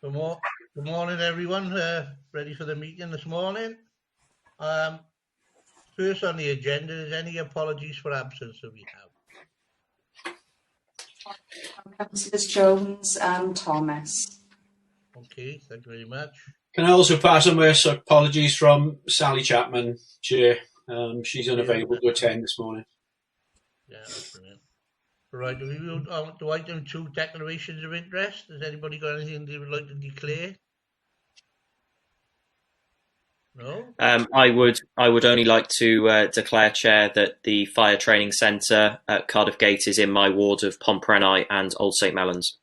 Good morning, everyone. Ready for the meeting this morning? First on the agenda is any apologies for absence that we have. Councillors Jones and Thomas. Okay, thank you very much. Can I also pass on my apologies from Sally Chapman, Chair. She's unavailable to attend this morning. Yeah, that's brilliant. Right, we move on to item 2, declarations of interest. Has anybody got anything they would like to declare? No? I would only like to declare, Chair, that the Fire Training Centre at Cardiff Gate is in my ward of Pontprenai and Old St Mellons.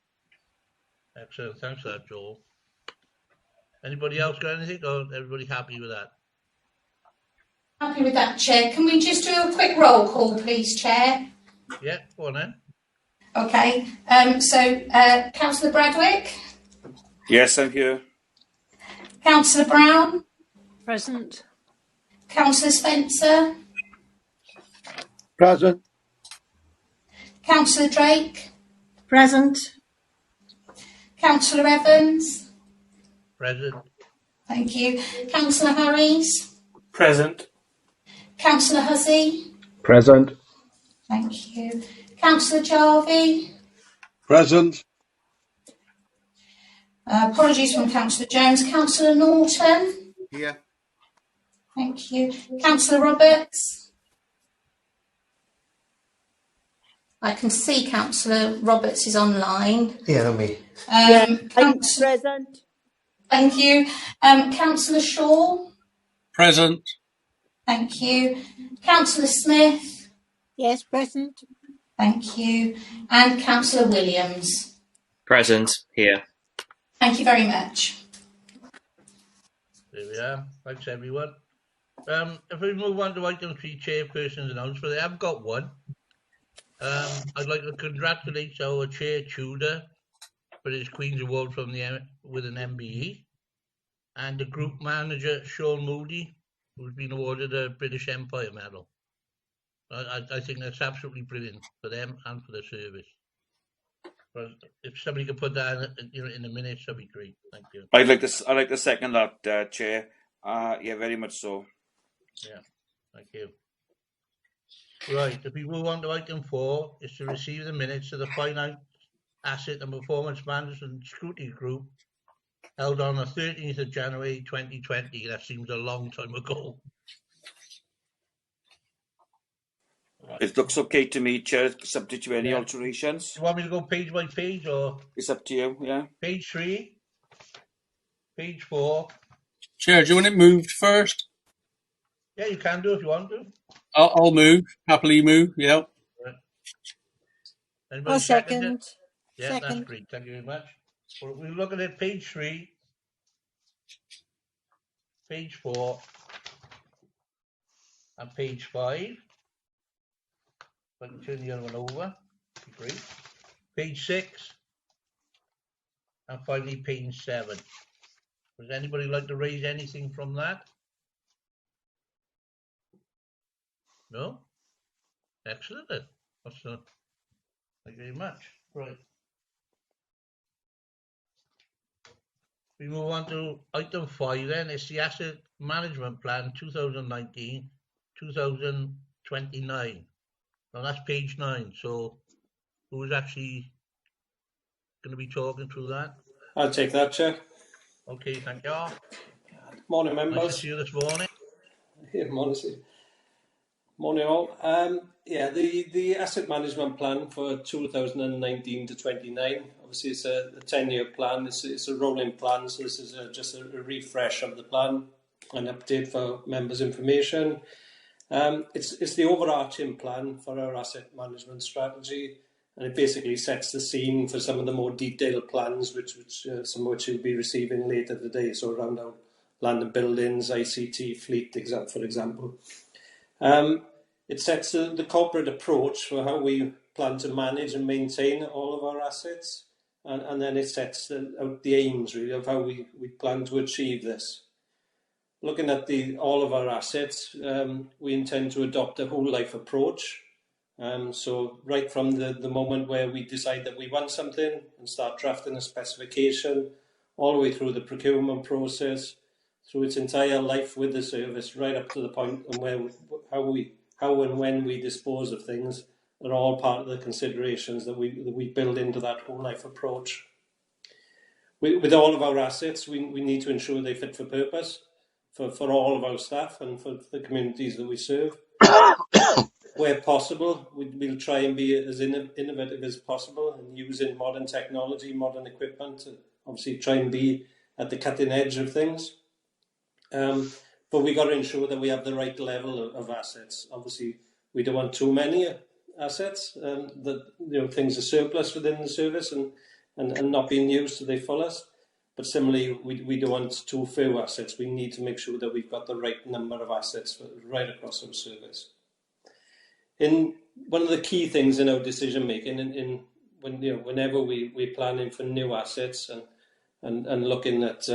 Excellent, thanks for that, Joel. Anybody else got anything, or everybody happy with that? Happy with that, Chair. Can we just do a quick roll call, please, Chair? Yeah, go on then. Okay, Councillor Bradwick? Yes, I'm here. Councillor Brown? Present. Councillor Spencer? Present. Councillor Drake? Present. Councillor Evans? Present. Thank you. Councillor Harries? Present. Councillor Hussey? Present. Thank you. Councillor Jarvie? Present. Apologies from Councillor Jones. Councillor Norton? Here. Thank you. Councillor Roberts? I can see Councillor Roberts is online. Yeah, not me. Present. Thank you. Councillor Shaw? Present. Thank you. Councillor Smith? Yes, present. Thank you. And Councillor Williams? Present, here. Thank you very much. There we are. Thanks, everyone. If we move on to item 3, chairperson's announcement, I have got one. I'd like to congratulate our Chair Tudor for his Queen's Award with an MBE, and the group manager Sean Moody, who's been awarded a British Empire Medal. I think that's absolutely brilliant for them and for the service. But if somebody could put that in the minutes, that'd be great. Thank you. I'd like to second that, Chair. Yeah, very much so. Yeah, thank you. Right, if we move on to item 4, is to receive the minutes of the Finance, Asset and Performance Management Scrutiny Group held on the 13th of January 2020. That seems a long time ago. Right. It looks okay to me, Chair, subject to any alterations. You want me to go page by page, or? It's up to you, yeah. Page 3, page 4. Chair, do you want it moved first? Yeah, you can do if you want to. I'll move. Happily move, yeah. Right. Anybody I'll second. it? Yeah, Second. That's great. Thank you very much. Well, we're looking at page 3, page 4, and page 5. If I can turn the other one over, that'd be great. Page 6, and finally page 7. Does anybody like to raise anything from that? No? Excellent then. Thank you very much. Right. We move on to item 5 then. It's the Asset Management Plan 2019-2029. Now that's page 9. So who's actually going to be talking through that? I'll take that, Chair. Okay, thank you all. Morning, members. Nice to see you this morning. Yeah, morning all. The asset management plan for 2019 to 29. Obviously, it's a 10-year plan. It's a rolling plan, so this is just a refresh of the plan, an update for members' information. It's the overarching plan for our asset management strategy, and it basically sets the scene for some of the more detailed plans, which some of which you'll be receiving later today. So around our land and buildings, ICT, fleet, for example. It sets the corporate approach for how we plan to manage and maintain all of our assets, and then it sets out the aims really of how we plan to achieve this. Looking at all of our assets, we intend to adopt a whole life approach. So right from the moment where we decide that we want something and start drafting a specification, all the way through the procurement process, through its entire life with the service, right up to the point and how and when we dispose of things are all part of the considerations that we build into that whole life approach. With all of our assets, we need to ensure they fit for purpose for all of our staff and for the communities that we serve. Where possible, we'll try and be as innovative as possible and using modern technology, modern equipment to obviously try and be at the cutting edge of things. But we've got to ensure that we have the right level of assets. Obviously, we don't want too many assets, that things are surplus within the service and not being used to their fullest. But similarly, we don't want too few assets. We need to make sure that we've got the right number of assets right across our service. One of the key things in our decision making, whenever we're planning for new assets and looking at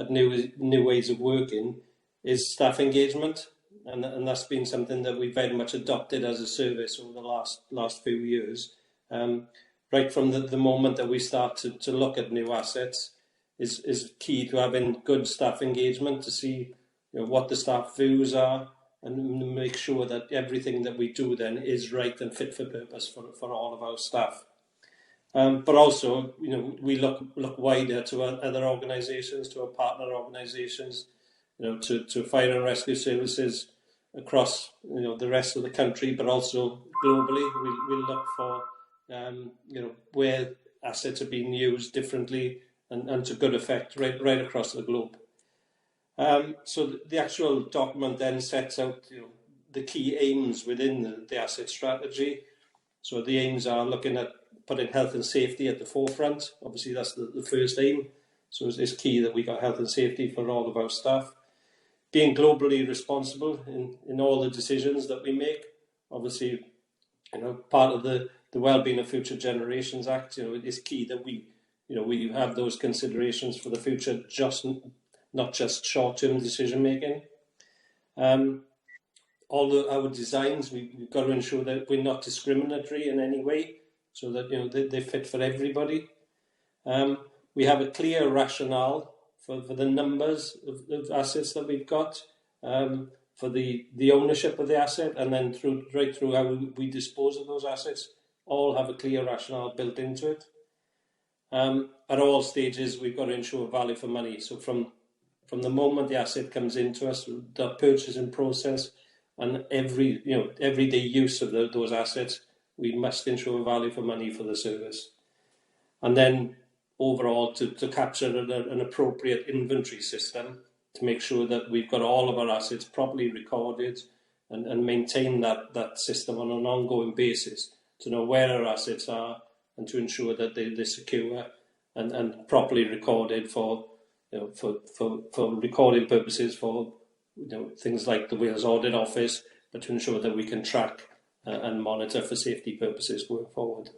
new ways of working, is staff engagement, and that's been something that we've very much adopted as a service over the last few years. Right from the moment that we start to look at new assets, is key to having good staff engagement to see what the staff views are, and make sure that everything that we do then is right and fit for purpose for all of our staff. But also, we look wider to other organisations, to our partner organisations, to fire and rescue services across the rest of the country, but also globally. We look for where assets are being used differently and to good effect right across the globe. So the actual document then sets out the key aims within the asset strategy. So the aims are looking at putting health and safety at the forefront. Obviously, that's the first aim. So it's key that we got health and safety for all of our staff. Being globally responsible in all the decisions that we make. Obviously, part of the Wellbeing of Future Generations Act, it is key that we have those considerations for the future, not just short-term decision making. All our designs, we've got to ensure that we're not discriminatory in any way, so that they fit for everybody. We have a clear rationale for the numbers of assets that we've got, for the ownership of the asset, and then right through how we dispose of those assets, all have a clear rationale built into it. At all stages, we've got to ensure value for money. So from the moment the asset comes into us, the purchasing process, and everyday use of those assets, we must ensure value for money for the service. And then overall to capture an appropriate inventory system to make sure that we've got all of our assets properly recorded and maintain that system on an ongoing basis to know where our assets are and to ensure that they're secure and properly recorded for recording purposes for things like the Wales Audit Office, but to ensure that we can track and monitor for safety purposes going forward.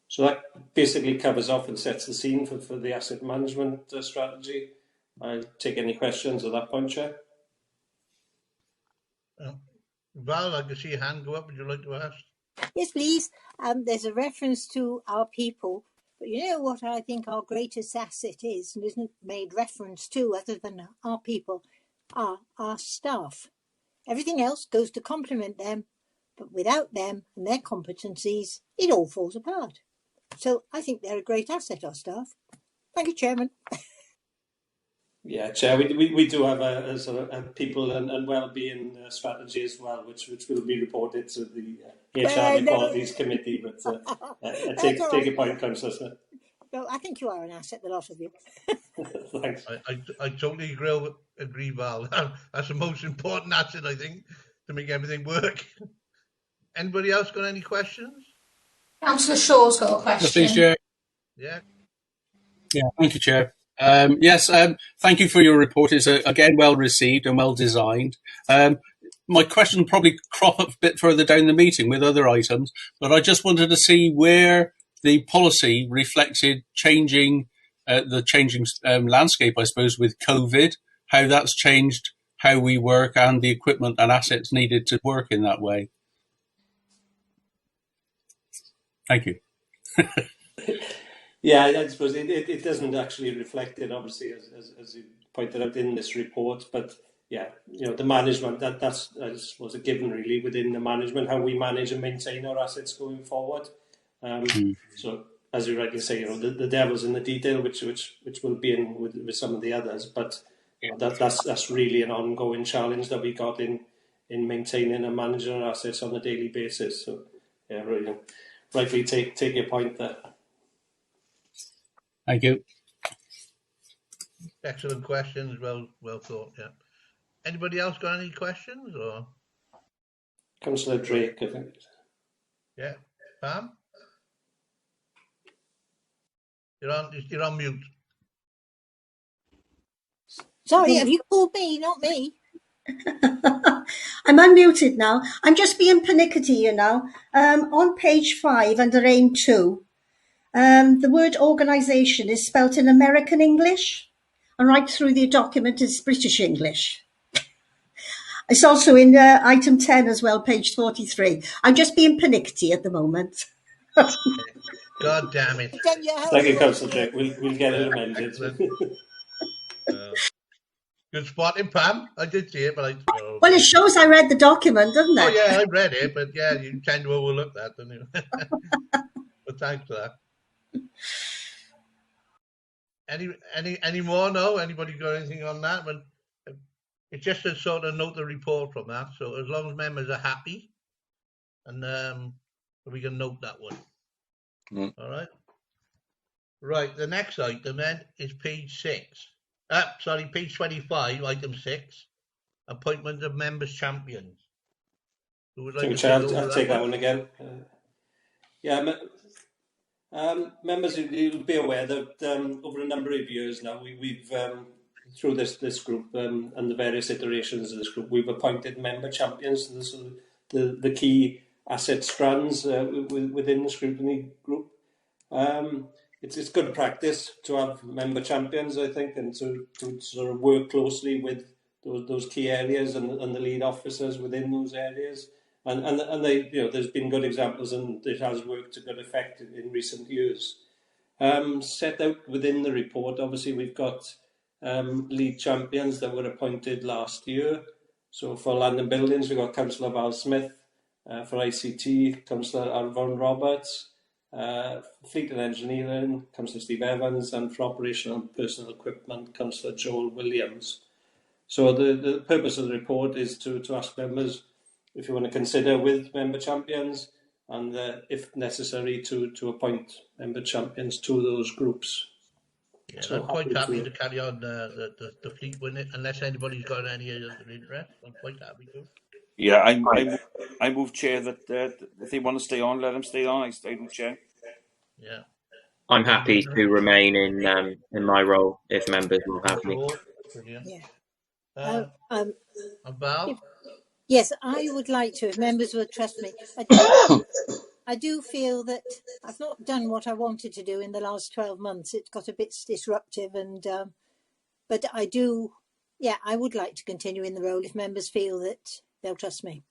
So that basically covers off and sets the scene for the asset management strategy. I'll take any questions at that point, Chair. Val, I can see your hand go up. Would you like to ask? Yes, please. There's a reference to our people, but you know what I think our greatest asset is, and isn't made reference to other than our people, are our staff. Everything else goes to complement them, but without them and their competencies, it all falls apart. So I think they're a great asset, our staff. Thank you, Chairman. Yeah, Chair, we do have a people and wellbeing strategy as well, which will be reported to the HR and Equalities Committee. But I take your point, Councillor. No, I think you are an asset, the lot of you. Thanks. I totally agree, Val. That's the most important asset, I think, to make everything work. Anybody else got any questions? Councillor Shaw's got a question. Please, Chair. Yeah. Yeah, thank you, Chair. Yes, thank you for your report. It's again well received and well designed. My question will probably crop up a bit further down the meeting with other items, but I just wanted to see where the policy reflected the changing landscape, I suppose, with COVID, how that's changed how we work and the equipment and assets needed to work in that way. Thank you. Yeah, I suppose it doesn't actually reflect it, obviously, as you pointed out in this report. But yeah, the management, that's I suppose a given really within the management, how we manage and maintain our assets going forward. So as you rightly say, the devil's in the detail, which will be in with some of the others. But that's really an ongoing challenge that we got in maintaining and managing our assets on a daily basis. So yeah, really, rightly take your point there. Thank you. Excellent questions. Well thought. Yeah. Anybody else got any questions or? Councillor Drake, I think. Yeah. Pam? You're on mute. Sorry, have you called me, not me? I'm unmuted now. I'm just being pernickety, on page 5 under aim 2, the word organisation is spelt in American English, and right through the document is British English. It's also in item 10 as well, page 43. I'm just being pernickety at the moment. God damn it. Thank you, Councillor Drake. We'll get it amended. Good spotting, Pam. I did see it, but Well, it shows I read the document, doesn't it? Oh yeah, I read it, but yeah, you tend to overlook that, don't you? But thanks for that. Any more? No? Anybody got anything on that? But it's just to sort of note the report from that. So as long as members are happy, and we can note that one. All right. Right. The next item then is page 6. Page 25, item 6. Appointment of members champions. Who would like I'll take that one again. Members, you'll be aware that over a number of years now, we've through this group and the various iterations of this group, we've appointed member champions to the key asset strands within the Scrutiny group. It's good practice to have member champions, I think, and to sort of work closely with those key areas and the lead officers within those areas. And they, there's been good examples, and it has worked to good effect in recent years. Set out within the report, obviously we've got lead champions that were appointed last year. So for land and buildings, we've got Councillor Val Smith. For ICT, Councillor Arvon Roberts. Fleet and Engineering, Councillor Steve Evans, and for Operational and Personal Equipment, Councillor Joel Williams. So the purpose of the report is to ask members if you want to consider with member champions, and if necessary to appoint member champions to those groups. Yeah, so I'm quite happy to carry on the fleet with it, unless anybody's got any other interest. I'm quite happy to. Yeah, I move, Chair, that if they want to stay on, let them stay on. I move, Chair. Yeah. I'm happy to remain in my role if members will have me. Brilliant. Yeah. Val? Yes, I would like to, if members would trust me. I do feel that I've not done what I wanted to do in the last 12 months. It's got a bit disruptive, and but I do, I would like to continue in the role if members feel that they'll trust me.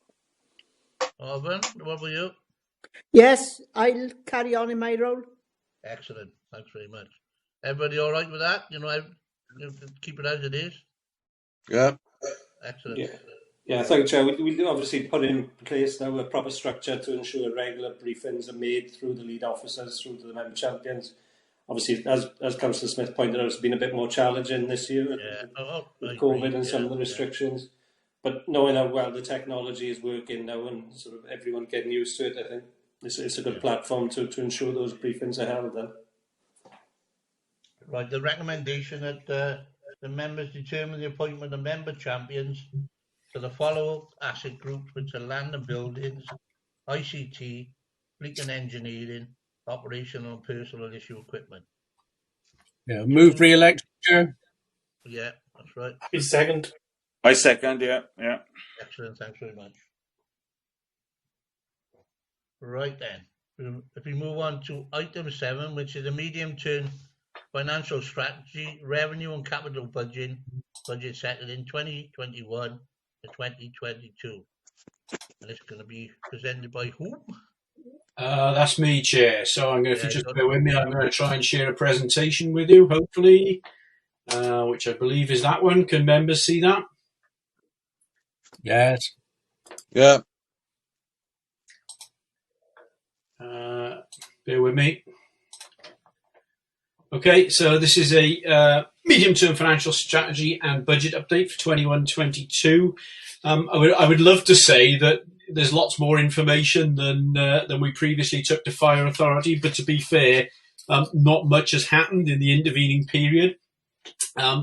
Arvin, what were you? Yes, I'll carry on in my role. Excellent. Thanks very much. Everybody all right with that? Keep it as it is? Yeah. Excellent. Yeah, thank you, Chair. We obviously put in place now a proper structure to ensure regular briefings are made through the lead officers, through to the member champions. Obviously, as Councillor Smith pointed out, it's been a bit more challenging this year with COVID and some of the restrictions. But knowing how well the technology is working now and sort of everyone getting used to it, I think it's a good platform to ensure those briefings are held then. Right, the recommendation that the members determine the appointment of member champions to the following asset groups, which are land and buildings, ICT, fleet and engineering, operational and personal issue equipment. Yeah, move re-election, Chair. Yeah, that's right. I second, yeah. Excellent, thanks very much. Right then, if we move on to item 7, which is a medium-term financial strategy, revenue and capital budget settled in 2021 to 2022. And it's going to be presented by whom? That's me, Chair. So I'm going to, if Yeah, you just got bear with me, I'm going to try and share a presentation with you, hopefully, which I believe is that one. Can members see that? Yes. Yeah. Bear with me. Okay, so this is a medium-term financial strategy and budget update for 21-22. I would love to say that there's lots more information than we previously took to Fire Authority, but to be fair, not much has happened in the intervening period.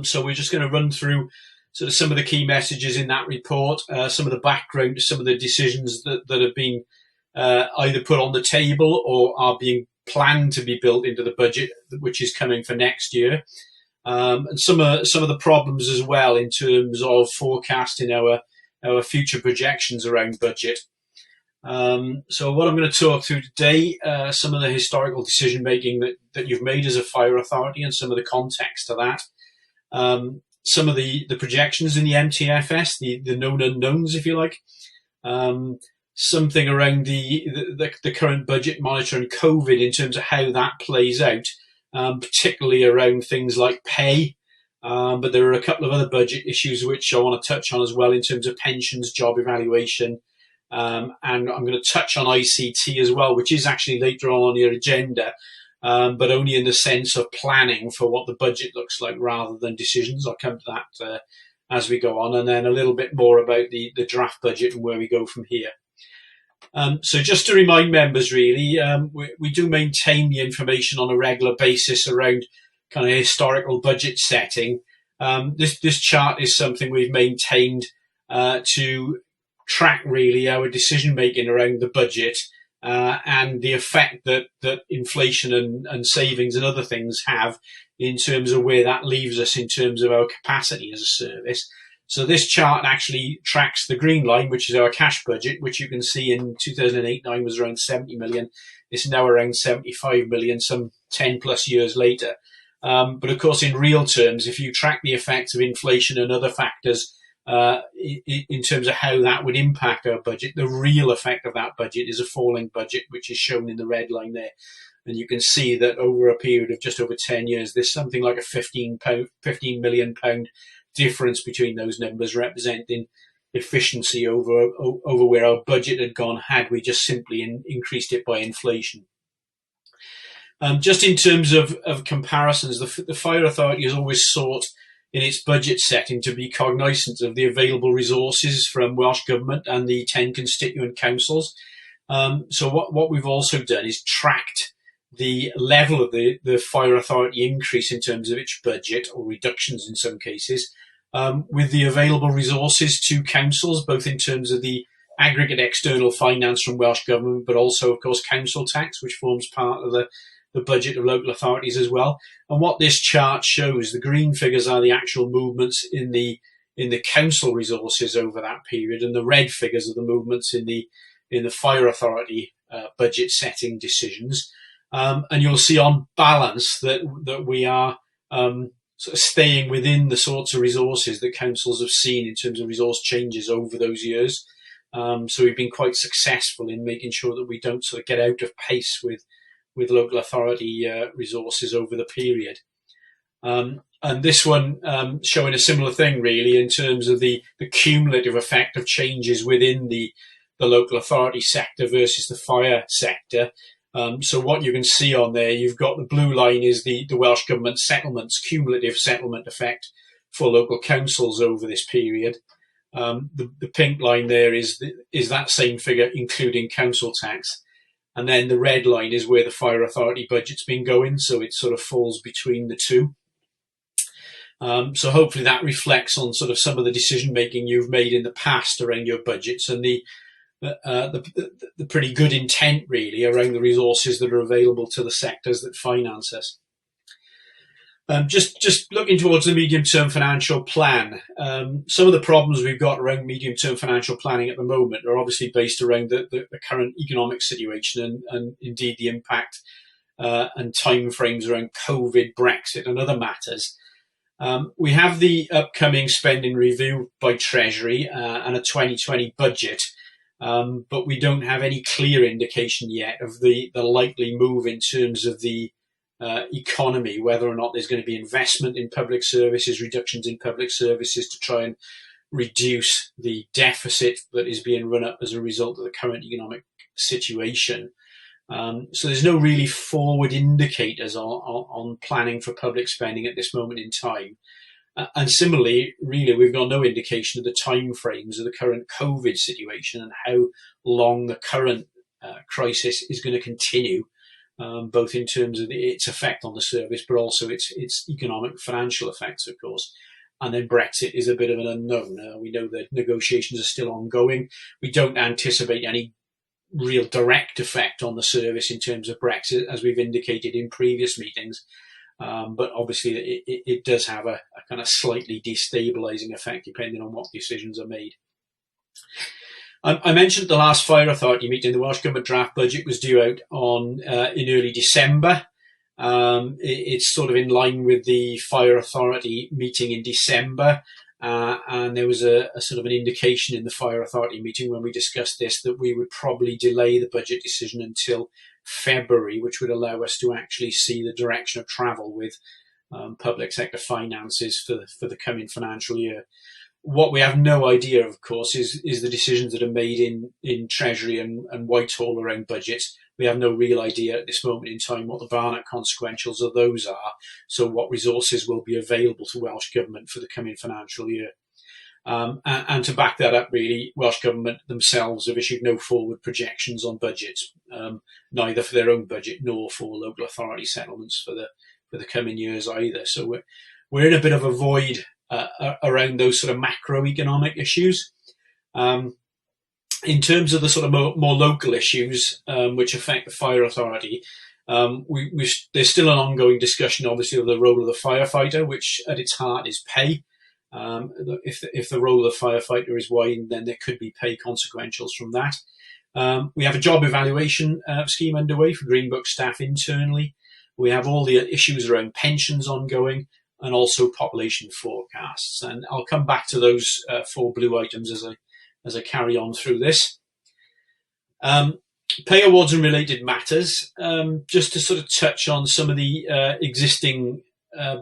So we're just going to run through sort of some of the key messages in that report, some of the background to some of the decisions that have been either put on the table or are being planned to be built into the budget, which is coming for next year, and some of the problems as well in terms of forecasting our future projections around budget. So what I'm going to talk through today, some of the historical decision making that you've made as a fire authority and some of the context to that. Some of the projections in the MTFS, the known unknowns, if you like. Something around the current budget monitoring COVID in terms of how that plays out, particularly around things like pay. But there are a couple of other budget issues which I want to touch on as well in terms of pensions, job evaluation, and I'm going to touch on ICT as well, which is actually later on your agenda, but only in the sense of planning for what the budget looks like rather than decisions. I'll come to that as we go on, and then a little bit more about the draft budget and where we go from here. So just to remind members, really, we do maintain the information on a regular basis around kind of historical budget setting. This chart is something we've maintained to track really our decision making around the budget and the effect that inflation and savings and other things have in terms of where that leaves us in terms of our capacity as a service. So this chart actually tracks the green line, which is our cash budget, which you can see in 2008-9 was around 70 million. It's now around 75 million, some 10 plus years later. But of course, in real terms, if you track the effects of inflation and other factors in terms of how that would impact our budget, the real effect of that budget is a falling budget, which is shown in the red line there. And you can see that over a period of just over 10 years, there's something like a 15 million pound difference between those numbers, representing efficiency over where our budget had gone had we just simply increased it by inflation. Just in terms of comparisons, the Fire Authority has always sought in its budget setting to be cognisant of the available resources from Welsh Government and the 10 constituent councils. So what we've also done is tracked the level of the Fire Authority increase in terms of its budget, or reductions in some cases, with the available resources to councils, both in terms of the aggregate external finance from Welsh Government, but also, of course, council tax, which forms part of the budget of local authorities as well. And what this chart shows, the green figures are the actual movements in the council resources over that period, and the red figures are the movements in the Fire Authority budget setting decisions. And you'll see on balance that we are sort of staying within the sorts of resources that councils have seen in terms of resource changes over those years. So we've been quite successful in making sure that we don't sort of get out of pace with local authority resources over the period. And this one showing a similar thing really in terms of the cumulative effect of changes within the local authority sector versus the fire sector. So what you can see on there, you've got the blue line is the Welsh Government settlements, cumulative settlement effect for local councils over this period. The pink line there is that same figure, including council tax. And then the red line is where the Fire Authority budget's been going, so it sort of falls between the two. So hopefully that reflects on sort of some of the decision making you've made in the past around your budgets and the pretty good intent really around the resources that are available to the sectors that finance us. Just looking towards the medium-term financial plan, some of the problems we've got around medium-term financial planning at the moment are obviously based around the current economic situation and indeed the impact and timeframes around COVID, Brexit and other matters. We have the upcoming spending review by Treasury and a 2020 budget. but we don't have any clear indication yet of the likely move in terms of the economy, whether or not there's going to be investment in public services, reductions in public services to try and reduce the deficit that is being run up as a result of the current economic situation. So there's no really forward indicators on planning for public spending at this moment in time. And similarly, really, we've got no indication of the timeframes of the current COVID situation and how long the current crisis is going to continue, both in terms of its effect on the service, but also its economic financial effects, of course. And then Brexit is a bit of an unknown. We know that negotiations are still ongoing. We don't anticipate any real direct effect on the service in terms of Brexit, as we've indicated in previous meetings. But obviously it does have a kind of slightly destabilising effect depending on what decisions are made. I mentioned the last Fire Authority meeting, the Welsh Government draft budget was due out in early December. It's sort of in line with the Fire Authority meeting in December. And there was a sort of an indication in the Fire Authority meeting when we discussed this that we would probably delay the budget decision until February, which would allow us to actually see the direction of travel with public sector finances for the coming financial year. What we have no idea, of course, is the decisions that are made in Treasury and Whitehall around budgets. We have no real idea at this moment in time what the Barnett consequentials of those are, so what resources will be available to Welsh Government for the coming financial year. And to back that up, really, Welsh Government themselves have issued no forward projections on budgets, neither for their own budget nor for local authority settlements for the coming years either. So we're in a bit of a void around those sort of macroeconomic issues. In terms of the sort of more local issues which affect the Fire Authority, there's still an ongoing discussion, obviously, of the role of the firefighter, which at its heart is pay. If the role of the firefighter is widened, then there could be pay consequentials from that. We have a job evaluation scheme underway for Green Book staff internally. We have all the issues around pensions ongoing and also population forecasts. And I'll come back to those 4 blue items as I carry on through this. Pay awards and related matters. Just to sort of touch on some of the existing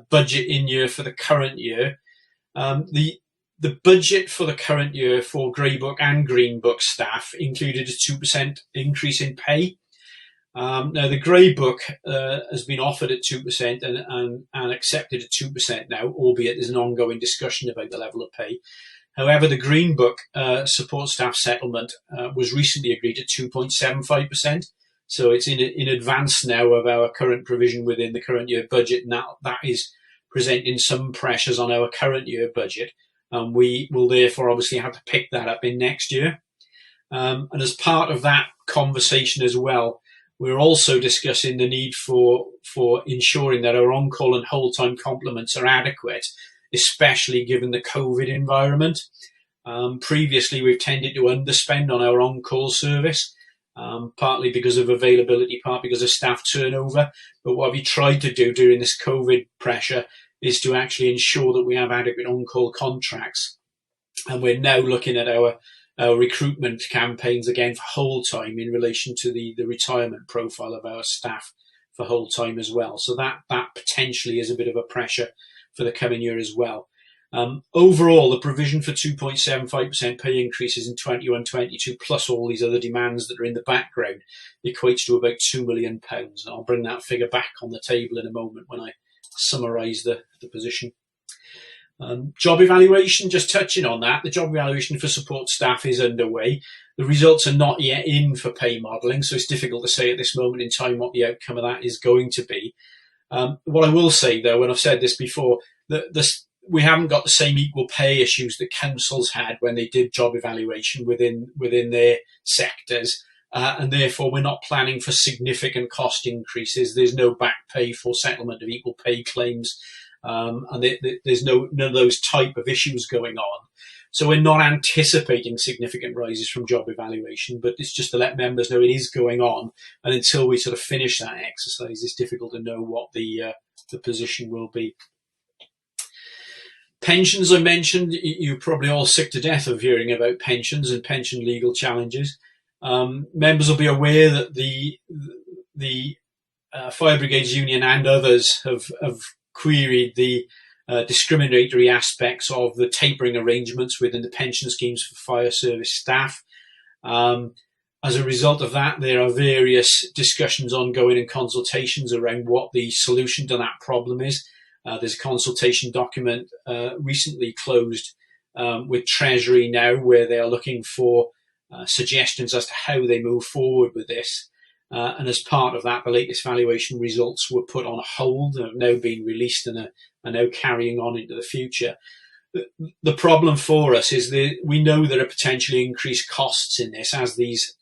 budget in year for the current year. The budget for the current year for Grey Book and Green Book staff included a 2% increase in pay. Now the Grey Book has been offered at 2% and accepted at 2% now, albeit there's an ongoing discussion about the level of pay. However, the Green Book support staff settlement was recently agreed at 2.75%. So it's in advance now of our current provision within the current year budget. Now that is presenting some pressures on our current year budget. And we will therefore obviously have to pick that up in next year. And as part of that conversation as well, we're also discussing the need for ensuring that our on-call and whole-time complements are adequate, especially given the COVID environment. Previously, we've tended to underspend on our on-call service, partly because of availability, partly because of staff turnover. But what we tried to do during this COVID pressure is to actually ensure that we have adequate on-call contracts. And we're now looking at our recruitment campaigns again for whole-time in relation to the retirement profile of our staff for whole-time as well. So that potentially is a bit of a pressure for the coming year as well. Overall, the provision for 2.75% pay increases in 21-22, plus all these other demands that are in the background, equates to about £2 million. And I'll bring that figure back on the table in a moment when I summarise the position. Job evaluation, just touching on that, the job evaluation for support staff is underway. The results are not yet in for pay modelling, so it's difficult to say at this moment in time what the outcome of that is going to be. What I will say, though, and I've said this before, we haven't got the same equal pay issues that councils had when they did job evaluation within their sectors, and therefore we're not planning for significant cost increases. There's no back pay for settlement of equal pay claims, and there's none of those type of issues going on. So we're not anticipating significant rises from job evaluation, but it's just to let members know it is going on. And until we sort of finish that exercise, it's difficult to know what the position will be. Pensions, I mentioned, you're probably all sick to death of hearing about pensions and pension legal challenges. Members will be aware that the Fire Brigades Union and others have queried the discriminatory aspects of the tapering arrangements within the pension schemes for fire service staff. As a result of that, there are various discussions ongoing and consultations around what the solution to that problem is. There's a consultation document recently closed with Treasury now, where they are looking for suggestions as to how they move forward with this. And as part of that, the latest valuation results were put on hold and have now been released and are now carrying on into the future. The problem for us is that we know there are potentially increased costs in this as these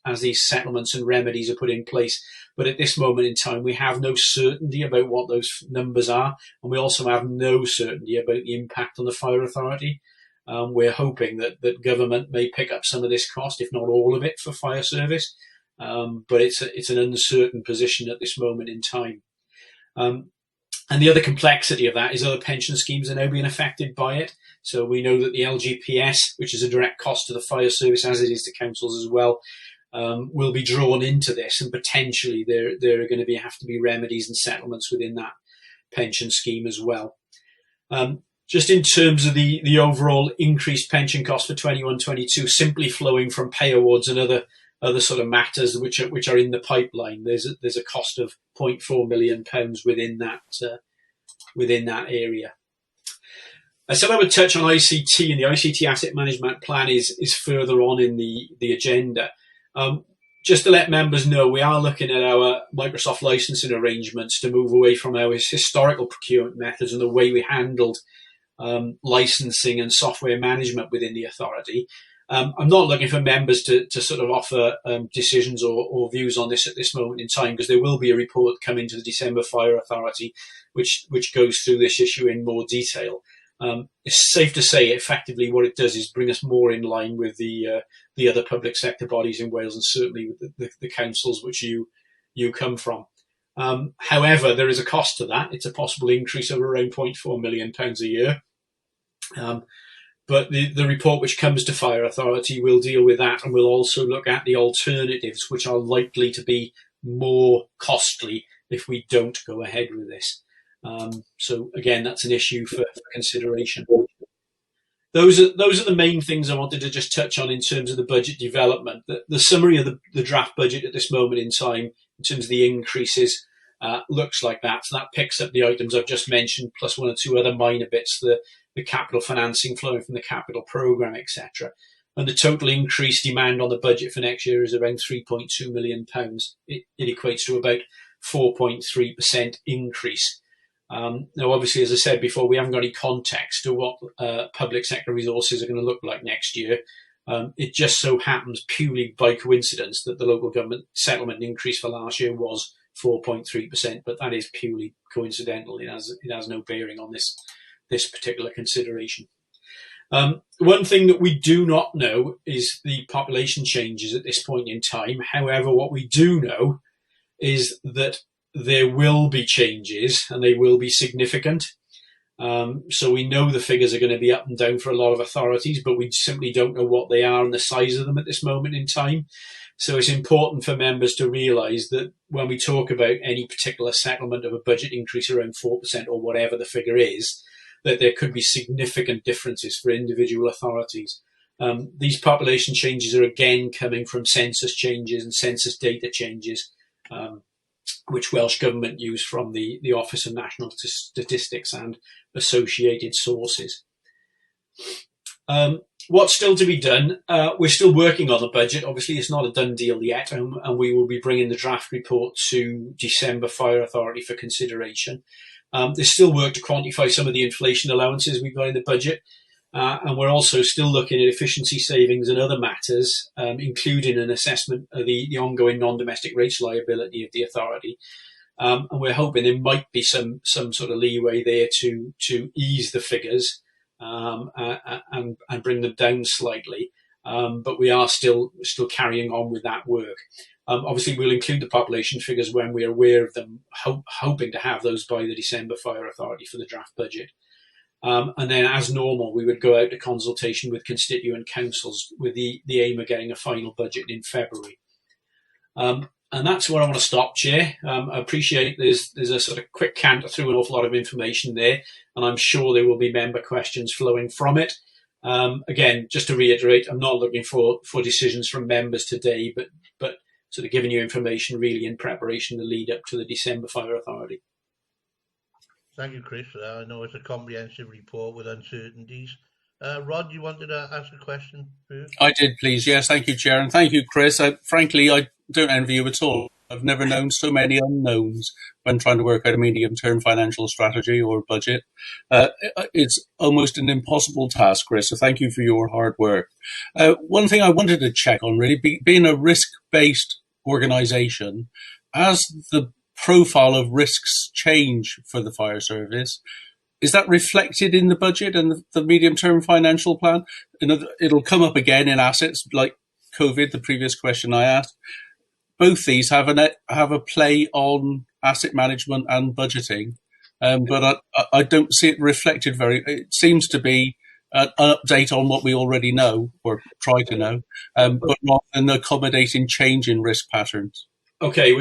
settlements and remedies are put in place. But at this moment in time, we have no certainty about what those numbers are, and we also have no certainty about the impact on the fire authority. We're hoping that government may pick up some of this cost, if not all of it, for fire service. But it's an uncertain position at this moment in time. And the other complexity of that is other pension schemes are now being affected by it. So we know that the LGPS, which is a direct cost to the fire service, as it is to councils as well, will be drawn into this, and potentially there are going to have to be remedies and settlements within that pension scheme as well. Just in terms of the overall increased pension cost for 21-22, simply flowing from pay awards and other sort of matters which are in the pipeline, there's a cost of £0.4 million within that area. I said I would touch on ICT, and the ICT asset management plan is further on in the agenda. Just to let members know, we are looking at our Microsoft licensing arrangements to move away from our historical procurement methods and the way we handled licensing and software management within the authority. I'm not looking for members to sort of offer decisions or views on this at this moment in time, because there will be a report coming to the December Fire Authority which goes through this issue in more detail. It's safe to say effectively what it does is bring us more in line with the other public sector bodies in Wales, and certainly with the councils which you come from. However, there is a cost to that. It's a possible increase of around £0.4 million a year. But the report which comes to Fire Authority will deal with that, and will also look at the alternatives, which are likely to be more costly if we don't go ahead with this. So again, that's an issue for consideration. Those are the main things I wanted to just touch on in terms of the budget development. The summary of the draft budget at this moment in time, in terms of the increases, looks like that. So that picks up the items I've just mentioned, plus one or two other minor bits, the capital financing flowing from the capital programme, etc. And the total increased demand on the budget for next year is around £3.2 million. It equates to about 4.3% increase. Now, obviously, as I said before, we haven't got any context to what public sector resources are going to look like next year. It just so happens, purely by coincidence, that the local government settlement increase for last year was 4.3%, but that is purely coincidental. It has no bearing on this particular consideration. One thing that we do not know is the population changes at this point in time. However, what we do know is that there will be changes, and they will be significant. So we know the figures are going to be up and down for a lot of authorities, but we simply don't know what they are and the size of them at this moment in time. So it's important for members to realise that when we talk about any particular settlement of a budget increase around 4% or whatever the figure is, that there could be significant differences for individual authorities. These population changes are again coming from census changes and census data changes, which Welsh Government use from the Office of National Statistics and associated sources. What's still to be done? We're still working on the budget. Obviously, it's not a done deal yet, and we will be bringing the draft report to December Fire Authority for consideration. There's still work to quantify some of the inflation allowances we've got in the budget, and we're also still looking at efficiency savings and other matters, including an assessment of the ongoing non-domestic rates liability of the authority. And we're hoping there might be some sort of leeway there to ease the figures and bring them down slightly. But we are still carrying on with that work. Obviously, we'll include the population figures when we're aware of them, hoping to have those by the December Fire Authority for the draft budget. And then, as normal, we would go out to consultation with constituent councils with the aim of getting a final budget in February. And that's where I want to stop, Chair. I appreciate there's a sort of quick canter through an awful lot of information there, and I'm sure there will be member questions flowing from it. Again, just to reiterate, I'm not looking for decisions from members today, but sort of giving you information really in preparation to lead up to the December Fire Authority. Thank you, Chris. I know it's a comprehensive report with uncertainties. Rod, you wanted to ask a question first? I did, please. Yes, thank you, Chair, and thank you, Chris. Frankly, I don't envy you at all. I've never known so many unknowns when trying to work out a medium-term financial strategy or budget. It's almost an impossible task, Chris, so thank you for your hard work. One thing I wanted to check on, really, being a risk-based organisation, as the profile of risks change for the fire service, is that reflected in the budget and the medium-term financial plan? It'll come up again in assets like COVID, the previous question I asked. Both these have a play on asset management and budgeting, but I don't see it reflected it seems to be an update on what we already know or try to know, but not an accommodating change in risk patterns. Okay,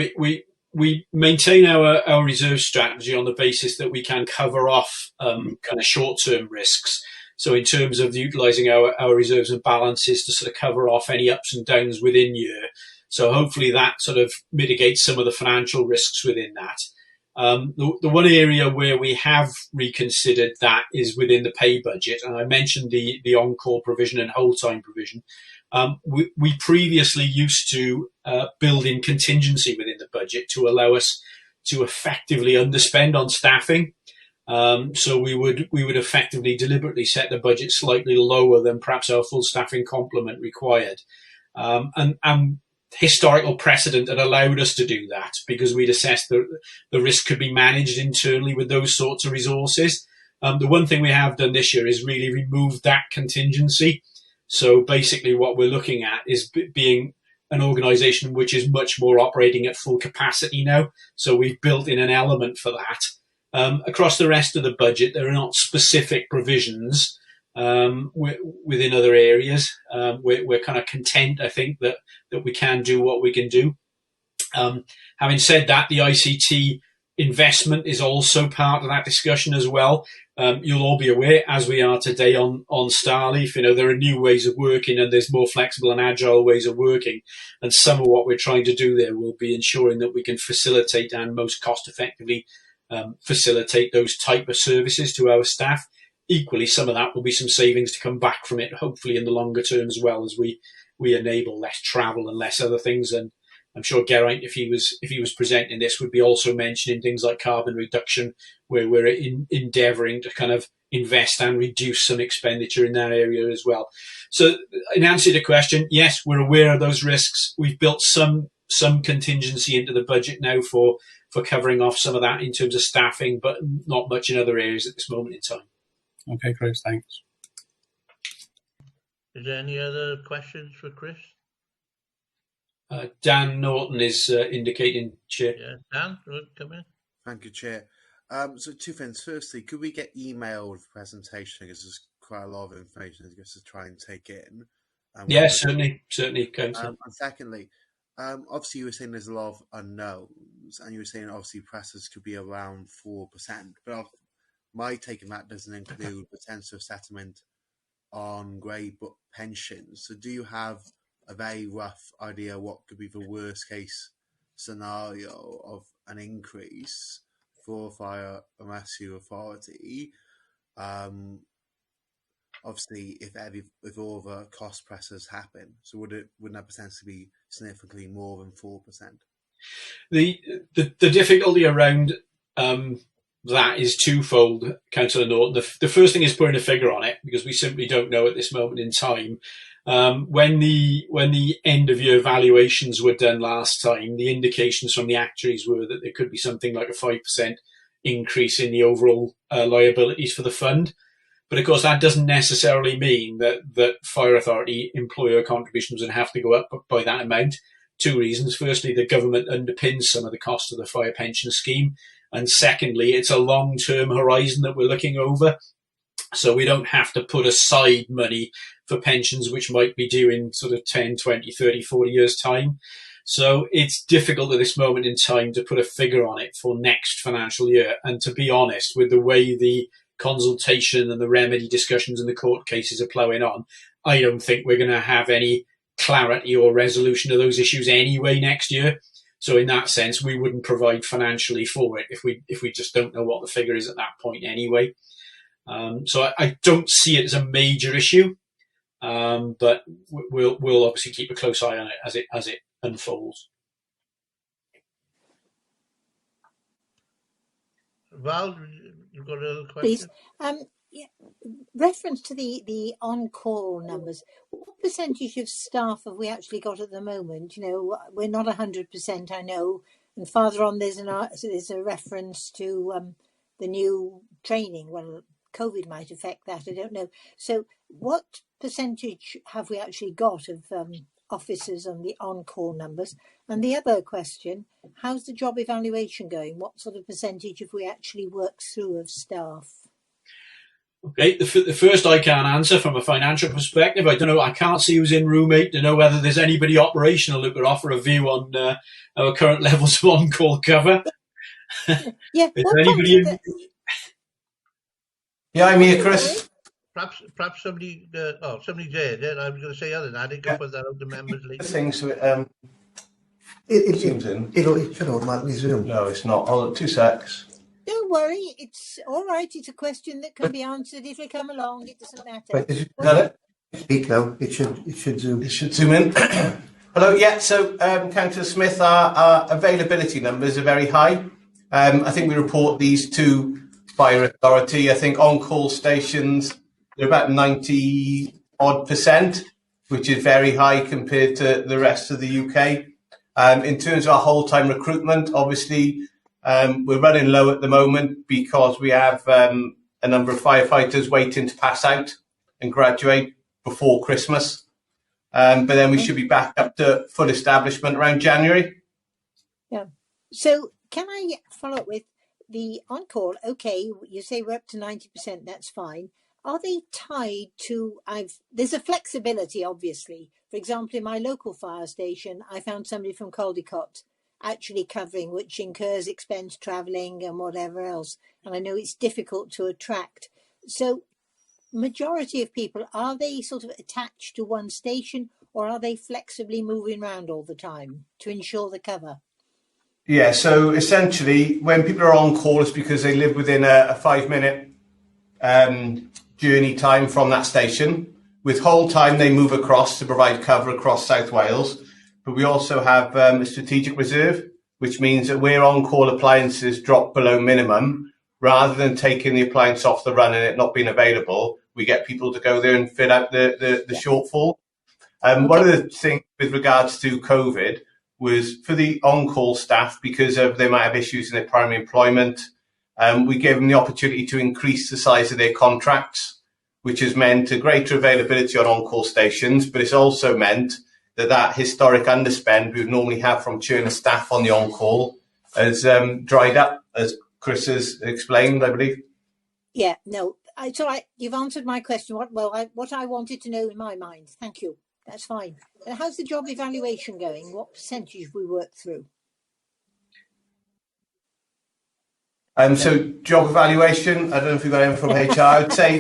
we maintain our reserve strategy on the basis that we can cover off kind of short-term risks. So in terms of utilising our reserves and balances to sort of cover off any ups and downs within year. So hopefully that sort of mitigates some of the financial risks within that. The one area where we have reconsidered that is within the pay budget. And I mentioned the on-call provision and hold time provision. We previously used to build in contingency within the budget to allow us to effectively underspend on staffing. So we would effectively deliberately set the budget slightly lower than perhaps our full staffing complement required. And historical precedent had allowed us to do that because we'd assessed the risk could be managed internally with those sorts of resources. The one thing we have done this year is really remove that contingency. So basically what we're looking at is being an organisation which is much more operating at full capacity now. So we've built in an element for that. Across the rest of the budget, there are not specific provisions within other areas. We're kind of content, I think, that we can do what we can do. Having said that, the ICT investment is also part of that discussion as well. You'll all be aware, as we are today on Starleaf, there are new ways of working and there's more flexible and agile ways of working. And some of what we're trying to do there will be ensuring that we can facilitate and most cost effectively facilitate those type of services to our staff. Equally, some of that will be some savings to come back from it, hopefully in the longer term as well, as we enable less travel and less other things. And I'm sure Geraint, if he was presenting this, would be also mentioning things like carbon reduction, where we're endeavouring to kind of invest and reduce some expenditure in that area as well. So in answer to the question, yes, we're aware of those risks. We've built some contingency into the budget now for covering off some of that in terms of staffing, but not much in other areas at this moment in time. Okay, Chris, thanks. Is there any other questions for Chris? Dan Norton is indicating, Chair. Yeah, Dan, come in. Thank you, Chair. So two things. Firstly, could we get emailed the presentation? Because there's quite a lot of information I guess to try and take in. Yes, certainly, Councillor. And secondly, obviously you were saying there's a lot of unknowns, and you were saying obviously presses could be around 4%, but my take on that doesn't include potential settlement on grey book pensions. So do you have a very rough idea what could be the worst case scenario of an increase for Fire and Rescue Authority? Obviously, if all the cost pressures happen, so wouldn't that potentially be significantly more than 4%? The difficulty around that is twofold, Councillor Norton. The first thing is putting a figure on it, because we simply don't know at this moment in time. When the end of year valuations were done last time, the indications from the actuaries were that there could be something like a 5% increase in the overall liabilities for the fund. But of course, that doesn't necessarily mean that Fire Authority employer contributions would have to go up by that amount. Two reasons. Firstly, the government underpins some of the cost of the fire pension scheme. And secondly, it's a long-term horizon that we're looking over. So we don't have to put aside money for pensions which might be due in sort of 10, 20, 30, 40 years' time. So it's difficult at this moment in time to put a figure on it for next financial year. And to be honest, with the way the consultation and the remedy discussions and the court cases are ploughing on, I don't think we're going to have any clarity or resolution of those issues anyway next year. So in that sense, we wouldn't provide financially for it if we just don't know what the figure is at that point anyway. So I don't see it as a major issue, but we'll obviously keep a close eye on it as it unfolds. Val, you've got another Please. question? Yeah, reference to the on-call numbers. What percentage of staff have we actually got at the moment? You know, we're not 100%, I know. And farther on, there's a reference to the new training. Well, COVID might affect that, I don't know. So what percentage have we actually got of officers on the on-call numbers? And the other question, how's the job evaluation going? What sort of percentage have we actually worked through of staff? Okay, the first I can't answer from a financial perspective. I don't know. I can't see who's in room 8 to know whether there's anybody operational who could offer a view on our current levels of on-call cover. Yeah, is there anybody in? Yeah, I'm here, Chris. Perhaps somebody. Somebody's there. Then I was going to say other than that, they can put that out to members later. Things it seems in. It should automatically zoom. No, it's not. Hold on, 2 secs. Don't worry, it's all right. It's a question that can be answered if we come along. It doesn't matter. Right, is it? Speak now. It should zoom. It should zoom in. Hello. Yeah. So, Councillor Smith, our availability numbers are very high. I think we report these to Fire Authority. I think on-call stations, they're about 90 odd %, which is very high compared to the rest of the UK. In terms of our whole-time recruitment, obviously. We're running low at the moment because we have a number of firefighters waiting to pass out and graduate before Christmas. But then we should be back up to full establishment around January. Yeah. So can I follow up with the on-call? Okay, you say we're up to 90%, that's fine. Are they tied to, there's a flexibility, obviously. For example, in my local fire station, I found somebody from Caldecott actually covering, which incurs expense travelling and whatever else. And I know it's difficult to attract. So majority of people, are they sort of attached to one station or are they flexibly moving around all the time to ensure the cover? Yeah, so essentially when people are on call, it's because they live within a 5-minute journey time from that station. With whole time, they move across to provide cover across South Wales. But we also have a strategic reserve, which means that where on-call appliances drop below minimum, rather than taking the appliance off the run and it not being available, we get people to go there and fill out the shortfall. One of the things with regards to COVID was for the on-call staff, because they might have issues in their primary employment, we gave them the opportunity to increase the size of their contracts, which has meant a greater availability on-call stations, but it's also meant that historic underspend we would normally have from churn of staff on the on-call has dried up, as Chris has explained, I believe. Yeah, no, it's all right. You've answered my question. What I wanted to know in my mind. Thank you. That's fine. And how's the job evaluation going? What percentage have we worked through? So job evaluation, I don't know if we've got anyone from HR. I'd say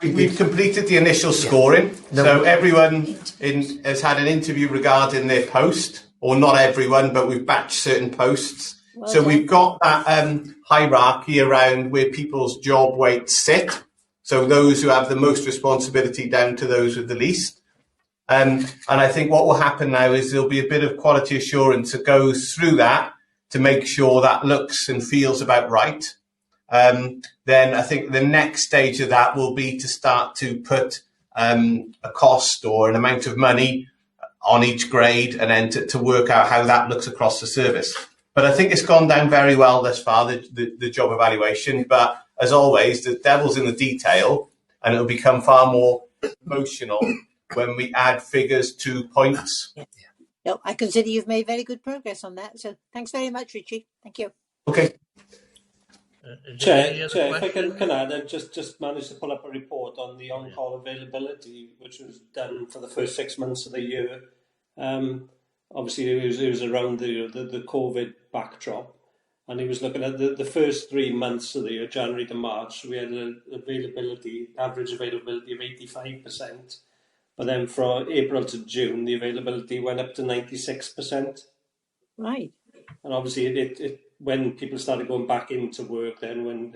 we've completed the initial scoring. Yeah. So everyone has had an interview regarding their post, or not everyone, but we've batched certain posts. Well, so we've got that hierarchy around where people's job weights sit. So those who have the most responsibility down to those with the least. And I think what will happen now is there'll be a bit of quality assurance that goes through that to make sure that looks and feels about right. Then I think the next stage of that will be to start to put a cost or an amount of money on each grade and then to work out how that looks across the service. But I think it's gone down very well thus far, the job evaluation. But as always, the devil's in the detail, and it'll become far more emotional when we add figures to points. Yeah. No, I consider you've made very good progress on that. So thanks very much, Richie. Thank you. Okay. Is there Chair, any other Chair, if I questions? can add, I've just managed to pull up a report on the on-call availability, which was done for the first 6 months of the year. Obviously, it was around the COVID backdrop, and he was looking at the first 3 months of the year, January to March. We had an average availability of 85%, but then from April to June, the availability went up to 96%. Right. And obviously, it when people started going back into work, then when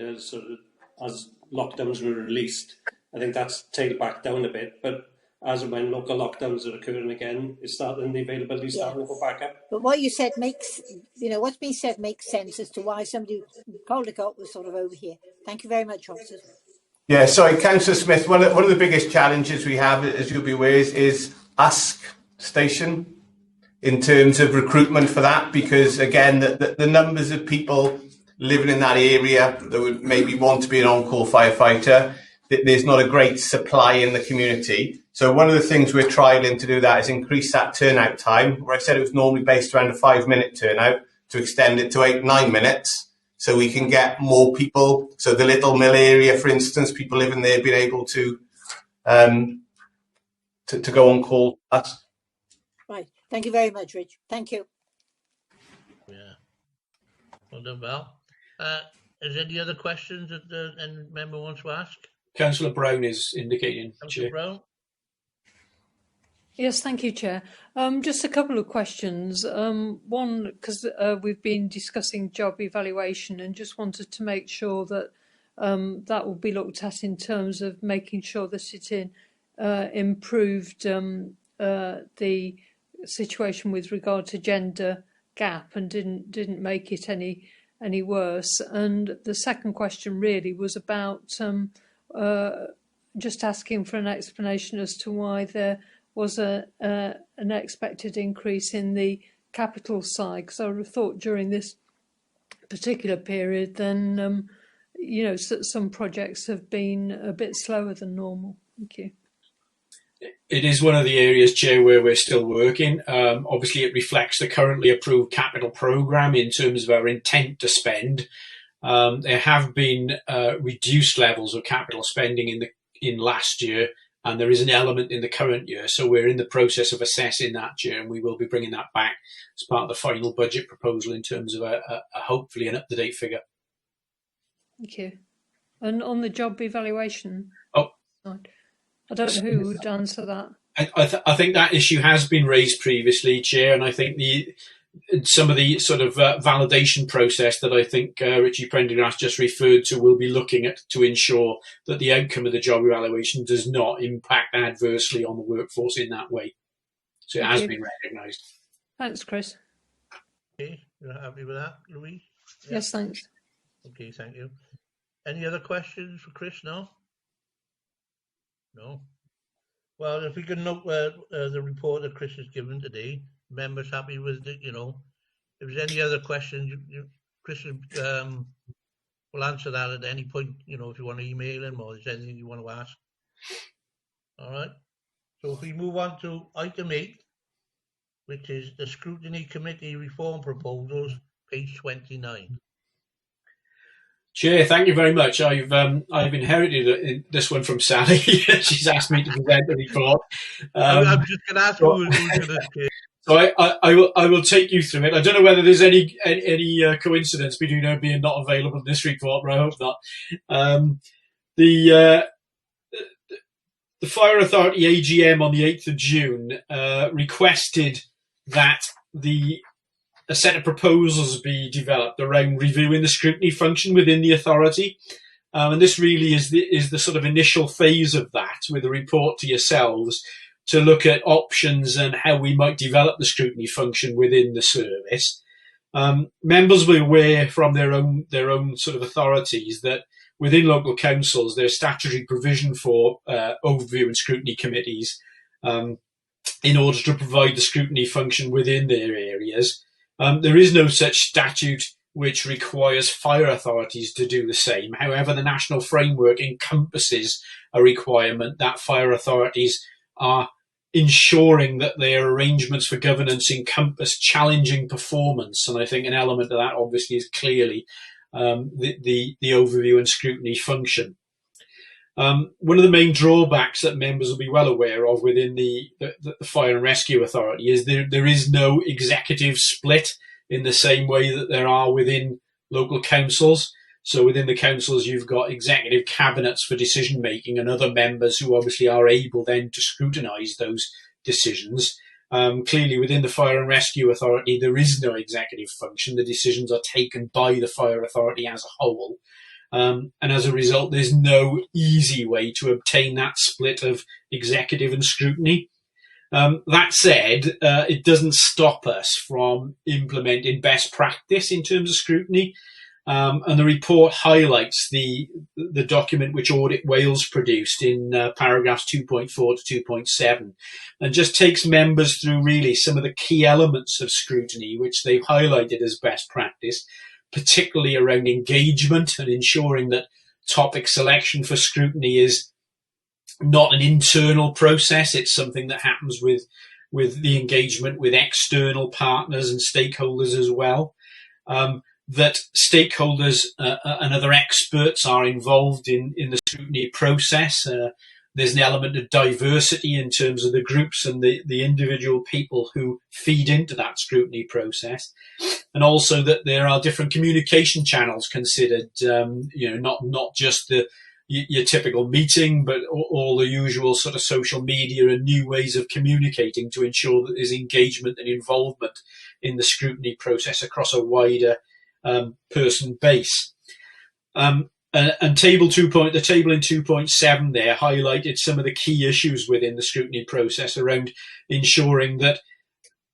as lockdowns were released, I think that's tailed back down a bit. But as and when local lockdowns are occurring again, the availability is starting to go back up. But what you said what's been said makes sense as to why somebody who called a cop was sort of over here. Thank you very much, officers. Yeah, sorry, Councillor Smith, one of the biggest challenges we have, as you'll be aware, is Ask Station in terms of recruitment for that, because again, the numbers of people living in that area that would maybe want to be an on-call firefighter, there's not a great supply in the community. So one of the things we're trialling to do that is increase that turnout time, where I said it was normally based around a 5-minute turnout, to extend it to 8-9 minutes, so we can get more people. So the Little Mill area, for instance, people living there being able to go on call. Right. Thank you very much, Rich. Thank you. Yeah. Well done, Val. Is there any other questions that any member wants to ask? Councillor Brown is indicating. Councillor Brown? Yes, thank you, Chair. Just a couple of questions. One, because we've been discussing job evaluation and just wanted to make sure that that will be looked at in terms of making sure that it improved the situation with regard to gender gap and didn't make it any worse. And the second question really was about just asking for an explanation as to why there was an expected increase in the capital side, because I would have thought during this particular period then some projects have been a bit slower than normal. Thank you. It is one of the areas, Chair, where we're still working. Obviously, it reflects the currently approved capital programme in terms of our intent to spend. There have been reduced levels of capital spending in last year, and there is an element in the current year. So we're in the process of assessing that, Chair, and we will be bringing that back as part of the final budget proposal in terms of hopefully an up-to-date figure. Thank you. And on the job evaluation side, I don't know who would answer that. I think that issue has been raised previously, Chair, and I think some of the sort of validation process that I think Richie Prendergast just referred to will be looking at to ensure that the outcome of the job evaluation does not impact adversely on the workforce in that way. So it has been recognised. Thanks, Chris. Okay, you're happy with that, Louise? Yeah. Yes, thanks. Okay, thank you. Any other questions for Chris? No? No? Well, if we can note the report that Chris has given today, members happy with it, If there's any other questions, Chris will answer that at any point, if you want to email him or if there's anything you want to ask. All right. So if we move on to item 8, which is the Scrutiny Committee Reform Proposals, page 29. Chair, thank you very much. I've inherited this one from Sally. She's asked me to present the report. I'm just going to ask who's going to. So I will take you through it. I don't know whether there's any coincidence between her being not available in this report, but I hope not. The Fire Authority AGM on the 8th of June requested that a set of proposals be developed around reviewing the scrutiny function within the authority. And this really is the sort of initial phase of that, with a report to yourselves to look at options and how we might develop the scrutiny function within the service. Members will be aware from their own sort of authorities that within local councils there's statutory provision for overview and scrutiny committees in order to provide the scrutiny function within their areas. There is no such statute which requires fire authorities to do the same. However, the national framework encompasses a requirement that fire authorities are ensuring that their arrangements for governance encompass challenging performance. And I think an element of that obviously is clearly the overview and scrutiny function. One of the main drawbacks that members will be well aware of within the Fire and Rescue Authority is there is no executive split in the same way that there are within local councils. So within the councils, you've got executive cabinets for decision making and other members who obviously are able then to scrutinise those decisions. Clearly within the Fire and Rescue Authority, there is no executive function. The decisions are taken by the Fire Authority as a whole. And as a result, there's no easy way to obtain that split of executive and scrutiny. That said, it doesn't stop us from implementing best practice in terms of scrutiny. And the report highlights the document which Audit Wales produced in paragraphs 2.4 to 2.7, and just takes members through really some of the key elements of scrutiny which they've highlighted as best practice, particularly around engagement and ensuring that topic selection for scrutiny is not an internal process. It's something that happens with the engagement with external partners and stakeholders as well. That stakeholders and other experts are involved in the scrutiny process. There's an element of diversity in terms of the groups and the individual people who feed into that scrutiny process. And also that there are different communication channels considered, not just your typical meeting, but all the usual sort of social media and new ways of communicating to ensure that there's engagement and involvement in the scrutiny process across a wider person base. And the table in 2.7 there highlighted some of the key issues within the scrutiny process around ensuring that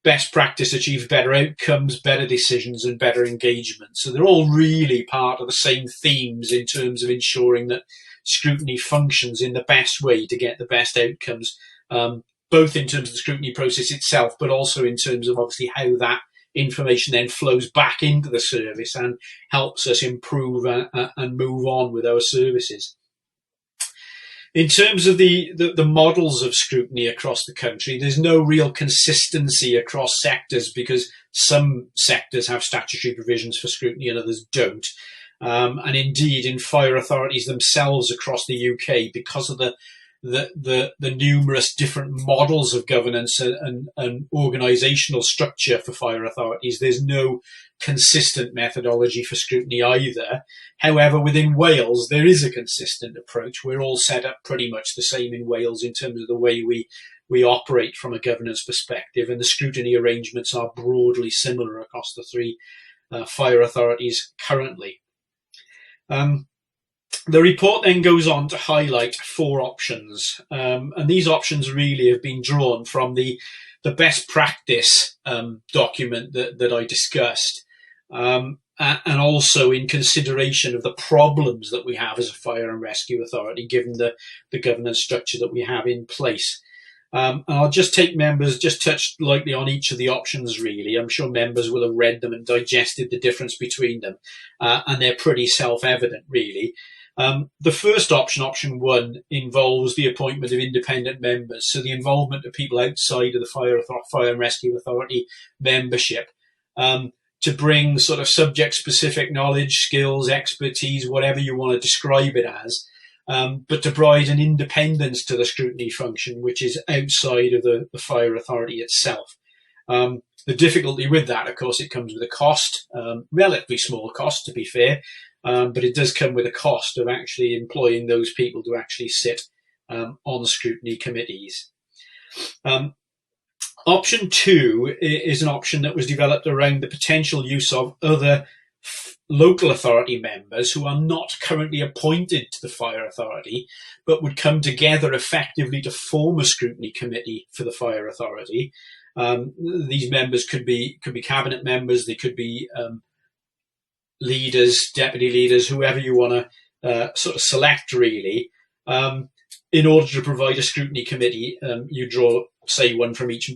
best practice achieves better outcomes, better decisions, and better engagement. So they're all really part of the same themes in terms of ensuring that scrutiny functions in the best way to get the best outcomes, both in terms of the scrutiny process itself, but also in terms of obviously how that information then flows back into the service and helps us improve and move on with our services. In terms of the models of scrutiny across the country, there's no real consistency across sectors because some sectors have statutory provisions for scrutiny and others don't. And indeed, in fire authorities themselves across the UK, because of the numerous different models of governance and organisational structure for fire authorities, there's no consistent methodology for scrutiny either. However, within Wales, there is a consistent approach. We're all set up pretty much the same in Wales in terms of the way we operate from a governance perspective, and the scrutiny arrangements are broadly similar across the three fire authorities currently. The report then goes on to highlight 4 options, and these options really have been drawn from the best practice document that I discussed, and also in consideration of the problems that we have as a fire and rescue authority, given the governance structure that we have in place. And I'll just touch lightly on each of the options really. I'm sure members will have read them and digested the difference between them, and they're pretty self-evident really. The first option, option 1, involves the appointment of independent members, so the involvement of people outside of the Fire and Rescue Authority membership, to bring sort of subject-specific knowledge, skills, expertise, whatever you want to describe it as, but to provide an independence to the scrutiny function, which is outside of the Fire Authority itself. The difficulty with that, of course, it comes with a cost, relatively small cost to be fair, but it does come with a cost of actually employing those people to actually sit on scrutiny committees. Option 2 is an option that was developed around the potential use of other local authority members who are not currently appointed to the fire authority, but would come together effectively to form a scrutiny committee for the fire authority. These members could be cabinet members, they could be leaders, deputy leaders, whoever you want to sort of select really. In order to provide a scrutiny committee, you draw, say, one from each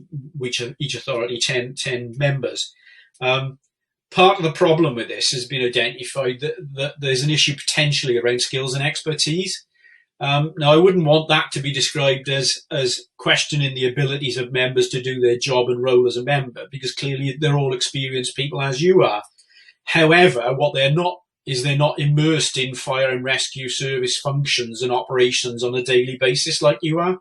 authority, 10 members. Part of the problem with this has been identified that there's an issue potentially around skills and expertise. Now, I wouldn't want that to be described as questioning the abilities of members to do their job and role as a member, because clearly they're all experienced people as you are. However, what they're not is they're not immersed in fire and rescue service functions and operations on a daily basis like you are.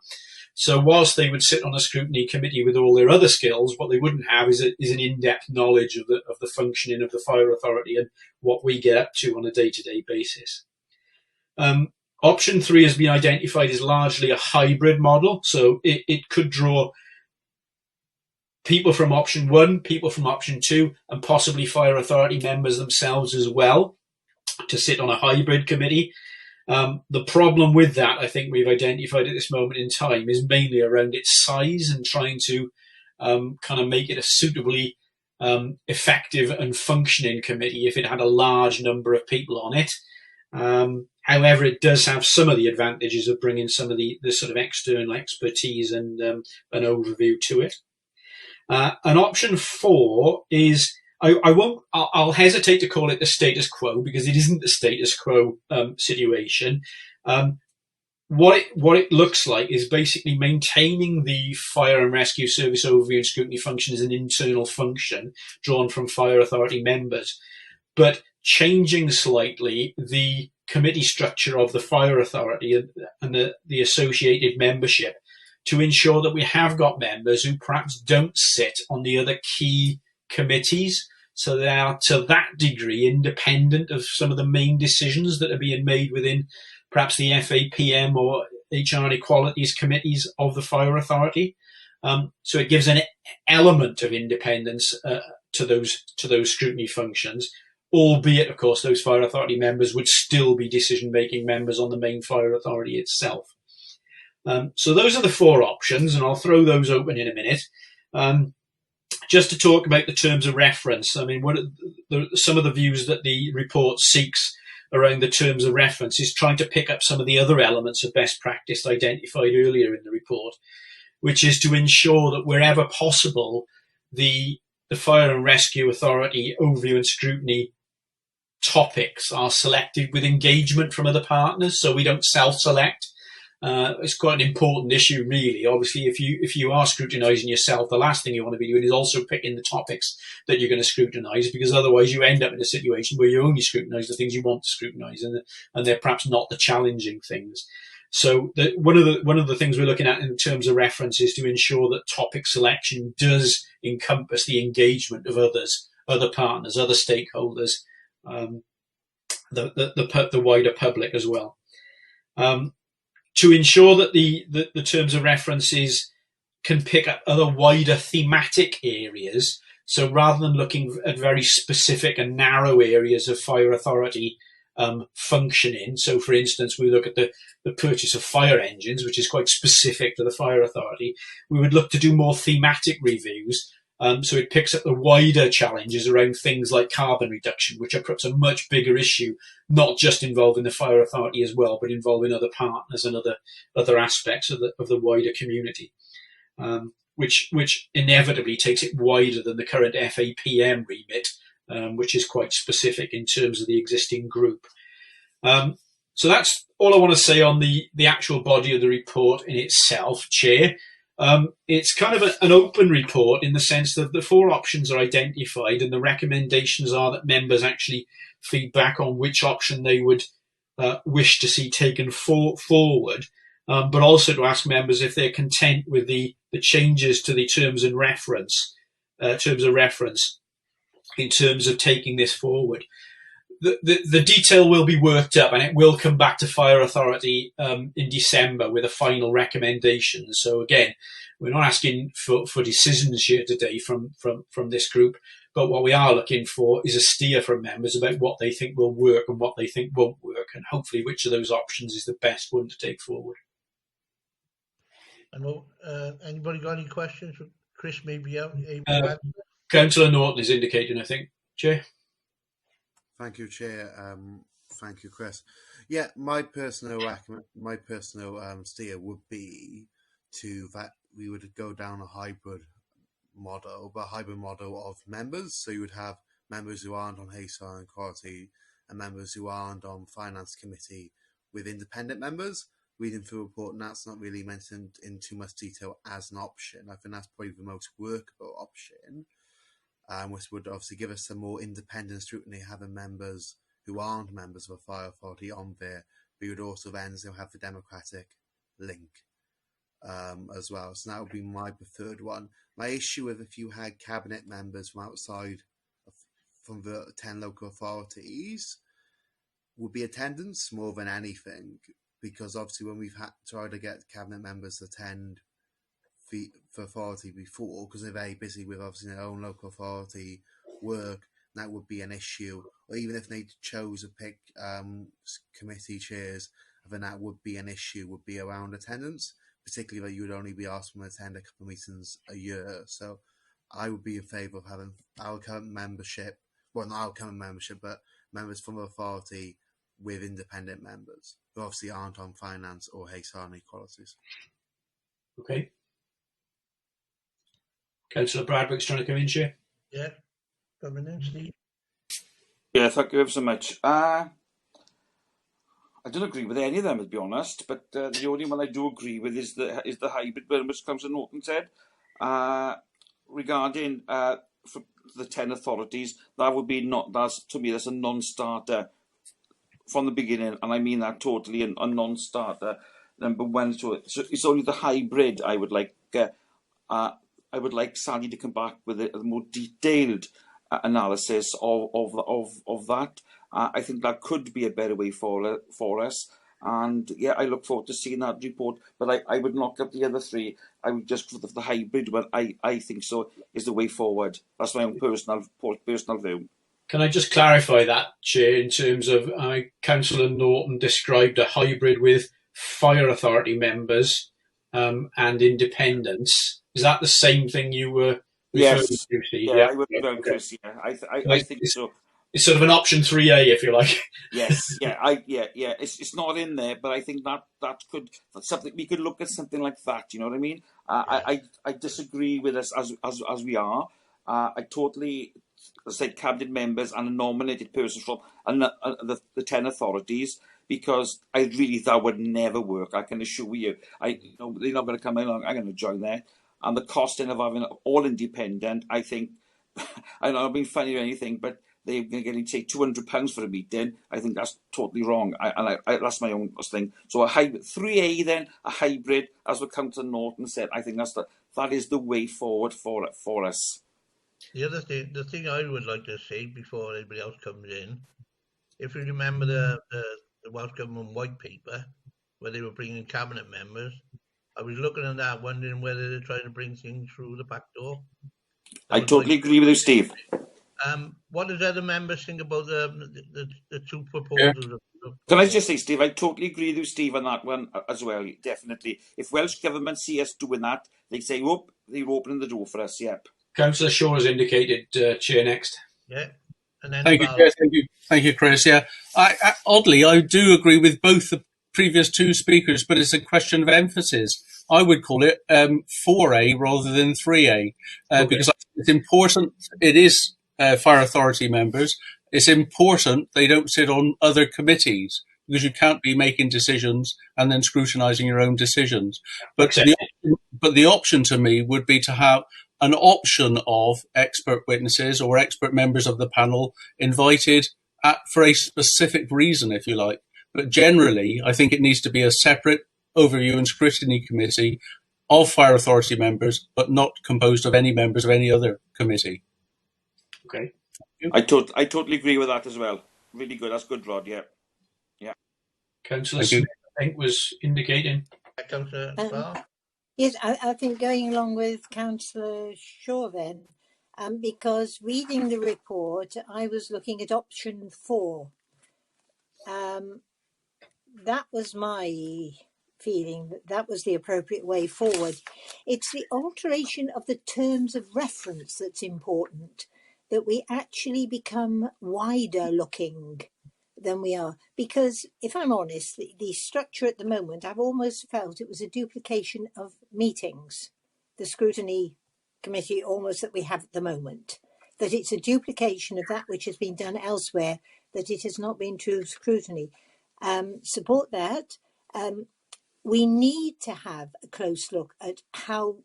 So whilst they would sit on a scrutiny committee with all their other skills, what they wouldn't have is an in-depth knowledge of the functioning of the fire authority and what we get up to on a day-to-day basis. Option 3 has been identified as largely a hybrid model, so it could draw people from option 1, people from option 2, and possibly fire authority members themselves as well to sit on a hybrid committee. The problem with that, I think we've identified at this moment in time, is mainly around its size and trying to kind of make it a suitably effective and functioning committee if it had a large number of people on it. However, it does have some of the advantages of bringing some of the sort of external expertise and an overview to it. And option 4 is, I'll hesitate to call it the status quo because it isn't the status quo situation. What it looks like is basically maintaining the fire and rescue service overview and scrutiny function as an internal function drawn from fire authority members, but changing slightly the committee structure of the fire authority and the associated membership to ensure that we have got members who perhaps don't sit on the other key committees, so they are to that degree independent of some of the main decisions that are being made within perhaps the FAPM or HR and Equalities committees of the fire authority. So it gives an element of independence to those scrutiny functions, albeit, of course, those fire authority members would still be decision-making members on the main fire authority itself. So those are the 4 options, and I'll throw those open in a minute. Just to talk about the terms of reference, I mean, some of the views that the report seeks around the terms of reference is trying to pick up some of the other elements of best practice identified earlier in the report, which is to ensure that wherever possible, the Fire and Rescue Authority overview and scrutiny topics are selected with engagement from other partners, so we don't self-select. It's quite an important issue, really. Obviously, if you are scrutinising yourself, the last thing you want to be doing is also picking the topics that you're going to scrutinise, because otherwise you end up in a situation where you only scrutinise the things you want to scrutinise, and they're perhaps not the challenging things. So one of the things we're looking at in terms of reference is to ensure that topic selection does encompass the engagement of others, other partners, other stakeholders, the wider public as well. To ensure that the terms of references can pick up other wider thematic areas. So rather than looking at very specific and narrow areas of fire authority functioning, so for instance, we look at the purchase of fire engines, which is quite specific to the fire authority, we would look to do more thematic reviews. So it picks up the wider challenges around things like carbon reduction, which are perhaps a much bigger issue, not just involving the fire authority as well, but involving other partners and other aspects of the wider community, which inevitably takes it wider than the current FAPM remit, which is quite specific in terms of the existing group. So that's all I want to say on the actual body of the report in itself, Chair. It's kind of an open report in the sense that the 4 options are identified, and the recommendations are that members actually feed back on which option they would wish to see taken forward, but also to ask members if they're content with the changes to the terms of reference in terms of taking this forward. The detail will be worked up, and it will come back to Fire Authority in December with a final recommendation. So again, we're not asking for decisions here today from this group, but what we are looking for is a steer from members about what they think will work and what they think won't work, and hopefully which of those options is the best one to take forward. And anybody got any questions? Chris may be able to answer. Councillor Norton is indicating, I think. Chair? Thank you, Chair. Thank you, Chris. Yeah, my personal steer would be that we would go down a hybrid model, but a hybrid model of members. So you would have members who aren't on HR and Quality and members who aren't on Finance Committee with independent members. Reading through the report, and that's not really mentioned in too much detail as an option. I think that's probably the most workable option. Which would obviously give us some more independent scrutiny, having members who aren't members of a fire authority on there, but you would also then still have the democratic link as well. So that would be my preferred one. My issue with if you had cabinet members from outside from the 10 local authorities would be attendance more than anything, because obviously when we've tried to get cabinet members to attend the authority before, because they're very busy with obviously their own local authority work, that would be an issue. Or even if they chose to pick committee chairs, then that would be an issue, would be around attendance, particularly that you would only be asked to attend a couple of meetings a year. So I would be in favour of having our current membership, well, not our current membership, but members from the authority with independent members, who obviously aren't on finance or HR inequalities. Okay. Councillor Bradwick's trying to come in, Chair. Yeah, coming in, Steve. Yeah, thank you ever so much. I don't agree with any of them, to be honest, but the only one I do agree with is the hybrid one, which Councillor Norton said. Regarding for the 10 authorities, that would be to me, that's a non-starter from the beginning, and I mean that totally, a non-starter. Number one, so it's only the hybrid I would like. I would like Sally to come back with a more detailed analysis of that. I think that could be a better way for us. And yeah, I look forward to seeing that report. But I would knock up the other three. I would just for the hybrid one. I think so is the way forward. That's my own personal view. Can I just clarify that, Chair, in terms of Councillor Norton described a hybrid with fire authority members and independents. Is that the same thing you were referring to, Steve? Yeah, I would go, Chris. Yeah, I think so. It's sort of an option 3A, if you like. Yes, yeah. It's not in there, but I think that could something we could look at something like that. You know what I mean? I disagree with us as we are. I totally say cabinet members and a nominated person from the 10 authorities, because that would never work. I can assure you. They're not going to come along. I'm going to join there, and the costing of having all independent, I think. I know I've been funny or anything, but they're getting say £200 for a meeting. I think that's totally wrong. That's my own thing. So a hybrid 3A, then a hybrid, as what Councillor Norton said. I think that is the way forward for us. The thing I would like to say before anybody else comes in, if you remember the Welsh Government white paper where they were bringing cabinet members, I was looking at that, wondering whether they're trying to bring things through the back door. I totally agree with you, Steve. What does other members think about the two proposals? Can I just say, Steve, I totally agree with you, Steve, on that one as well. Definitely. If Welsh Government see us doing that, they say, "Whoop, they're opening the door for us." Yep. Councillor Shaw has indicated Chair next. Yeah. And then Thank you, Chair. Thank you, Chris. Yeah, oddly, I do agree with both the previous two speakers, but it's a question of emphasis. I would call it 4A rather than 3A, because it's important. It is fire authority members. It's important they don't sit on other committees, because you can't be making decisions and then scrutinising your own decisions. But the option to me would be to have an option of expert witnesses or expert members of the panel invited for a specific reason, if you like. But generally, I think it needs to be a separate overview and scrutiny committee of fire authority members, but not composed of any members of any other committee. Okay. I totally agree with that as well. Really good. That's good, Rod. Yeah. Councillor Smith, I think, was indicating. Yes, I think going along with Councillor Shaw then, because reading the report, I was looking at option 4. That was my feeling, that was the appropriate way forward. It's the alteration of the terms of reference that's important, that we actually become wider looking than we are. Because if I'm honest, the structure at the moment, I've almost felt it was a duplication of meetings, the scrutiny committee almost that we have at the moment, that it's a duplication of that which has been done elsewhere, that it has not been true scrutiny. Support that. We need to have a close look at how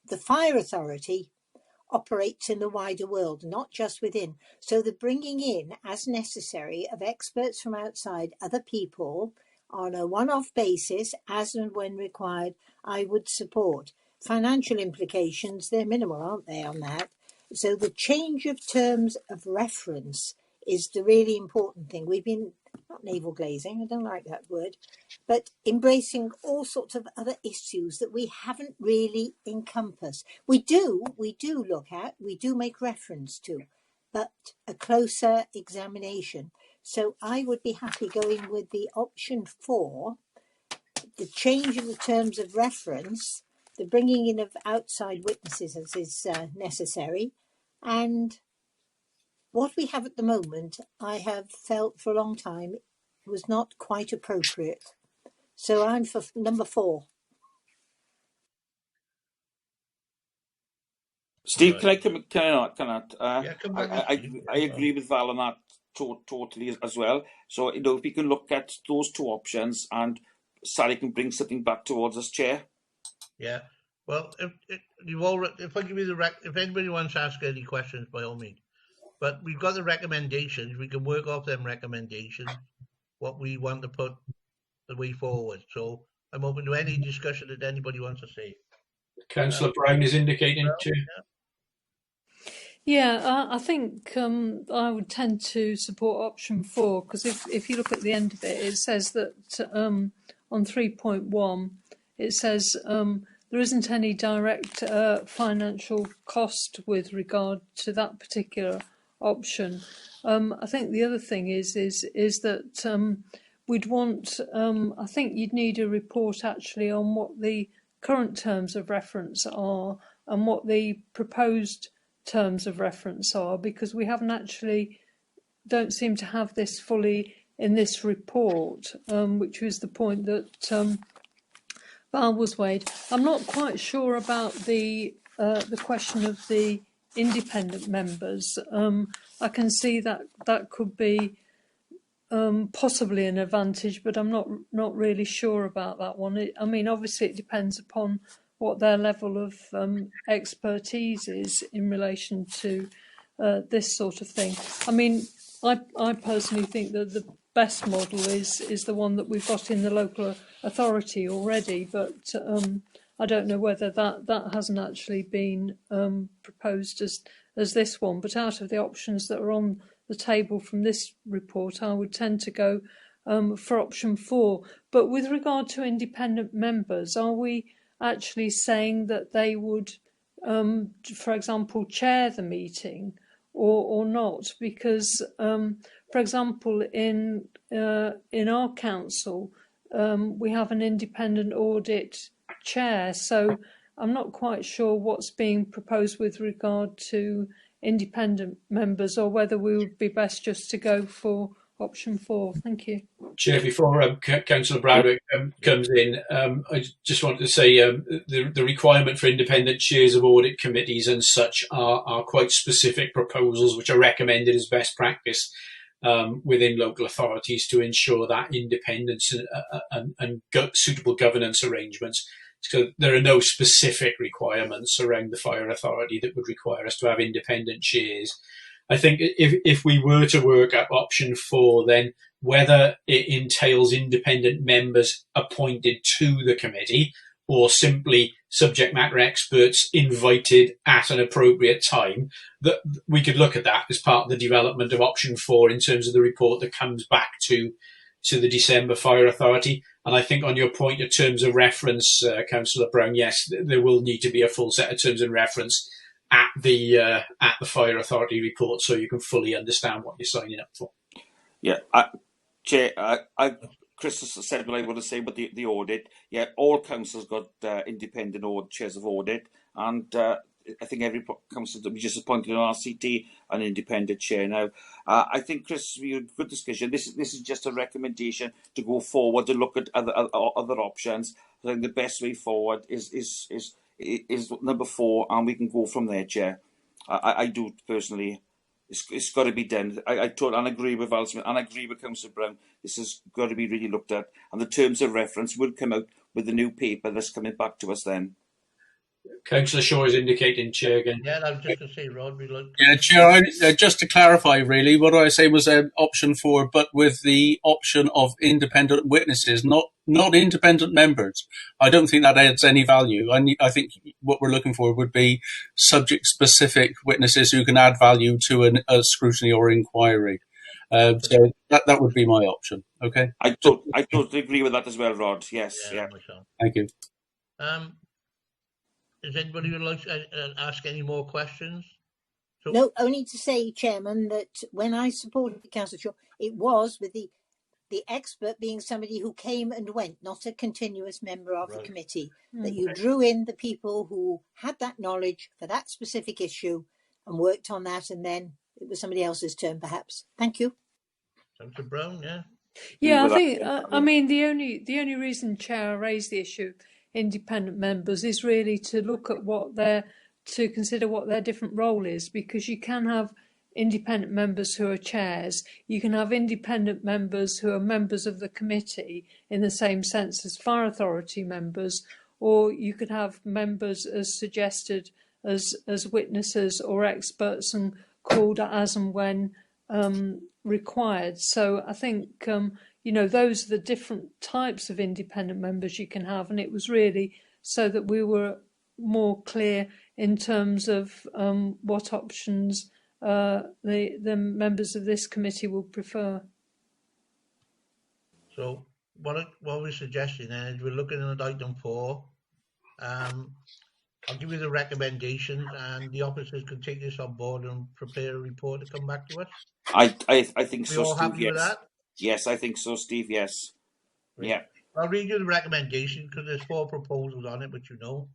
the fire authority operates in the wider world, not just within. So the bringing in, as necessary, of experts from outside, other people, on a one-off basis, as and when required, I would support. Financial implications, they're minimal, aren't they, on that? So the change of terms of reference is the really important thing. We've been, not navel glazing, I don't like that word, but embracing all sorts of other issues that we haven't really encompassed. We do look at, we do make reference to, but a closer examination. So I would be happy going with the option 4, the change of the terms of reference, the bringing in of outside witnesses as is necessary, and what we have at the moment, I have felt for a long time, was not quite appropriate. So I'm for number 4. Steve, can I Yeah, come back. I agree with Val on that totally as well. So, you know, if we can look at those 2 options, and Sally can bring something back towards us, Chair. Yeah. Well, if I give you if anybody wants to ask any questions, by all means. But we've got the recommendations. We can work off them recommendations, what we want to put the way forward. So I'm open to any discussion that anybody wants to say. Councillor Brown is indicating, Chair. Yeah, I think I would tend to support option 4, because if you look at the end of it, it says that on 3.1, it says there isn't any direct financial cost with regard to that particular option. I think the other thing is that we'd want, I think you'd need a report actually on what the current terms of reference are and what the proposed terms of reference are, because we don't seem to have this fully in this report, which was the point that Val was made. I'm not quite sure about the question of the independent members. I can see that could be possibly an advantage, but I'm not really sure about that one. I mean, obviously it depends upon what their level of expertise is in relation to this sort of thing. I mean, I personally think that the best model is the one that we've got in the local authority already, but I don't know whether that hasn't actually been proposed as this one. But out of the options that are on the table from this report, I would tend to go for option 4. But with regard to independent members, are we actually saying that they would, for example, chair the meeting or not? Because, for example, in our council, we have an independent audit chair, so I'm not quite sure what's being proposed with regard to independent members, or whether we would be best just to go for option 4. Thank you. Chair, before Councillor Bradwick comes in, I just wanted to say the requirement for independent chairs of audit committees and such are quite specific proposals which are recommended as best practice within local authorities to ensure that independence and suitable governance arrangements. So there are no specific requirements around the fire authority that would require us to have independent chairs. I think if we were to work at option 4, then whether it entails independent members appointed to the committee or simply subject matter experts invited at an appropriate time, that we could look at that as part of the development of option 4 in terms of the report that comes back to the December Fire Authority. And I think on your point of terms of reference, Councillor Brown, yes, there will need to be a full set of terms of reference at the Fire Authority report, so you can fully understand what you're signing up for. Yeah, Chair, Chris has said what I want to say about the audit. Yeah, all councils got independent chairs of audit, and I think every council that we just appointed on RCT an independent chair now. I think, Chris, we had a good discussion. This is just a recommendation to go forward to look at other options. I think the best way forward is number 4, and we can go from there, Chair. I do personally. It's got to be done. I totally agree with Val Smith, and I agree with Councillor Brown. This has got to be really looked at, and the terms of reference will come out with the new paper that's coming back to us then. Councillor Shaw is indicating, Chair, again. Yeah, I was just going to say, Rod, Yeah, Chair, just to clarify, really, what I say was option 4, but with the option of independent witnesses, not independent members. I don't think that adds any value. I think what we're looking for would be subject-specific witnesses who can add value to a scrutiny or inquiry. So that would be my option. Okay. I totally agree with that as well, Rod. Yes. Yeah. Thank you. Does anybody would like to ask any more questions? So, No, only to say, Chairman, that when I supported Councillor Shaw, it was with the expert being somebody who came and went, not a continuous member of the committee, that you drew in the people who had that knowledge for that specific issue and worked on that, and then it was somebody else's turn, perhaps. Thank you. Councillor Brown, yeah. Yeah, I think. I mean, the only reason, Chair, I raised the issue independent members is really to look at to consider what their different role is, because you can have independent members who are chairs, you can have independent members who are members of the committee in the same sense as fire authority members, or you could have members as suggested as witnesses or experts and called as and when required. So I think those are the different types of independent members you can have, and it was really so that we were more clear in terms of what options the members of this committee would prefer. So what we're suggesting then is we're looking at item 4. I'll give you the recommendations, and the officers can take this on board and prepare a report to come back to us. I think so, We all Steve. happy with that? Yes, I think so, Steve. Yes. Right. Yeah. I'll read you the recommendation because there's 4 proposals on it, which you know.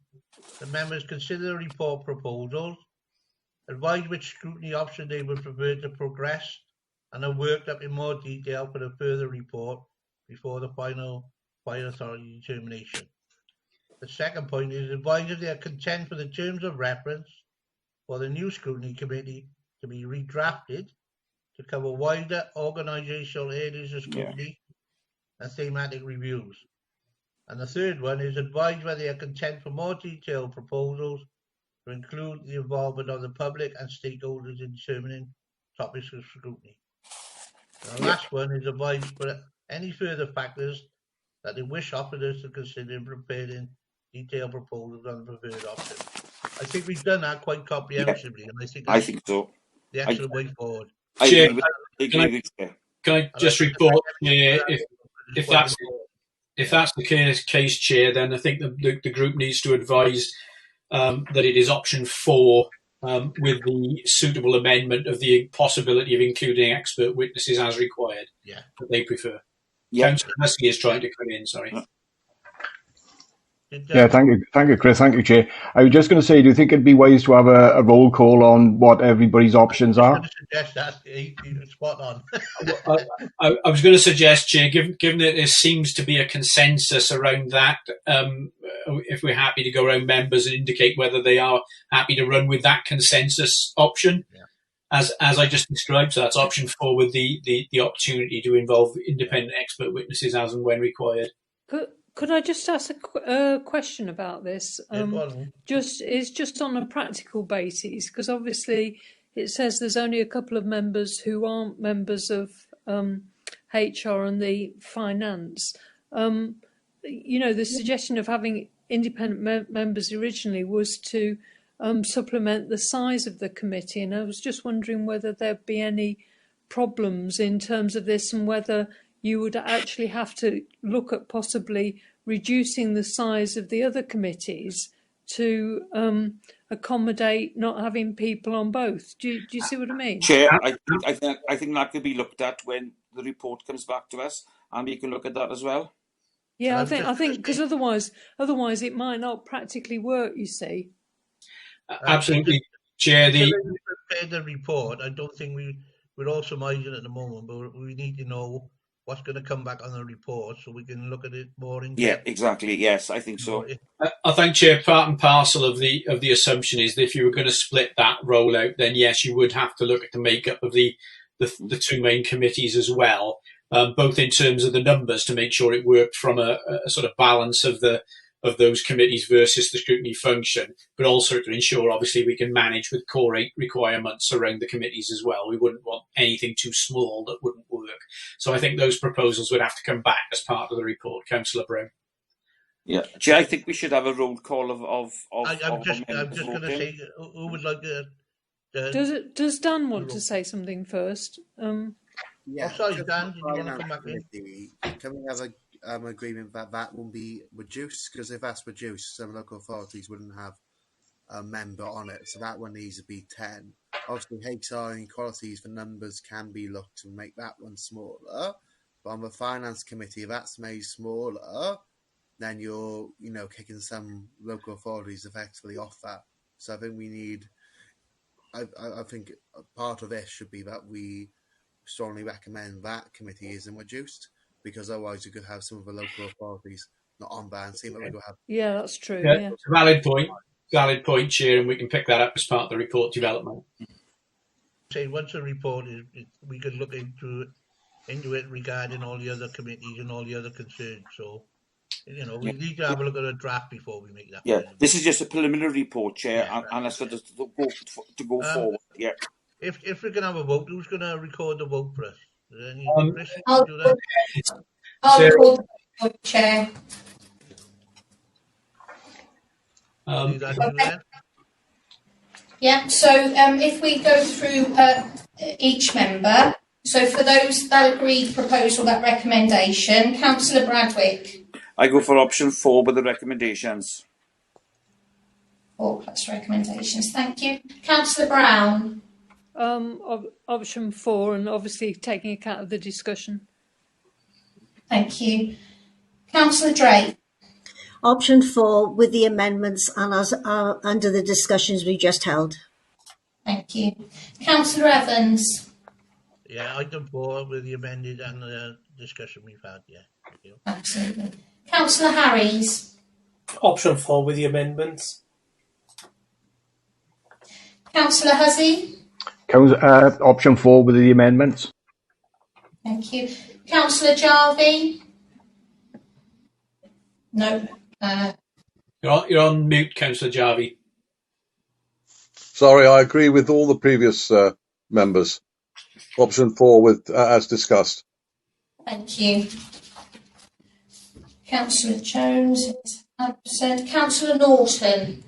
The members consider the report proposals, advise which scrutiny option they would prefer to progress, and have worked up in more detail for the further report before the final fire authority determination. The second point is advise if they are content for the terms of reference for the new scrutiny committee to be redrafted to cover wider organisational areas of scrutiny and thematic reviews. And the third one is advise whether they are content for more detailed proposals to include the involvement of the public and stakeholders in determining topics of scrutiny. And the last one is advise for any further factors that they wish officers to consider in preparing detailed proposals on the preferred option. I think we've done that quite comprehensively, and I think so. The excellent way forward. Chair, can I just report, if that's the case, Chair, then I think the group needs to advise that it is option 4 with the suitable amendment of the possibility of including expert witnesses as required. Yeah, that they prefer. Councillor Hussey is trying to come in. Sorry. Yeah, thank you, Chris. Thank you, Chair. I was just going to say, do you think it'd be wise to have a roll call on what everybody's options are? I was going to suggest that. You're spot on. I was going to suggest, Chair, given that there seems to be a consensus around that, if we're happy to go around members and indicate whether they are happy to run with that consensus option, as I just described. So that's option 4 with the opportunity to involve independent expert witnesses as and when required. Could I just ask a question about this? Just on a practical basis, because obviously it says there's only a couple of members who aren't members of HR and the finance. The suggestion of having independent members originally was to supplement the size of the committee, and I was just wondering whether there'd be any problems in terms of this, and whether you would actually have to look at possibly reducing the size of the other committees to accommodate not having people on both. Do you see what I mean? Chair, I think that could be looked at when the report comes back to us, and we can look at that as well. Yeah, I think because otherwise it might not practically work. You see. Absolutely, Chair. The report. I don't think we're all surmising at the moment, but we need to know what's going to come back on the report so we can look at it more in depth. Yeah, exactly. Yes, I think so. I think, Chair, part and parcel of the assumption is that if you were going to split that rollout, then yes, you would have to look at the makeup of the 2 main committees as well, both in terms of the numbers to make sure it worked from a sort of balance of the of those committees versus the scrutiny function, but also to ensure, obviously, we can manage with core 8 requirements around the committees as well. We wouldn't want anything too small that wouldn't work. So I think those proposals would have to come back as part of the report, Councillor Brown. Yeah, Chair, I think we should have a roll call of I'm just going to say, who would like to... Does Dan want to say something first? Yeah. Sorry, Dan, did you want to come back in? Can we have an agreement that will be reduced? Because if that's reduced, some local authorities wouldn't have a member on it, so that one needs to be 10. Obviously, HR inequalities for numbers can be looked to make that one smaller, but on the finance committee, if that's made smaller, then you're kicking some local authorities effectively off that. So I think we need. I think part of this should be that we strongly recommend that committee isn't reduced, because otherwise you could have some of the local authorities not on that and seem like we go have. Yeah, that's true. Yeah. Valid point, Chair, and we can pick that up as part of the report development. Say once the report is, we can look into it regarding all the other committees and all the other concerns. So, we need to have a look at a draft before we make that. Yeah, this is just a preliminary report, Chair, and that's for to go forward. Yeah. If we can have a vote, who's going to record the vote for us? I'll do that? record the vote, Chair. Yeah, so if we go through each member, so for those that agreed proposal, that recommendation, Councillor Bradwick. I go for option 4 with the recommendations. 4 plus recommendations, thank you. Councillor Brown. Option 4, and obviously taking account of the discussion. Thank you. Councillor Drake. Option 4 with the amendments and as under the discussions we just held. Thank you. Councillor Evans. Yeah, item 4 with the amended and the discussion we've had. Yeah. Thank you. Absolutely. Councillor Harries. Option 4 with the amendments. Councillor Hussey. Option 4 with the amendments. Thank you. Councillor Jarvie. No. You're on mute, Councillor Jarvie. Sorry, I agree with all the previous members. Option 4 with as discussed. Thank you. Councillor Jones is absent. Councillor Norton.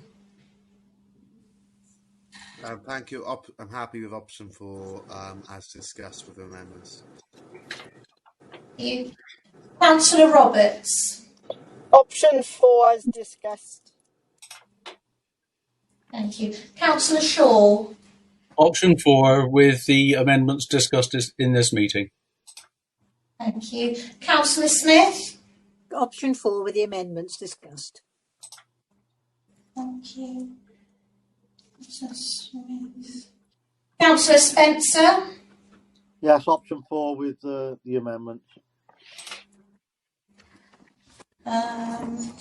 Thank you. I'm happy with option 4 as discussed with the amendments. Thank you. Councillor Roberts. Option 4 as discussed. Thank you. Councillor Shaw. Option 4 with the amendments discussed in this meeting. Thank you. Councillor Smith. Option 4 with the amendments discussed. Thank you. Councillor Spencer. Yes, option 4 with the amendments.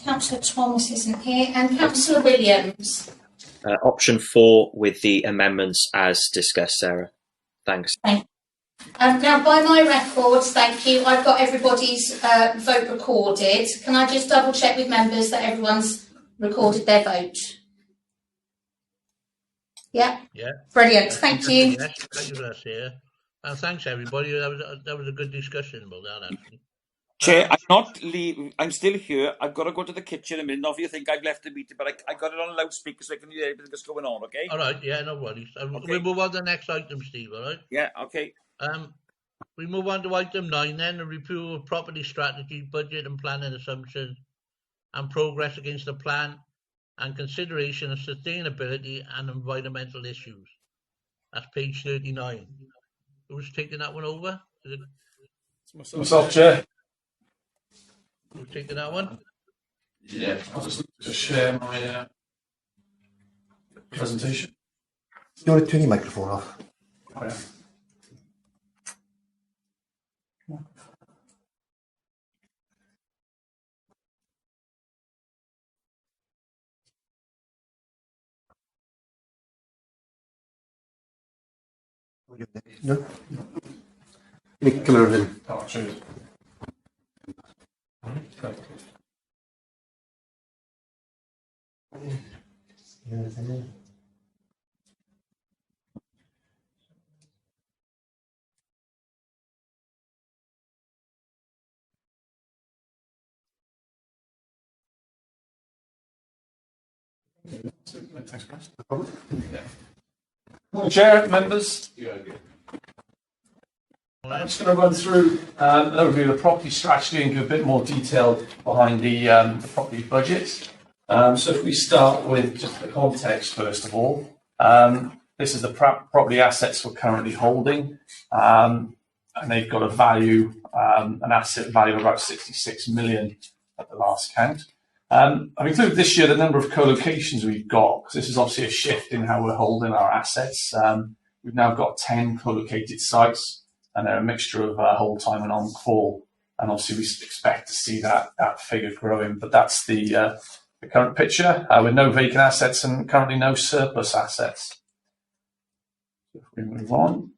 Councillor Thomas isn't here, and Councillor Williams. Option 4 with the amendments as discussed, Sarah. Thanks. Thank you. Now, by my records, thank you, I've got everybody's vote recorded. Can I just double check with members that everyone's recorded their vote? Yeah? Yeah. Brilliant, thank you. Yes, thank you for that, Sarah. And thanks, everybody. That was a good discussion about that, actually. Chair, I'm not leaving. I'm still here. I've got to go to the kitchen in a minute. Not if you think I've left the meeting, but I got it on loudspeaker so I can hear everything that's going on, okay? All right, yeah, no worries. Okay. We'll move on to the next item, Steve, all right? Yeah, okay. We move on to item 9 then, a review of property strategy, budget and planning assumptions, and progress against the plan, and consideration of sustainability and environmental issues. That's page 39. Who's taking that one over? Is it myself, Chair. Who's taking that one? Yeah, I'll just share my presentation. You want to turn your microphone off? Oh, yeah. No? Come over then. Oh, cheers. Thanks, Chris. No problem. Morning, Chair, members. I'm just going to run through an overview of the property strategy and give a bit more detail behind the property budget. So if we start with just the context, first of all, this is the property assets we're currently holding, and they've got a value, an asset value of about 66 million at the last count. I've included this year the number of co-locations we've got, because this is obviously a shift in how we're holding our assets. We've now got 10 co-located sites, and they're a mixture of hold time and on-call. And obviously we expect to see that figure growing, but that's the current picture, with no vacant assets and currently no surplus assets. If we move on.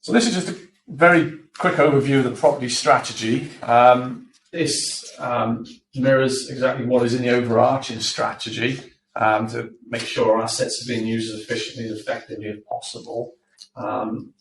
So this is just a very quick overview of the property strategy. This mirrors exactly what is in the overarching strategy, to make sure our assets are being used as efficiently and effectively as possible. And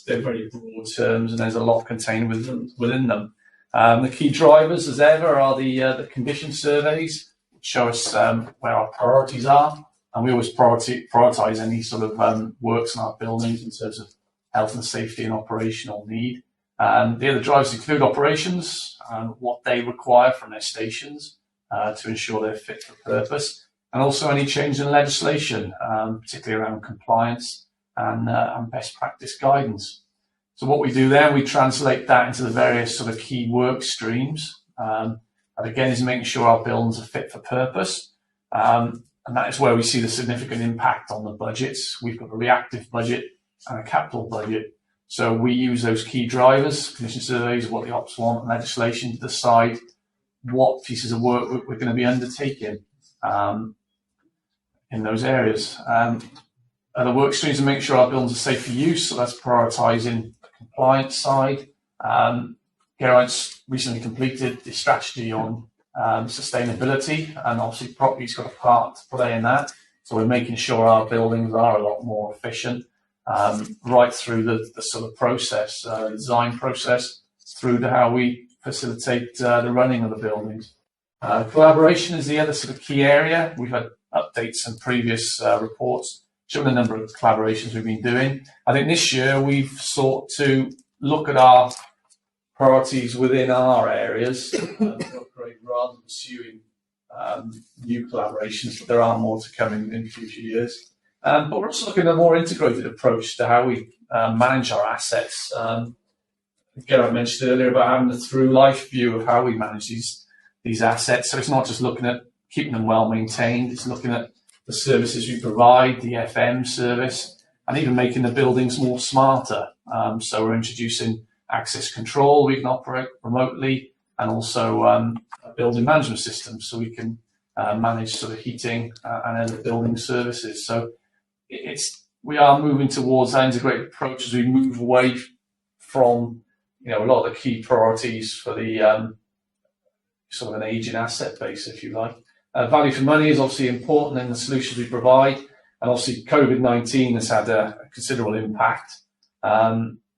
they're very broad terms, and there's a lot contained within them. The key drivers, as ever, are the condition surveys, which show us where our priorities are, and we always prioritise any sort of works in our buildings in terms of health and safety and operational need. The other drivers include operations and what they require from their stations to ensure they're fit for purpose, and also any change in legislation, particularly around compliance and best practice guidance. So what we do then, we translate that into the various sort of key work streams. And again, is making sure our buildings are fit for purpose. And that is where we see the significant impact on the budgets. We've got a reactive budget and a capital budget. So we use those key drivers, condition surveys, what the ops want, and legislation to decide what pieces of work we're going to be undertaking in those areas. The work streams are making sure our buildings are safe for use, so that's prioritising the compliance side. Geraint's recently completed the strategy on sustainability, and obviously property's got a part to play in that. So we're making sure our buildings are a lot more efficient, right through the sort of process, design process, through to how we facilitate the running of the buildings. Collaboration is the other sort of key area. We've had updates in previous reports showing the number of collaborations we've been doing. I think this year we've sought to look at our priorities within our areas rather than pursuing new collaborations, but there are more to come in future years. But we're also looking at a more integrated approach to how we manage our assets. Again, I mentioned earlier about having a through life view of how we manage these assets. So it's not just looking at keeping them well maintained, it's looking at the services we provide, the FM service, and even making the buildings more smarter. So we're introducing access control, we can operate remotely, and also a building management system, so we can manage sort of heating and other building services. So we are moving towards that integrated approach as we move away from a lot of the key priorities for the sort of an aging asset base, if you like. Value for money is obviously important in the solutions we provide, and obviously COVID-19 has had a considerable impact.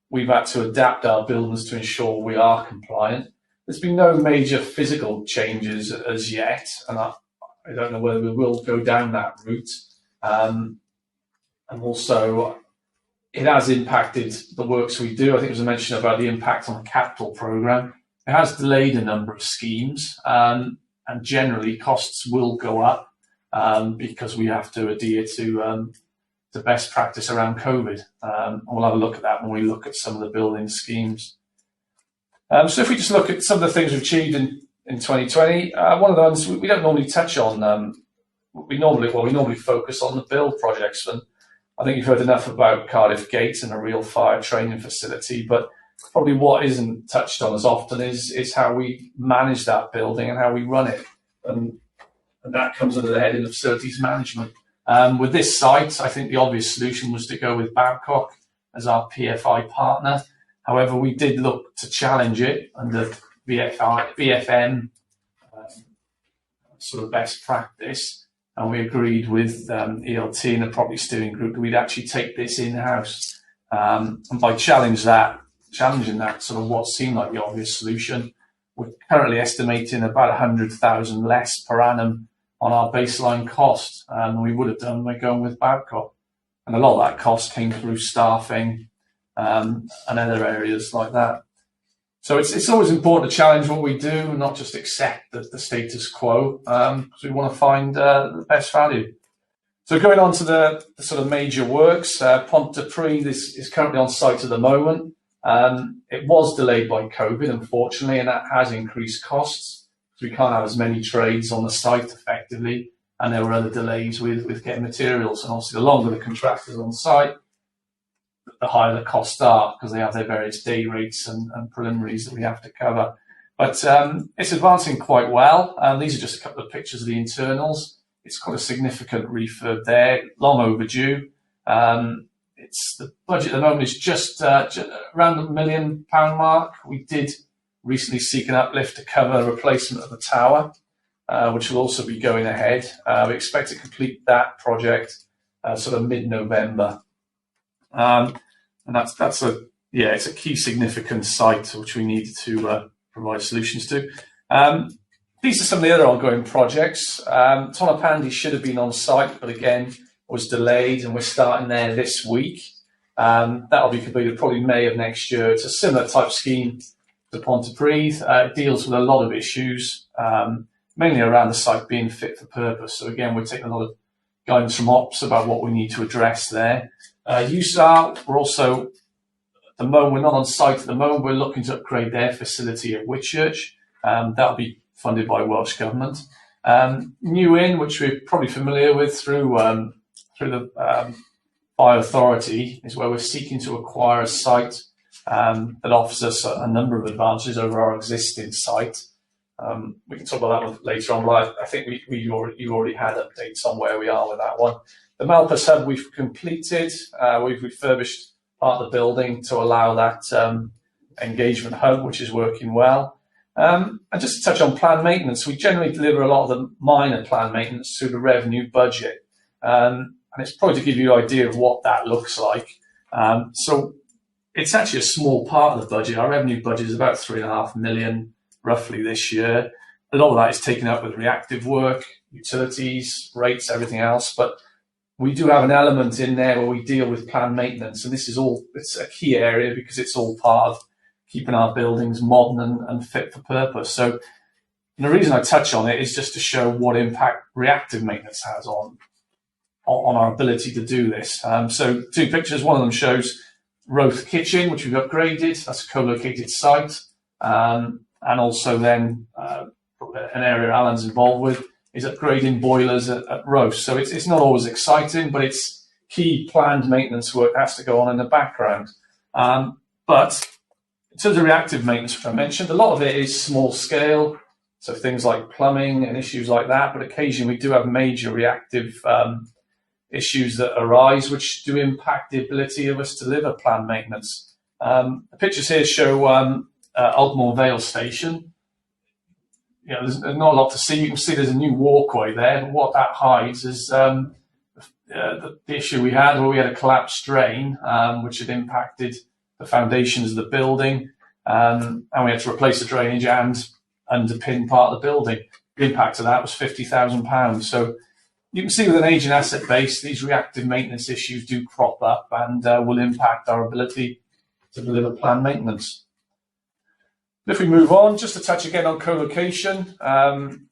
We've had to adapt our buildings to ensure we are compliant. There's been no major physical changes as yet, and I don't know whether we will go down that route. And also, it has impacted the works we do. I think it was mentioned about the impact on the capital programme. It has delayed a number of schemes, and generally costs will go up because we have to adhere to best practice around COVID. We'll have a look at that when we look at some of the building schemes. So if we just look at some of the things we've achieved in 2020, one of the ones we don't normally touch on, we normally focus on the build projects. And I think you've heard enough about Cardiff Gate and a real fire training facility, but probably what isn't touched on as often is how we manage that building and how we run it. And that comes under the heading of facilities management. With this site, I think the obvious solution was to go with Babcock as our PFI partner. However, we did look to challenge it under BFM sort of best practice, and we agreed with ELT and the property steering group that we'd actually take this in-house. And by challenging that sort of what seemed like the obvious solution, we're currently estimating about 100,000 less per annum on our baseline cost than we would have done by going with Babcock. And a lot of that cost came through staffing and other areas like that. So it's always important to challenge what we do and not just accept the status quo, because we want to find the best value. So going on to the sort of major works, Pontypridd is currently on site at the moment. It was delayed by COVID, unfortunately, and that has increased costs. So we can't have as many trades on the site effectively, and there were other delays with getting materials. And obviously, the longer the contractors on site, the higher the costs are, because they have their various day rates and preliminaries that we have to cover. But it's advancing quite well. These are just a couple of pictures of the internals. It's quite a significant refurb there, long overdue. It's the budget at the moment is just around the £1 million mark. We did recently seek an uplift to cover the replacement of the tower, which will also be going ahead. We expect to complete that project sort of mid-November. And that's it's a key significant site which we need to provide solutions to. These are some of the other ongoing projects. Tonopandi should have been on site, but again was delayed, and we're starting there this week. That'll be completed probably May of next year. It's a similar type scheme to Pontypridd. It deals with a lot of issues, mainly around the site being fit for purpose. So again, we're taking a lot of guidance from ops about what we need to address there. USAR, we're also, at the moment, we're not on site at the moment, we're looking to upgrade their facility at Whitchurch. That'll be funded by Welsh Government. New Inn, which we're probably familiar with through the Fire Authority, is where we're seeking to acquire a site that offers us a number of advantages over our existing site. We can talk about that later on, but I think you already had updates on where we are with that one. The Malpas Hub we've completed. We've refurbished part of the building to allow that engagement hub, which is working well. And just to touch on planned maintenance, we generally deliver a lot of the minor planned maintenance through the revenue budget. And it's probably to give you an idea of what that looks like. So it's actually a small part of the budget. Our revenue budget is about £3.5 million roughly this year. A lot of that is taken up with reactive work, utilities, rates, everything else. But we do have an element in there where we deal with planned maintenance. And this is it's a key area because it's all part of keeping our buildings modern and fit for purpose. So the reason I touch on it is just to show what impact reactive maintenance has on our ability to do this. So two pictures. One of them shows Roth Kitchen, which we've upgraded. That's a co-located site. And also then an area Alan's involved with is upgrading boilers at Roth. So it's not always exciting, but it's key planned maintenance work that has to go on in the background. But in terms of reactive maintenance, which I mentioned, a lot of it is small scale. So things like plumbing and issues like that. But occasionally we do have major reactive issues that arise, which do impact the ability of us to deliver planned maintenance. The pictures here show Altmore Vale Station. There's not a lot to see. You can see there's a new walkway there, but what that hides is the issue we had where we had a collapsed drain, which had impacted the foundations of the building, and we had to replace the drainage and underpin part of the building. The impact of that was £50,000. So you can see with an aging asset base, these reactive maintenance issues do crop up and will impact our ability to deliver planned maintenance. If we move on, just to touch again on co-location,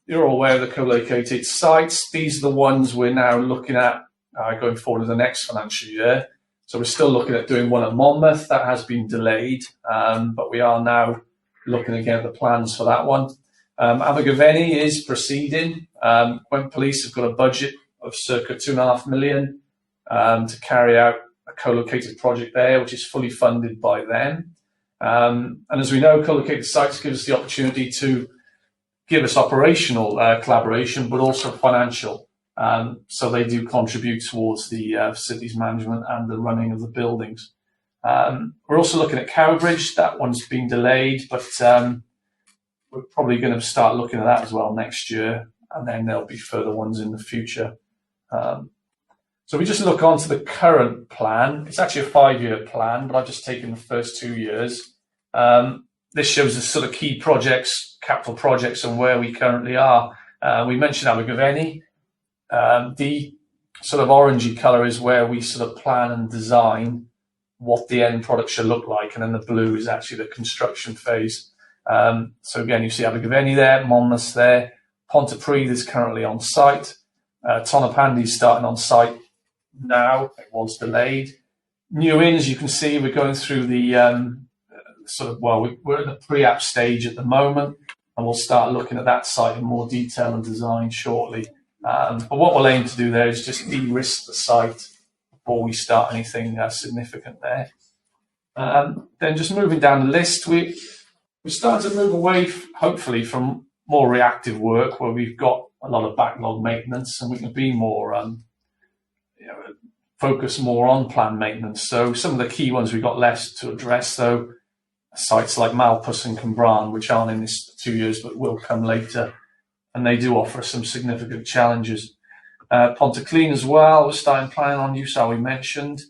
you're all aware of the co-located sites. These are the ones we're now looking at going forward in the next financial year. So we're still looking at doing one at Monmouth. That has been delayed, but we are now looking again at the plans for that one. Abergavenny is proceeding. Gwent Police have got a budget of circa £2.5 million to carry out a co-located project there, which is fully funded by them. And as we know, co-located sites give us the opportunity to give us operational collaboration, but also financial. So they do contribute towards the city's management and the running of the buildings. We're also looking at Cowbridge. That one's been delayed, but we're probably going to start looking at that as well next year, and then there'll be further ones in the future. So we just look on to the current plan. It's actually a 5-year plan, but I've just taken the first 2 years. this shows the sort of key projects, capital projects, and where we currently are. We mentioned Abergavenny. The sort of orangey colour is where we sort of plan and design what the end product should look like, and then the blue is actually the construction phase. So again, you see Abergavenny there, Monmouth there, Pontypridd is currently on site, Tonopandi is starting on site now, it was delayed. New Inn, as you can see, we're going through the we're in the pre-app stage at the moment, and we'll start looking at that site in more detail and design shortly. But what we'll aim to do there is just de-risk the site before we start anything significant there. Then just moving down the list, we're starting to move away, hopefully, from more reactive work where we've got a lot of backlog maintenance, and we can be more focus more on planned maintenance. So some of the key ones we've got less to address, though, sites like Malpas and Cwmbran, which aren't in this 2 years but will come later, and they do offer some significant challenges. Pontyclean as well, we're starting planning on use, how we mentioned.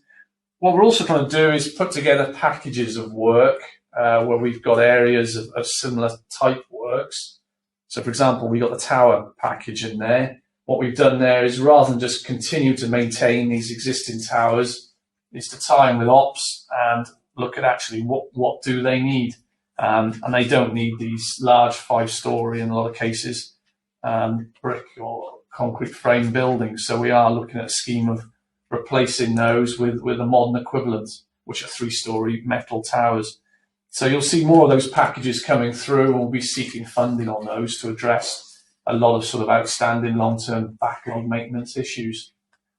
What we're also trying to do is put together packages of work where we've got areas of similar type works. So, for example, we got the tower package in there. What we've done there is, rather than just continue to maintain these existing towers, is to tie in with ops and look at actually what do they need. And they don't need these large 5-story, in a lot of cases, brick or concrete frame buildings. So we are looking at a scheme of replacing those with a modern equivalent, which are 3-story metal towers. So you'll see more of those packages coming through, and we'll be seeking funding on those to address a lot of sort of outstanding long-term backlog maintenance issues.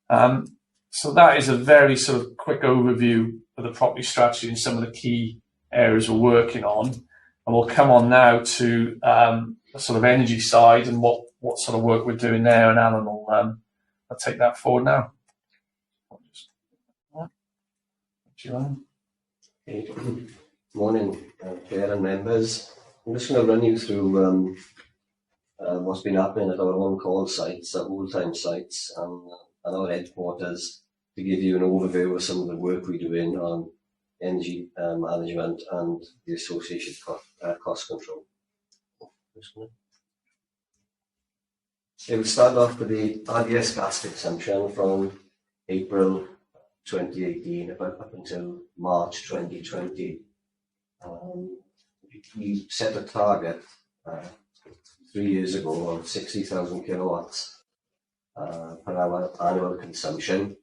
So that is a very sort of quick overview of the property strategy and some of the key areas we're working on. And we'll come on now to the sort of energy side and what sort of work we're doing there, and Alan will I'll take that forward now. Good morning, Chair and members. I'm just going to run you through what's been happening at our on-call sites, our full-time sites, and our headquarters, to give you an overview of some of the work we're doing on energy management and the associated cost control. It will start off with the RDS gas consumption from April 2018 up until March 2020. We set a target 3 years ago of 60,000 kilowatts per hour annual consumption.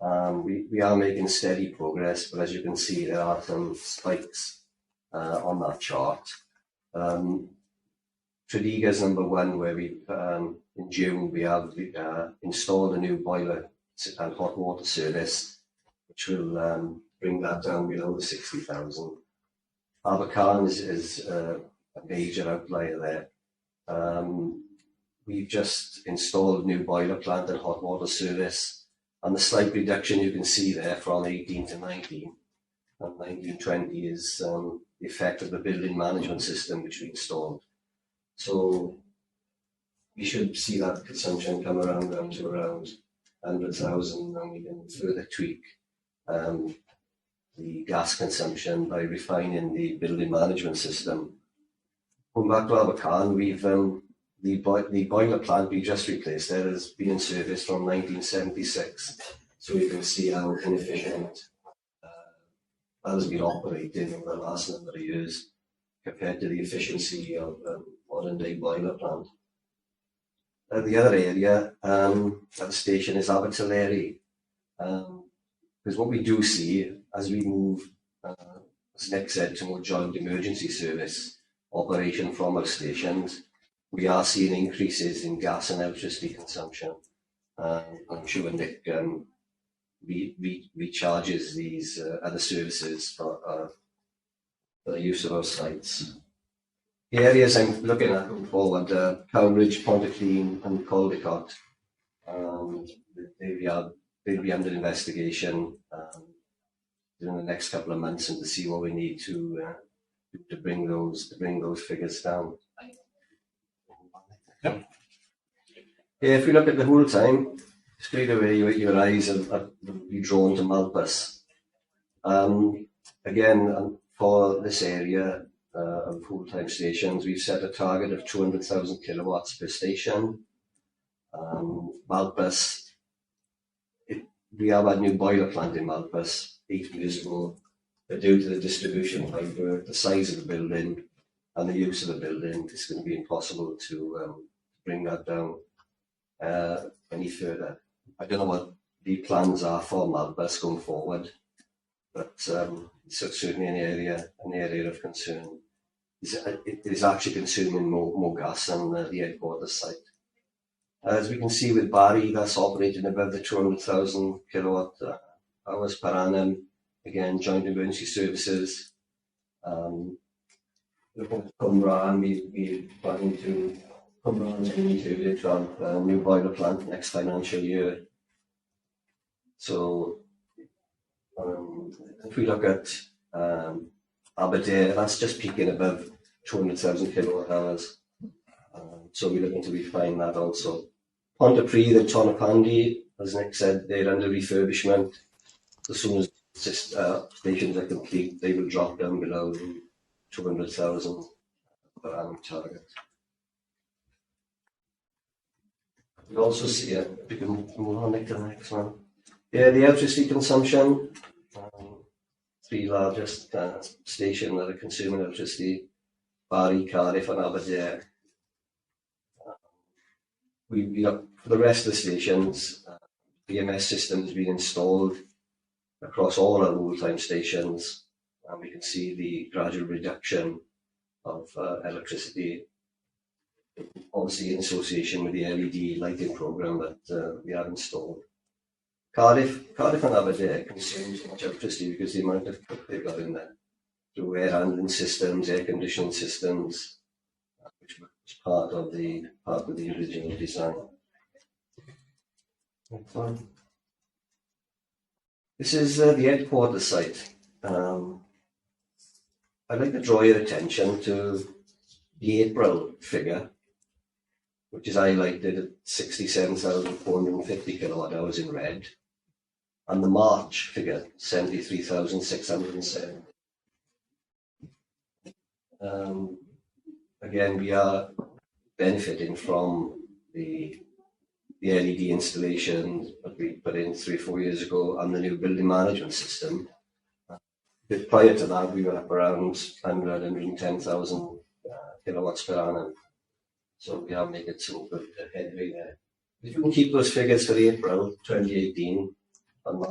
We are making steady progress, but as you can see, there are some spikes on that chart. Tredegar is number one, where we in June we have installed a new boiler and hot water service, which will bring that down below the 60,000. Abercarn is a major outlier there. We've just installed a new boiler plant and hot water service, and the slight reduction you can see there from 18 to 19 and 1920 is the effect of the building management system which we installed. So we should see that consumption come around down to around 100,000, and we can further tweak the gas consumption by refining the building management system. Going back to Abercarn, we've the boiler plant we just replaced there has been in service from 1976, so you can see how inefficient that has been operating over the last number of years compared to the efficiency of modern day boiler plant. The other area at the station is Abertillery, because what we do see as we move, as Nick said, to more joint emergency service operation from our stations, we are seeing increases in gas and electricity consumption. I'm sure Nick recharges these other services for the use of our sites. The areas I'm looking at going forward, Cowbridge, Pontyclean and Caldicot, they'll be under investigation during the next couple of months, and to see what we need to bring those figures down. Yep. Yeah, if we look at the whole time, straight away your eyes will be drawn to Malpas. Again, for this area, of full-time stations. We've set a target of 200,000 kilowatts per station. Malpas, we have a new boiler plant in Malpas 8 years ago, but due to the distribution fibre, the size of the building and the use of the building, it's going to be impossible to bring that down any further. I don't know what the plans are for Malpas going forward, but it's certainly an area of concern. It is actually consuming more gas than the headquarters site. As we can see with Barry, that's operating above the 200,000 kilowatt hours per annum. Again, joint emergency services. Cumbrae, we're planning to have a new boiler plant next financial year. So if we look at Aberdare, that's just peaking above 200,000 kilowatt hours. So we're looking to refine that also. Pontypridd and Tonopandi, as Nick said, they're under refurbishment. As soon as stations are complete, they will drop down below the 200,000 per annum target. We also see, we can move on to the next one. Yeah, the electricity consumption, three largest stations that are consuming electricity, Barry, Cardiff and Aberdare. For the rest of the stations, BMS system has been installed across all our real-time stations, and we can see the gradual reduction of electricity, obviously in association with the LED lighting program that we have installed. Cardiff and Aberdare consume so much electricity because the amount of cook they've got in there through air handling systems, air conditioning systems, which was part of the original design. Next one. This is the headquarters site. I'd like to draw your attention to the April figure, which is highlighted at 67,450 kilowatt hours in red, and the March figure, 73,607. Again, we are benefiting from the LED installation that we put in 3 or 4 years ago and the new building management system. But prior to that, we were up around 110,000 kilowatts per annum. So we are making some good headway there. If we can keep those figures for April 2018 and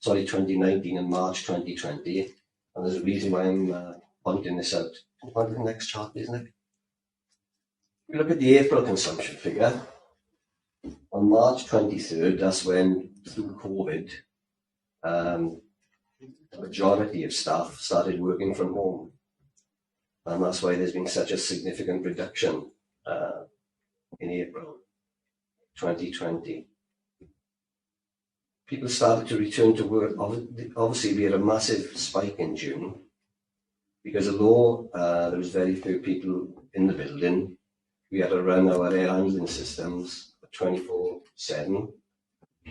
2019 and March 2020, and there's a reason why I'm pointing this out. On to the next chart, isn't it? If we look at the April consumption figure, on March 23rd, that's when, through COVID, the majority of staff started working from home. And that's why there's been such a significant reduction in April 2020. People started to return to work. Obviously, we had a massive spike in June because although there was very few people in the building, we had to run our air handling systems 24/7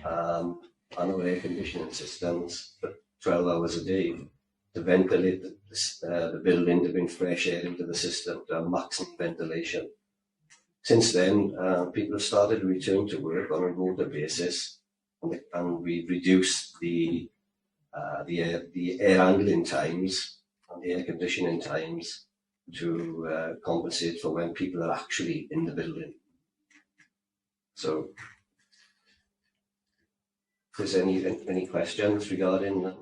and our air conditioning systems for 12 hours a day to ventilate the building, to bring fresh air into the system, to have maximum ventilation. Since then, people have started to return to work on a regular basis, and we've reduced the air handling times and the air conditioning times to compensate for when people are actually in the building. So, if there's any questions regarding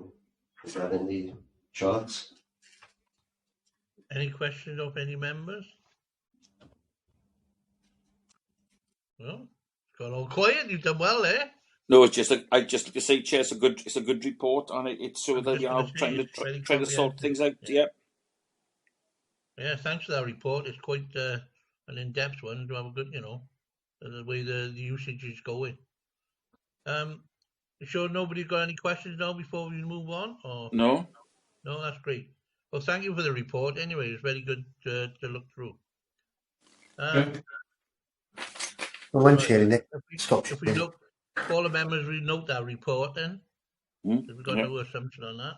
the charts? Any questions of any members? Well, it's got all quiet. You've done well there. No, it's just I just like to say, Chair, it's a good report, and it's so that you are trying to sort things out. Yeah. Yeah, thanks for that report. It's quite an in-depth one to have a good, the way the usage is going. You sure nobody got any questions now before we move on? Or? No. No, that's great. Well, thank you for the report. Anyway, it's very good to look through. Well, I'm sharing it. If we look, all the members, we note that report then. We've got no assumption on that.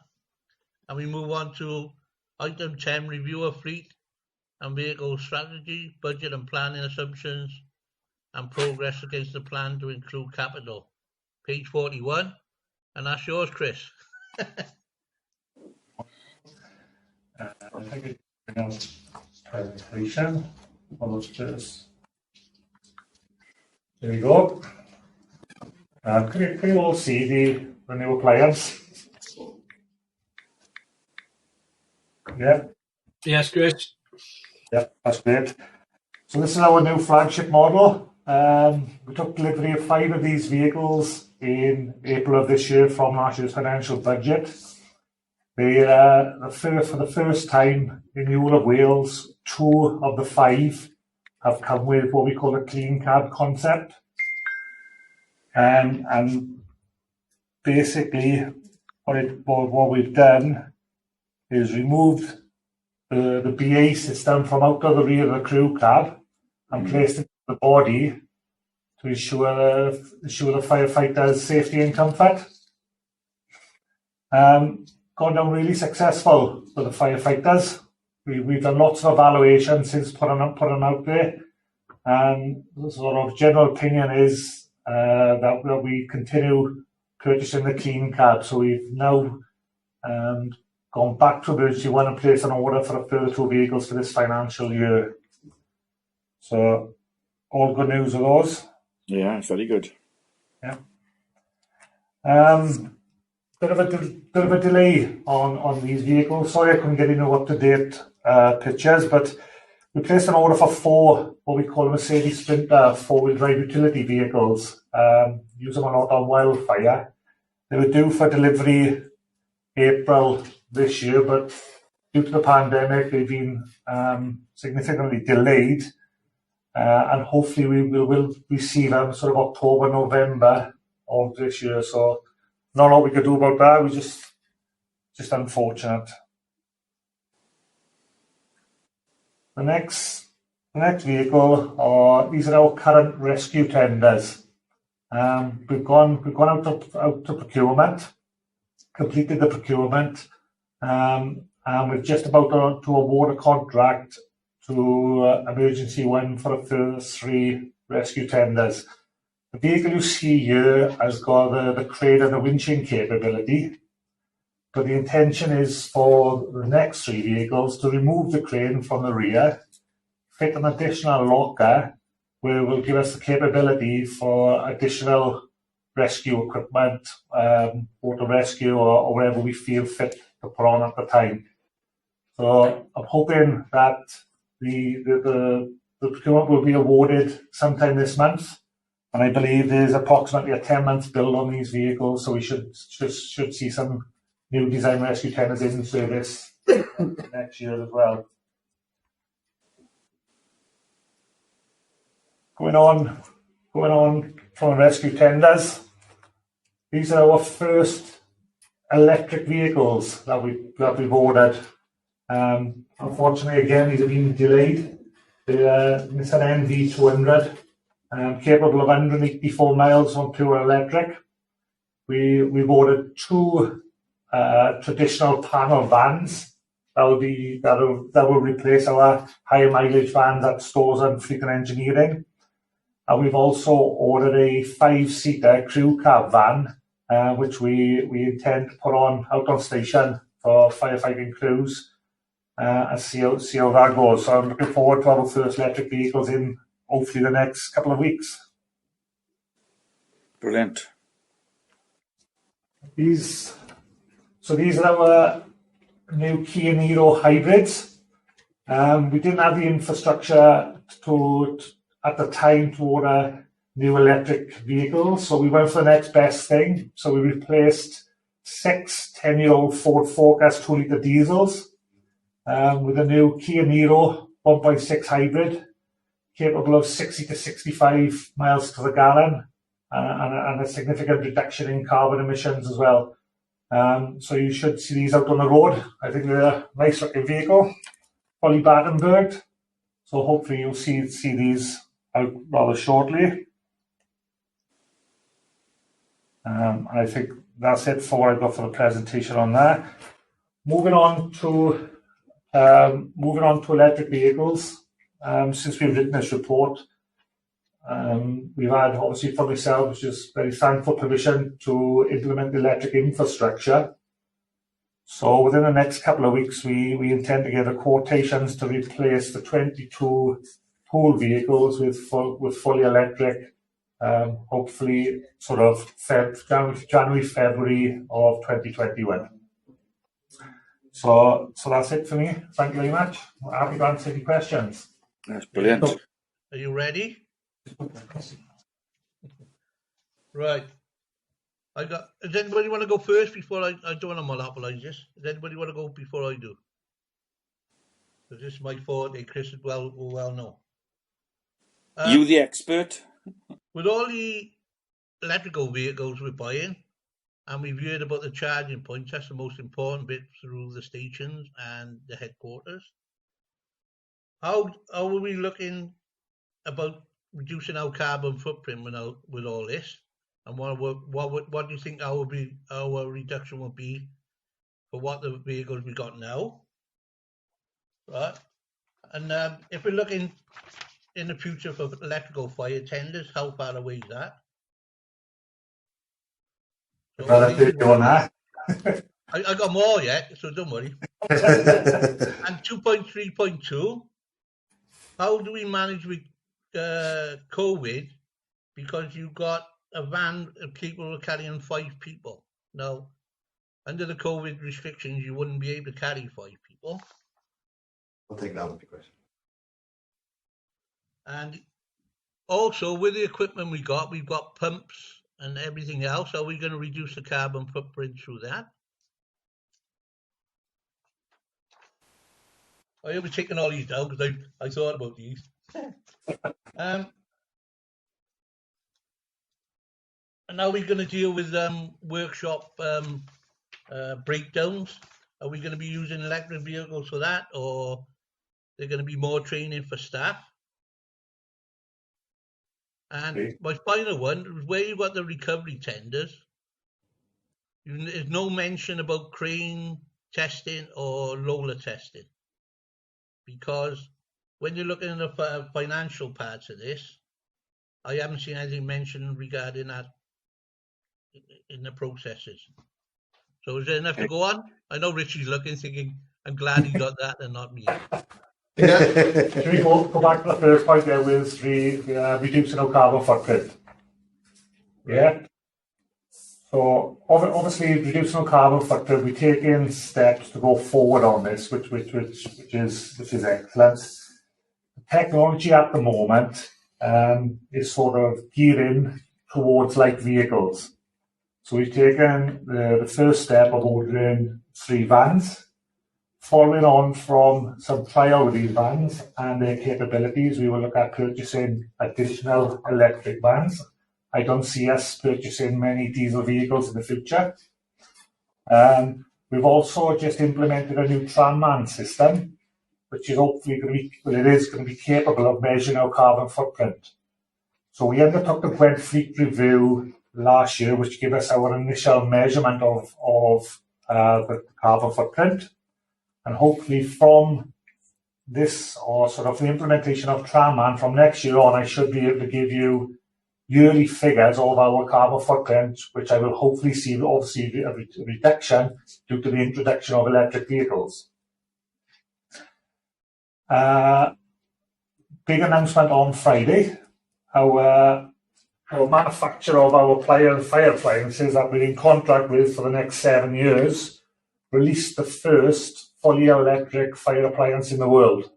And we move on to Item 10, review of fleet and vehicle strategy, budget and planning assumptions, and progress against the plan to include capital. Page 41, and that's yours, Chris. Thank you for your presentation. There we go. Can you all see the new appliance? Yeah. Yes, Chris. Yeah, that's great. So this is our new flagship model. We took delivery of 5 of these vehicles in April of this year from last year's financial budget. For the first time in the whole of Wales, 2 of the 5 have come with what we call a clean cab concept. And basically, what we've done is removed the BA system from out of the rear of the crew cab and placed it in the body to ensure the firefighters' safety and comfort. Gone down really successful for the firefighters. We've done lots of evaluations since putting out there, and the sort of general opinion is that we continue purchasing the clean cab. So we've now gone back to emergency one and placed an order for a further 2 vehicles for this financial year. So all good news with those. Yeah, very good. Yeah. Bit of a delay on these vehicles. Sorry I couldn't get into up-to-date pictures, but we placed an order for 4 what we call Mercedes Sprinter 4-wheel drive utility vehicles. Use them a lot on wildfire. They were due for delivery April this year, but due to the pandemic, they've been significantly delayed. And hopefully we will receive them sort of October, November of this year. So not a lot we could do about that. We just unfortunate. The next vehicle these are our current rescue tenders. We've gone out to procurement, completed the procurement, and we're just about to award a contract to Emergency One for the first 3 rescue tenders. The vehicle you see here has got the crane and the winching capability, but the intention is for the next 3 vehicles to remove the crane from the rear, fit an additional locker where it will give us the capability for additional rescue equipment, water rescue or whatever we feel fit to put on at the time. So I'm hoping that the procurement will be awarded sometime this month, and I believe there's approximately a 10-month build on these vehicles, so we should see some new design rescue tenders in service next year as well. Going on from rescue tenders, these are our first electric vehicles that we've ordered. Unfortunately, again, these have been delayed. They're Nissan NV200, capable of 184 miles on pure electric. We've ordered 2 traditional panel vans that will replace our higher mileage vans at stores and fleet and engineering. And we've also ordered a 5-seater crew cab van, which we intend to put out on station for firefighting crews and see how that goes. So I'm looking forward to our first electric vehicles in hopefully the next couple of weeks. Brilliant. These are our new Kia Nero Hybrids. We didn't have the infrastructure at the time to order new electric vehicles, so we went for the next best thing. So we replaced 6 10-year-old Ford Focus 2-litre diesels with a new Kia Nero 1.6 hybrid, capable of 60 to 65 miles to the gallon, and a significant reduction in carbon emissions as well. So you should see these out on the road. I think they're a nice looking vehicle, fully Battenberged. So hopefully you'll see these out rather shortly. I think that's it for what I've got for the presentation on that. Moving on to Moving on to electric vehicles, since we've written this report, we've had, obviously from myself, which is very thankful, permission to implement the electric infrastructure. So within the next couple of weeks, we intend to get the quotations to replace the 22 pool vehicles with fully electric, hopefully sort of January, February of 2021. So that's it for me. Thank you very much. I'm happy to answer any questions. That's brilliant. Are you ready? Right. Does anybody want to go first before I don't want to monopolise this? Does anybody want to go before I do? Because this is my forte, Chris will well know. You the expert. With all the electrical vehicles we're buying, and we've heard about the charging points, that's the most important bit through the stations and the headquarters. How are we looking about reducing our carbon footprint with all this? And what do you think our reduction will be for what the vehicles we got now? Right? And if we're looking in the future for electrical fire tenders, how far away is that? So I got more yet, so don't worry. And 2.3.2, how do we manage with COVID? Because you've got a van capable of carrying 5 people. Now, under the COVID restrictions, you wouldn't be able to carry 5 people. I'll take that one, question. And also, with the equipment we've got pumps and everything else. Are we going to reduce the carbon footprint through that? I was taking all these down because I thought about these. And now we're going to deal with workshop breakdowns. Are we going to be using electric vehicles for that, or they're going to be more training for staff? And my final one is where you've got the recovery tenders. There's no mention about crane testing or roller testing, because when you're looking at the financial parts of this, I haven't seen anything mentioned regarding that in the processes. So is there enough to go on? I know Richie's looking, thinking, I'm glad he got that and not me. Yeah. Should we go back to the first point there with reducing our carbon footprint? Yeah. So obviously reducing our carbon footprint, we're taking steps to go forward on this, which is excellent. The technology at the moment is sort of gearing towards light vehicles. So we've taken the first step of ordering 3 vans. Following on from some trial with these vans and their capabilities, we will look at purchasing additional electric vans. I don't see us purchasing many diesel vehicles in the future. We've also just implemented a new tram-man system, which is hopefully going to be capable of measuring our carbon footprint. So we undertook the Gwent Fleet Review last year, which gave us our initial measurement of the carbon footprint. And hopefully from this, or sort of the implementation of tram-man from next year on, I should be able to give you yearly figures of our carbon footprint, which I will hopefully see obviously a reduction due to the introduction of electric vehicles. Big announcement on Friday. Our manufacturer of our fire appliances that we're in contract with for the next 7 years released the first fully electric fire appliance in the world.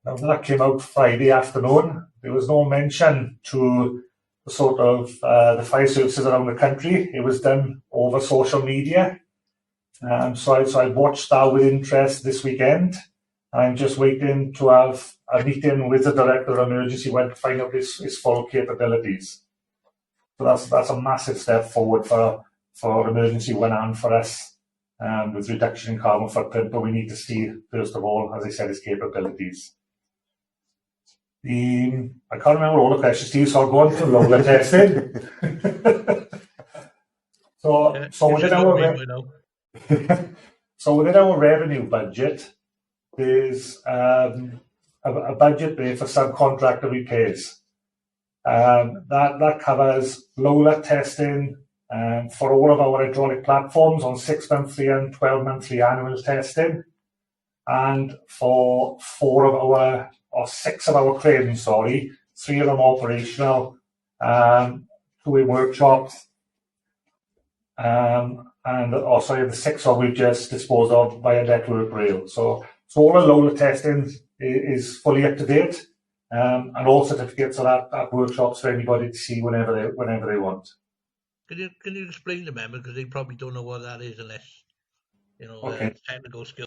Now that came out Friday afternoon. There was no mention to the sort of the fire services around the country. It was done over social media. So I watched that with interest this weekend. I'm just waiting to have a meeting with the Director of Emergency when to find out his full capabilities. So that's a massive step forward for Emergency 1 and for us. With reduction in carbon footprint, but we need to see, first of all, as I said, his capabilities. I can't remember all the questions, Steve, so I'll go on to roller testing. So within our revenue budget, there's a budget there for subcontractor repairs. That covers low-let testing for all of our hydraulic platforms on 6-monthly and 12-monthly annual testing, and for 6 of our cranes, 3 of them operational, 2 in workshops, and the 6 of we've just disposed of via network rail. So all the low-let testing is fully up to date, and all certificates are at workshops for anybody to see whenever they want. Can you explain to members, because they probably don't know what that is unless Okay. technical skill.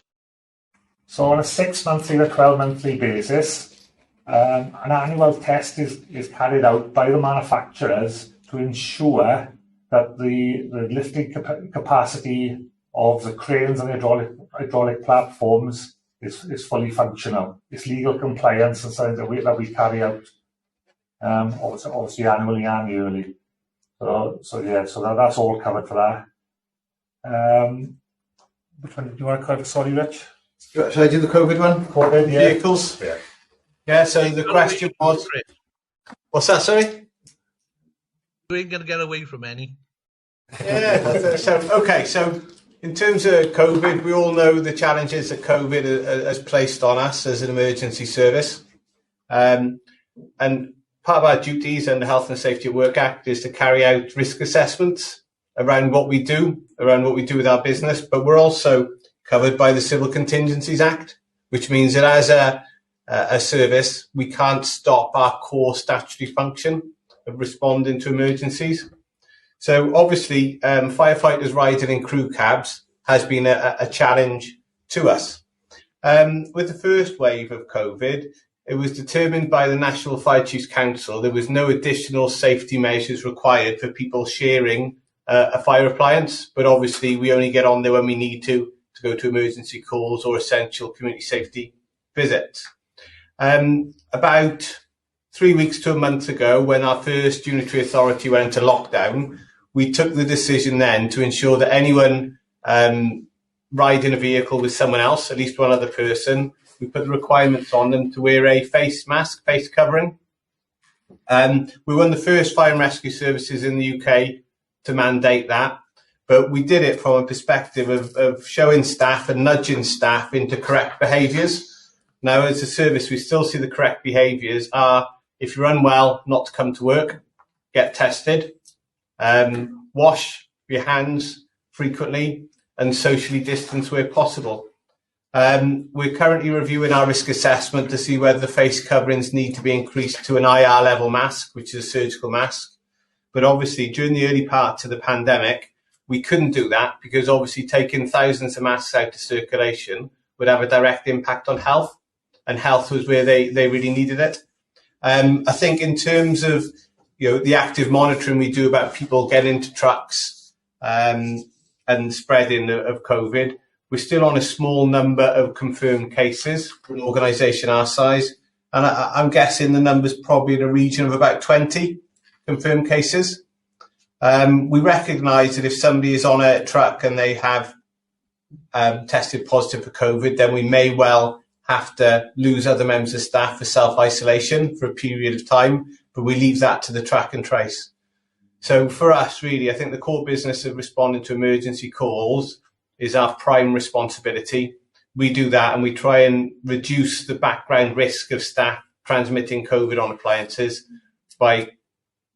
So on a 6-monthly or 12-monthly basis, an annual test is carried out by the manufacturers to ensure that the lifting capacity of the cranes and hydraulic platforms is fully functional. It's legal compliance and something that we carry out, obviously annually and yearly. So that's all covered for that. Which one do you want to cover? Sorry, Rich. Should I do the COVID one? COVID, yeah. Vehicles? Yeah, so the question was... What's that, sorry? You ain't going to get away from any. Yeah, so in terms of COVID, we all know the challenges that COVID has placed on us as an emergency service. And part of our duties under Health and Safety at Work Act is to carry out risk assessments around what we do with our business, but we're also covered by the Civil Contingencies Act, which means that as a service, we can't stop our core statutory function of responding to emergencies. So obviously, firefighters riding in crew cabs has been a challenge to us. With the first wave of COVID, it was determined by the National Fire Chiefs Council there was no additional safety measures required for people sharing a fire appliance, but obviously we only get on there when we need to go to emergency calls or essential community safety visits. About 3 weeks to a month ago, when our first unitary authority went into lockdown, we took the decision then to ensure that anyone riding a vehicle with someone else, at least one other person, we put the requirements on them to wear a face mask, face covering. We were one of the first fire and rescue services in the UK to mandate that, but we did it from a perspective of showing staff and nudging staff into correct behaviours. Now, as a service, we still see the correct behaviours are, if you're unwell, not to come to work, get tested, wash your hands frequently, and socially distance where possible. We're currently reviewing our risk assessment to see whether the face coverings need to be increased to an IR level mask, which is a surgical mask. But obviously, during the early parts of the pandemic, we couldn't do that because obviously taking thousands of masks out of circulation would have a direct impact on health, and health was where they really needed it. I think in terms of the active monitoring we do about people getting into trucks and spreading of COVID, we're still on a small number of confirmed cases for an organisation our size, and I'm guessing the number's probably in a region of about 20 confirmed cases. We recognise that if somebody is on a truck and they have tested positive for COVID, then we may well have to lose other members of staff for self-isolation for a period of time, but we leave that to the track and trace. So for us, really, I think the core business of responding to emergency calls is our prime responsibility. We do that and we try and reduce the background risk of staff transmitting COVID on appliances by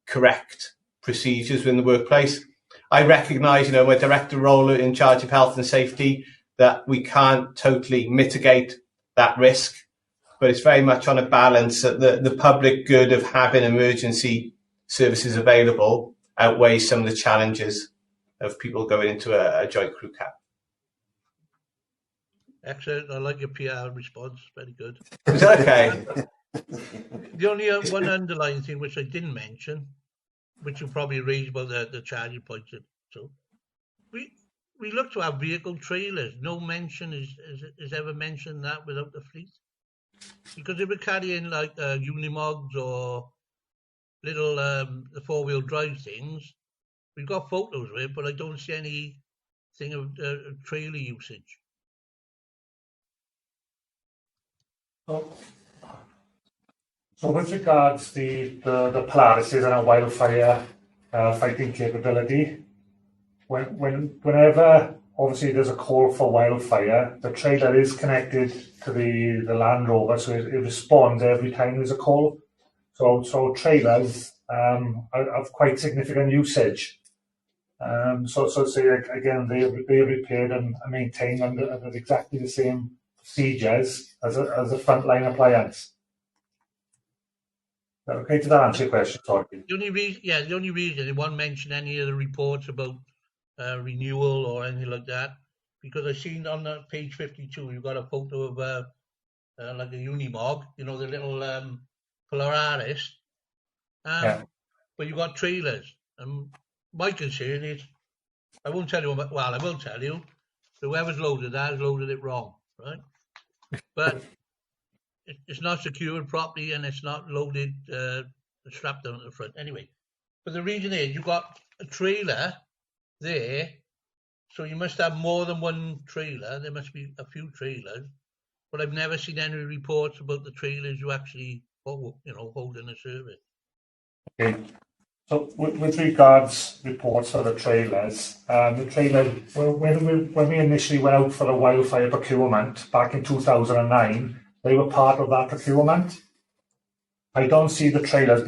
correct procedures within the workplace. I recognise, my director role in charge of health and safety, that we can't totally mitigate that risk, but it's very much on a balance that the public good of having emergency services available outweighs some of the challenges of people going into a joint crew cab. Excellent. I like your PR response. Very good. Is that okay? The only one underlying thing which I didn't mention, which you probably raised about the charging points. So we look to our vehicle trailers. No mention is ever mentioned that without the fleet. Because if we're carrying like Unimogs or little the 4-wheel drive things, we've got photos of it, but I don't see anything of trailer usage. So with regards the Polarises and our wildfire fighting capability, whenever obviously there's a call for wildfire, the trailer is connected to the Land Rover, so it responds every time there's a call. So trailers have quite significant usage. So say again, they're repaired and maintained under exactly the same procedures as a frontline appliance. Okay, did that answer your question? Sorry. The only reason they won't mention any of the reports about renewal or anything like that, because I seen on page 52 you've got a photo of like a Unimog, the little Polaris, but you've got trailers. And my concern is, I won't tell you. Well, I will tell you. Whoever's loaded that has loaded it wrong, right? But it's not secured properly and it's not loaded, strapped down at the front. Anyway, but the reason is you've got a trailer there, so you must have more than one trailer. There must be a few trailers, but I've never seen any reports about the trailers you actually, hold in the service. Okay. So with regards reports for the trailers, when we initially went out for the wildfire procurement back in 2009, they were part of that procurement. I don't see the trailers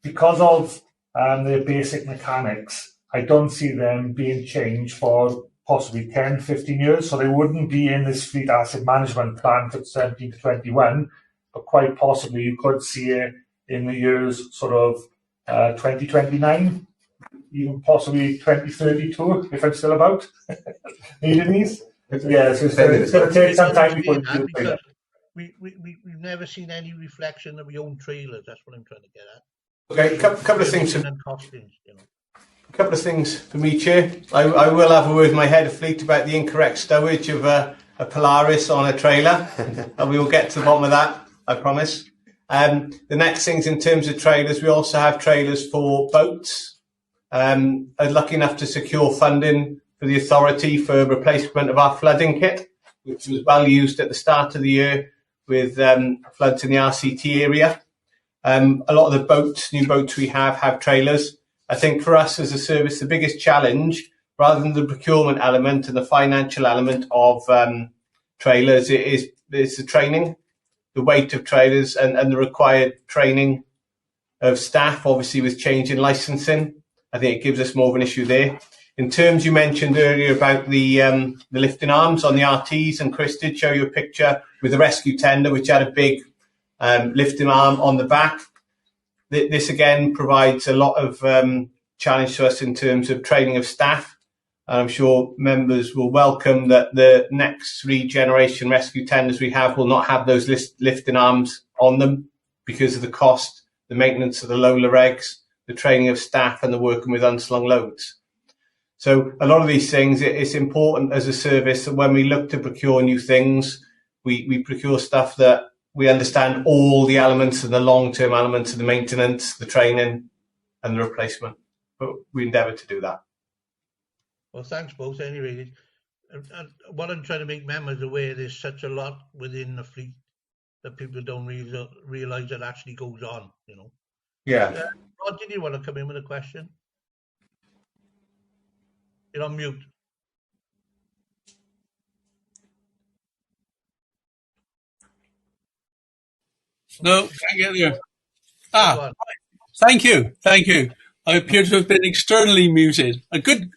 because of their basic mechanics. I don't see them being changed for possibly 10, 15 years. So they wouldn't be in this fleet asset management plan for 17 to 21, but quite possibly you could see it in the years sort of 2029, even possibly 2032 if I'm still about needing these. Yeah, so it's going to take some time before you do it. We've never seen any reflection that we own trailers. That's what I'm trying to get at. Okay, couple of things. Costings, A couple of things for me, Chair. I will have a word with my head of fleet about the incorrect stowage of a Polaris on a trailer, and we will get to the bottom of that, I promise. The next things in terms of trailers, we also have trailers for boats. I'm lucky enough to secure funding for the authority for replacement of our flooding kit, which was well used at the start of the year with floods in the RCT area. A lot of the new boats we have trailers. I think for us as a service, the biggest challenge, rather than the procurement element and the financial element of trailers, is the training, the weight of trailers and the required training of staff, obviously with change in licensing. I think it gives us more of an issue there. In terms you mentioned earlier about the lifting arms on the RTs, and Chris did show you a picture with the rescue tender, which had a big lifting arm on the back. This again provides a lot of challenge to us in terms of training of staff. And I'm sure members will welcome that the next 3 generation rescue tenders we have will not have those lifting arms on them because of the cost, the maintenance of the Lola regs, the training of staff and the working with unslung loads. So a lot of these things, it's important as a service that when we look to procure new things, we procure stuff that we understand all the elements and the long-term elements of the maintenance, the training and the replacement. But we endeavour to do that. Well, thanks both. Anyway, what I'm trying to make members aware, there's such a lot within the fleet that people don't realise that actually goes on, Yeah. Rod, did you want to come in with a question? You're on mute. No, can't get there. Thank you. I appear to have been externally muted. A good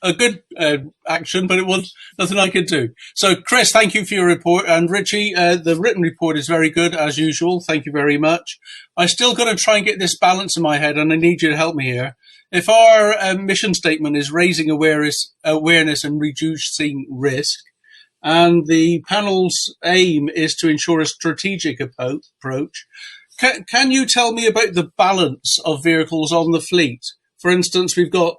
action, but it was nothing I could do. So, Chris, thank you for your report, and Richie, the written report is very good as usual. Thank you very much. I still got to try and get this balance in my head, and I need you to help me here. If our mission statement is raising awareness and reducing risk, and the panel's aim is to ensure a strategic approach, can you tell me about the balance of vehicles on the fleet? For instance, we've got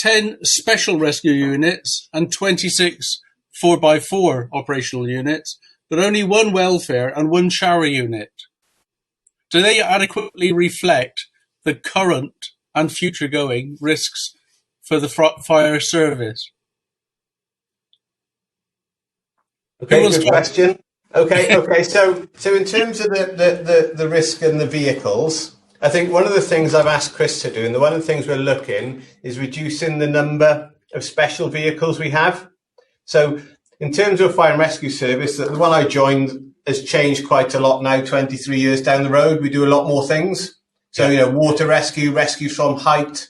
10 special rescue units and 26 4x4 operational units, but only 1 welfare and 1 shower unit. Do they adequately reflect the current and future going risks for the fire service? Okay, good question. Okay. So in terms of the risk and the vehicles, I think one of the things I've asked Chris to do, and one of the things we're looking is reducing the number of special vehicles we have. So in terms of fire and rescue service, the one I joined has changed quite a lot now. 23 years down the road, we do a lot more things. So water rescue, rescue from height,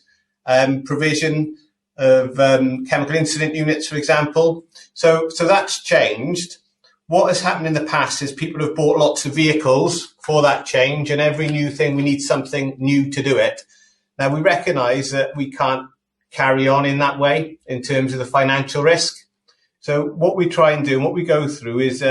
provision of chemical incident units, for example. So that's changed. What has happened in the past is people have bought lots of vehicles for that change, and every new thing, we need something new to do it. Now, we recognise that we can't carry on in that way in terms of the financial risk. So what we try and do and what we go through is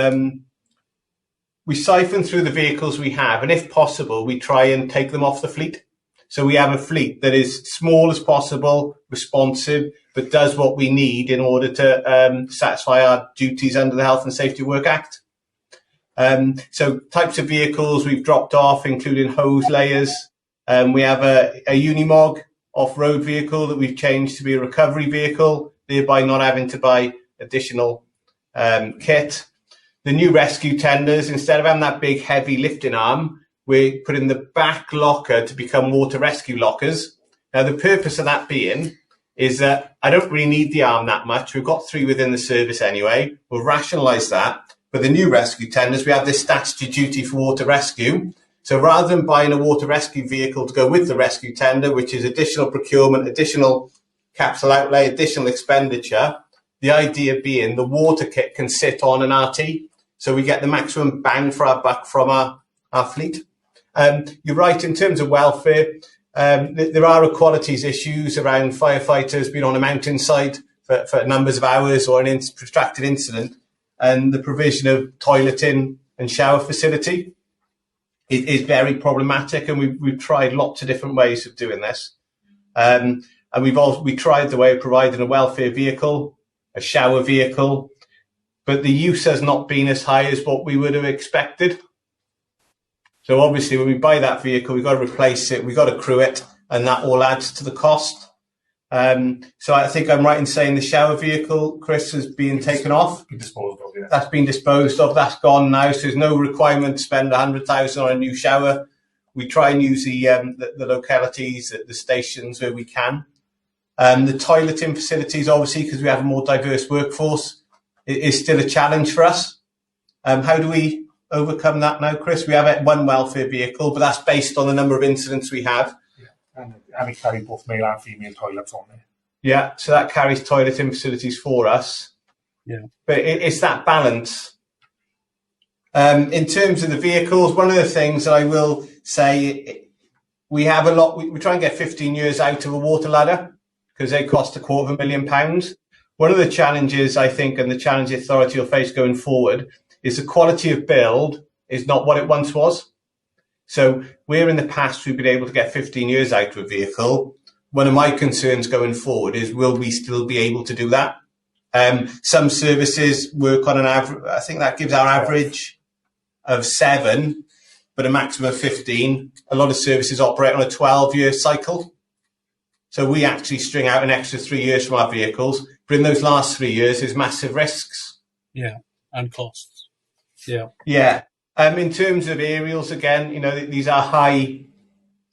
we siphon through the vehicles we have, and if possible, we try and take them off the fleet. So we have a fleet that is small as possible, responsive, but does what we need in order to satisfy our duties under the Health and Safety Work Act. So types of vehicles we've dropped off, including hose layers. We have a Unimog off-road vehicle that we've changed to be a recovery vehicle, thereby not having to buy additional kit. The new rescue tenders, instead of having that big heavy lifting arm, we put in the back locker to become water rescue lockers. Now, the purpose of that being is that I don't really need the arm that much. We've got 3 within the service anyway. We'll rationalise that. But the new rescue tenders, we have this statutory duty for water rescue. So rather than buying a water rescue vehicle to go with the rescue tender, which is additional procurement, additional capital outlay, additional expenditure, the idea being the water kit can sit on an RT. So we get the maximum bang for our buck from our fleet. You're right, in terms of welfare, there are equalities issues around firefighters being on a mountainside for numbers of hours or an protracted incident, and the provision of toileting and shower facility is very problematic, and we've tried lots of different ways of doing this. And we tried the way of providing a welfare vehicle, a shower vehicle, but the use has not been as high as what we would have expected. So obviously, when we buy that vehicle, we've got to replace it, we've got to crew it, and that all adds to the cost. So I think I'm right in saying the shower vehicle, Chris, is being taken off. Disposed of, yeah. That's been disposed of. That's gone now. So there's no requirement to spend 100,000 on a new shower. We try and use the localities, the stations where we can. The toileting facilities, obviously, because we have a more diverse workforce, is still a challenge for us. How do we overcome that now, Chris? We have one welfare vehicle, but that's based on the number of incidents we have. And it carries both male and female toilets on there. Yeah, so that carries toileting facilities for us. Yeah. But it's that balance. In terms of the vehicles, one of the things that I will say, we have a lot, we try and get 15 years out of a water ladder because they cost £250,000. One of the challenges, I think, and the challenge the authority will face going forward is the quality of build is not what it once was. So where in the past we've been able to get 15 years out of a vehicle, one of my concerns going forward is, will we still be able to do that? Some services work on an average, I think that gives our average of 7, but a maximum of 15. A lot of services operate on a 12-year cycle. So we actually string out an extra 3 years from our vehicles, but in those last 3 years, there's massive risks. Yeah, and costs. Yeah. Yeah. In terms of aerials, again, these are high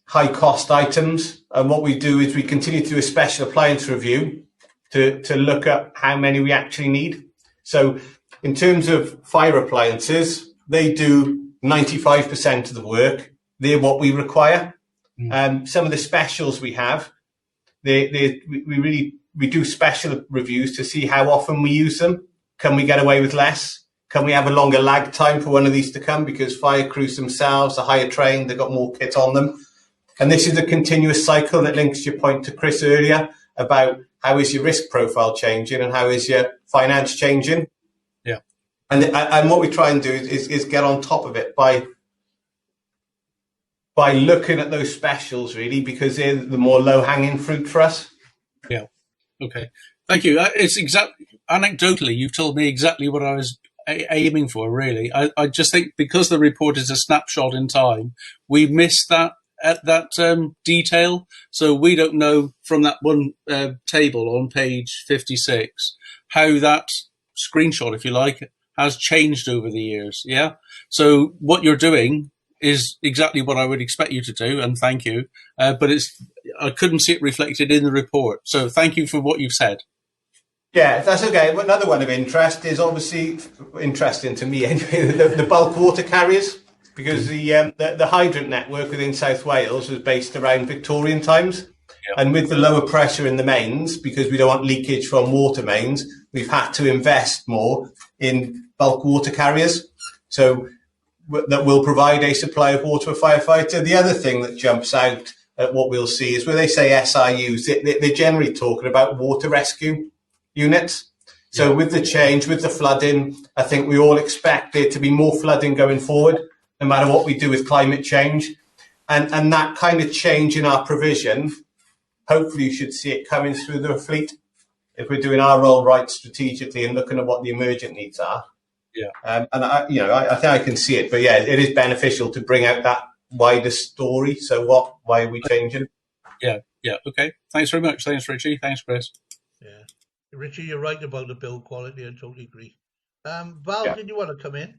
cost items. And what we do is we continue to do a special appliance review to look at how many we actually need. So in terms of fire appliances, they do 95% of the work. They're what we require. Some of the specials we have, we do special reviews to see how often we use them. Can we get away with less? Can we have a longer lag time for one of these to come? Because fire crews themselves are higher trained, they've got more kit on them. And this is a continuous cycle that links your point to Chris earlier about how is your risk profile changing and how is your finance changing. Yeah. And what we try and do is get on top of it by looking at those specials, really, because they're the more low-hanging fruit for us. Yeah. Okay. Thank you. It's anecdotally, you've told me exactly what I was aiming for, really. I just think because the report is a snapshot in time, we missed that detail. So we don't know from that one table on page 56 how that screenshot, if you like, has changed over the years. Yeah. So what you're doing is exactly what I would expect you to do, and thank you. But I couldn't see it reflected in the report. So thank you for what you've said. Yeah, that's okay. Another one of interest is obviously interesting to me anyway, the bulk water carriers, because the hydrant network within South Wales was based around Victorian times. Yeah. And with the lower pressure in the mains, because we don't want leakage from water mains, we've had to invest more in bulk water carriers. So that will provide a supply of water for a firefighter. The other thing that jumps out at what we'll see is when they say SIUs, they're generally talking about water rescue units. So with the change, with the flooding, I think we all expect there to be more flooding going forward, no matter what we do with climate change. And that kind of change in our provision, hopefully you should see it coming through the fleet if we're doing our role right strategically and looking at what the emergent needs are. Yeah. And I think I can see it, but yeah, it is beneficial to bring out that wider story. So why are we changing? Yeah. Okay. Thanks very much. Thanks, Richie. Thanks, Chris. Yeah. Richie, you're right about the build quality. I totally agree. Val, did you want to come in?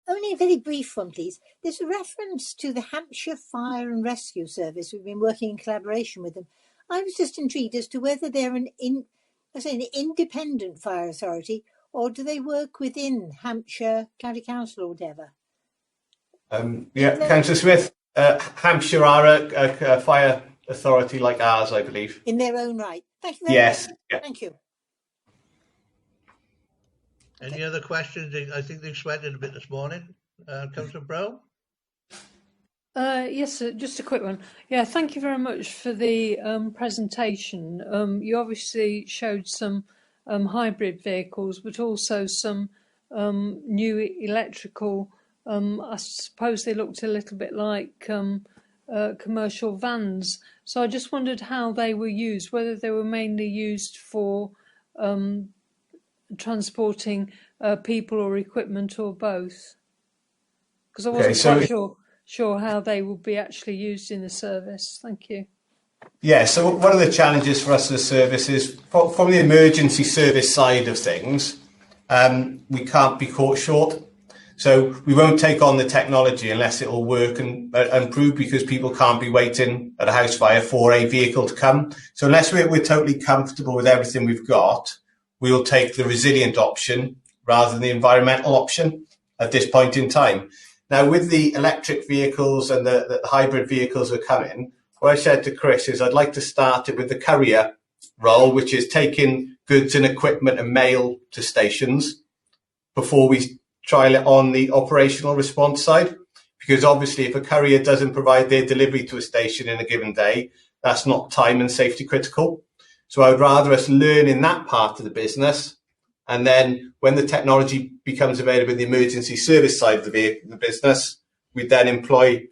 Only a very brief one, please. There's a reference to the Hampshire Fire and Rescue Service. We've been working in collaboration with them. I was just intrigued as to whether they're an independent fire authority, or do they work within Hampshire County Council or whatever? Councillor Smith, Hampshire are a fire authority like ours, I believe. In their own right. Thank you very much. Yeah. Thank you. Any other questions? I think they've sweated a bit this morning. Councillor Brown? Yes, just a quick one. Yeah, thank you very much for the presentation. You obviously showed some hybrid vehicles, but also some new electrical. I suppose they looked a little bit like commercial vans. So I just wondered how they were used, whether they were mainly used for transporting people or equipment or both. Because I wasn't quite sure how they would be actually used in the service. Thank you. Yeah, so one of the challenges for us as a service is from the emergency service side of things, we can't be caught short. So we won't take on the technology unless it will work and prove, because people can't be waiting at a house fire for a vehicle to come. So unless we're totally comfortable with everything we've got, we will take the resilient option rather than the environmental option at this point in time. Now, with the electric vehicles and the hybrid vehicles that are coming, what I said to Chris is I'd like to start it with the courier role, which is taking goods and equipment and mail to stations before we trial it on the operational response side. Because obviously, if a courier doesn't provide their delivery to a station in a given day, that's not time and safety critical. So I'd rather us learn in that part of the business. And then when the technology becomes available in the emergency service side of the business, we then employ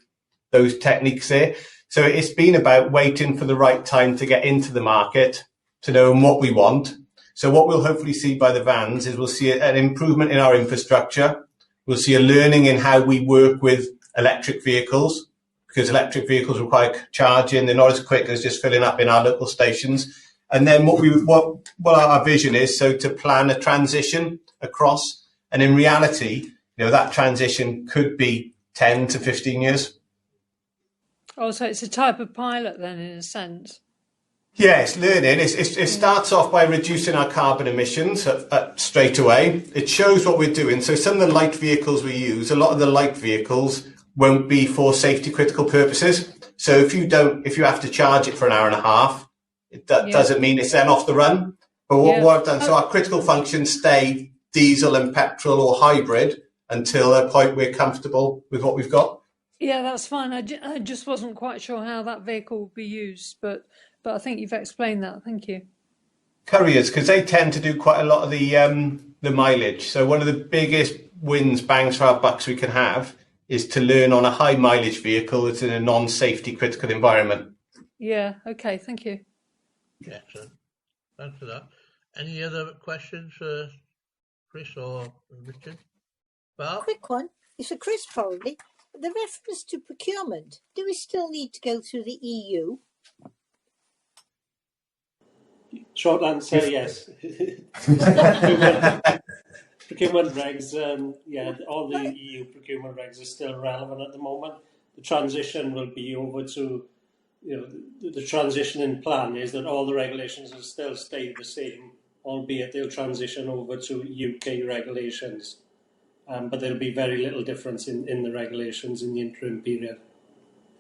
those techniques there. So it's been about waiting for the right time to get into the market, to know what we want. So what we'll hopefully see by the vans is we'll see an improvement in our infrastructure. We'll see a learning in how we work with electric vehicles, because electric vehicles require charging. They're not as quick as just filling up in our local stations. And then what our vision is, so to plan a transition across. And in reality, that transition could be 10 to 15 years. Oh, so it's a type of pilot then, in a sense. Yeah, it's learning. It starts off by reducing our carbon emissions straight away. It shows what we're doing. So some of the light vehicles we use, a lot of the light vehicles won't be for safety critical purposes. So if you have to charge it for an hour and a half, that doesn't mean it's then off the run. But what I've done, so our critical functions stay diesel and petrol or hybrid until a point we're comfortable with what we've got. Yeah, that's fine. I just wasn't quite sure how that vehicle would be used, but I think you've explained that. Thank you. Couriers, because they tend to do quite a lot of the mileage. So one of the biggest bangs for our bucks we can have is to learn on a high mileage vehicle that's in a non-safety critical environment. Yeah, okay, thank you. Yeah, excellent. Thanks for that. Any other questions for Chris or Richard? Val? Quick one. It's for Chris, probably. The reference to procurement. Do we still need to go through the EU? Short answer, yes. procurement regs, yeah, all the EU procurement regs are still relevant at the moment. The transition will be over to, the transition in plan is that all the regulations will still stay the same, albeit they'll transition over to UK regulations. But there'll be very little difference in the regulations in the interim period.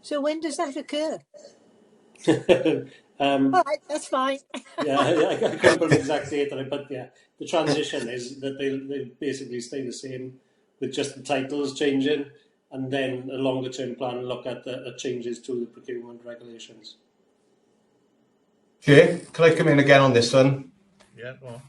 So when does that occur? All right, that's fine. Yeah, I can't put an exact date on it, but yeah, the transition is that they'll basically stay the same with just the titles changing, and then a longer term plan look at the changes to the procurement regulations. Jay, can I come in again on this one? Yeah, go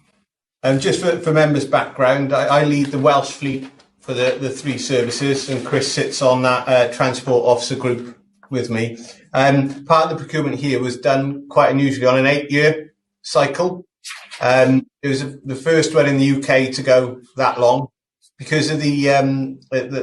on. Just for members' background, I lead the Welsh fleet for the three services, and Chris sits on that transport officer group with me. Part of the procurement here was done quite unusually on an 8-year cycle. It was the first one in the UK to go that long because of the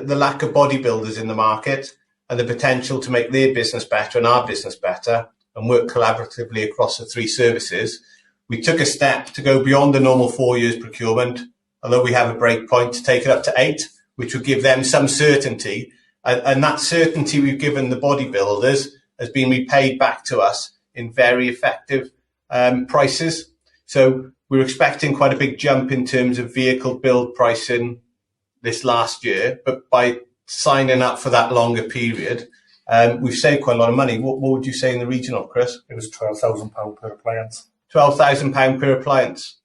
lack of bodybuilders in the market and the potential to make their business better and our business better and work collaboratively across the three services. We took a step to go beyond the normal 4 years procurement, although we have a break point to take it up to 8, which would give them some certainty. And that certainty we've given the bodybuilders has been repaid back to us in very effective prices. So we're expecting quite a big jump in terms of vehicle build pricing this last year. But by signing up for that longer period, we've saved quite a lot of money. What would you say in the regional, Chris? It was £12,000 per appliance. £12,000 per appliance.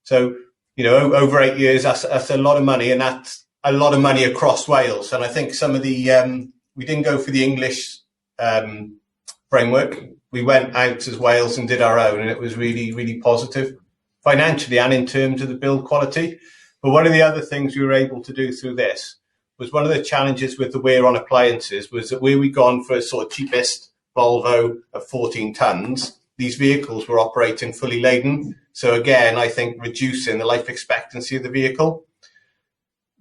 So, over 8 years, that's a lot of money, and that's a lot of money across Wales. And I think some of the, we didn't go for the English framework. We went out as Wales and did our own, and it was really, really positive financially and in terms of the build quality. But one of the other things we were able to do through this was one of the challenges with the wear on appliances was that where we gone for a sort of cheapest Volvo of 14 tonnes, these vehicles were operating fully laden. So again, I think reducing the life expectancy of the vehicle.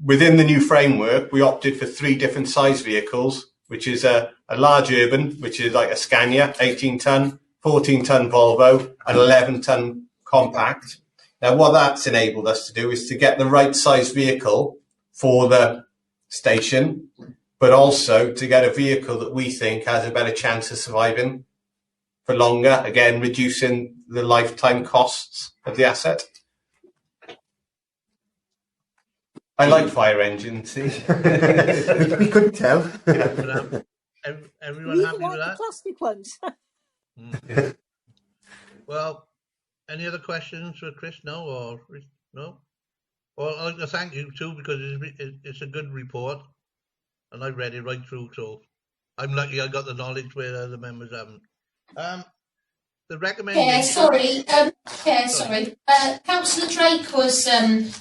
Within the new framework, we opted for 3 different size vehicles, which is a large urban, which is like a Scania, 18-ton, 14-ton Volvo, and 11-ton compact. Now, what that's enabled us to do is to get the right size vehicle for the station, but also to get a vehicle that we think has a better chance of surviving for longer, again, reducing the lifetime costs of the asset. I like fire engines, see? we couldn't tell. Yeah. Everyone happy with that? The plastic ones. Well, any other questions for Chris? No, or no? Well, I'd like to thank you too, because it's a good report, and I read it right through, so I'm lucky I got the knowledge where other members haven't. The recommendation. Sorry. Councillor Drake was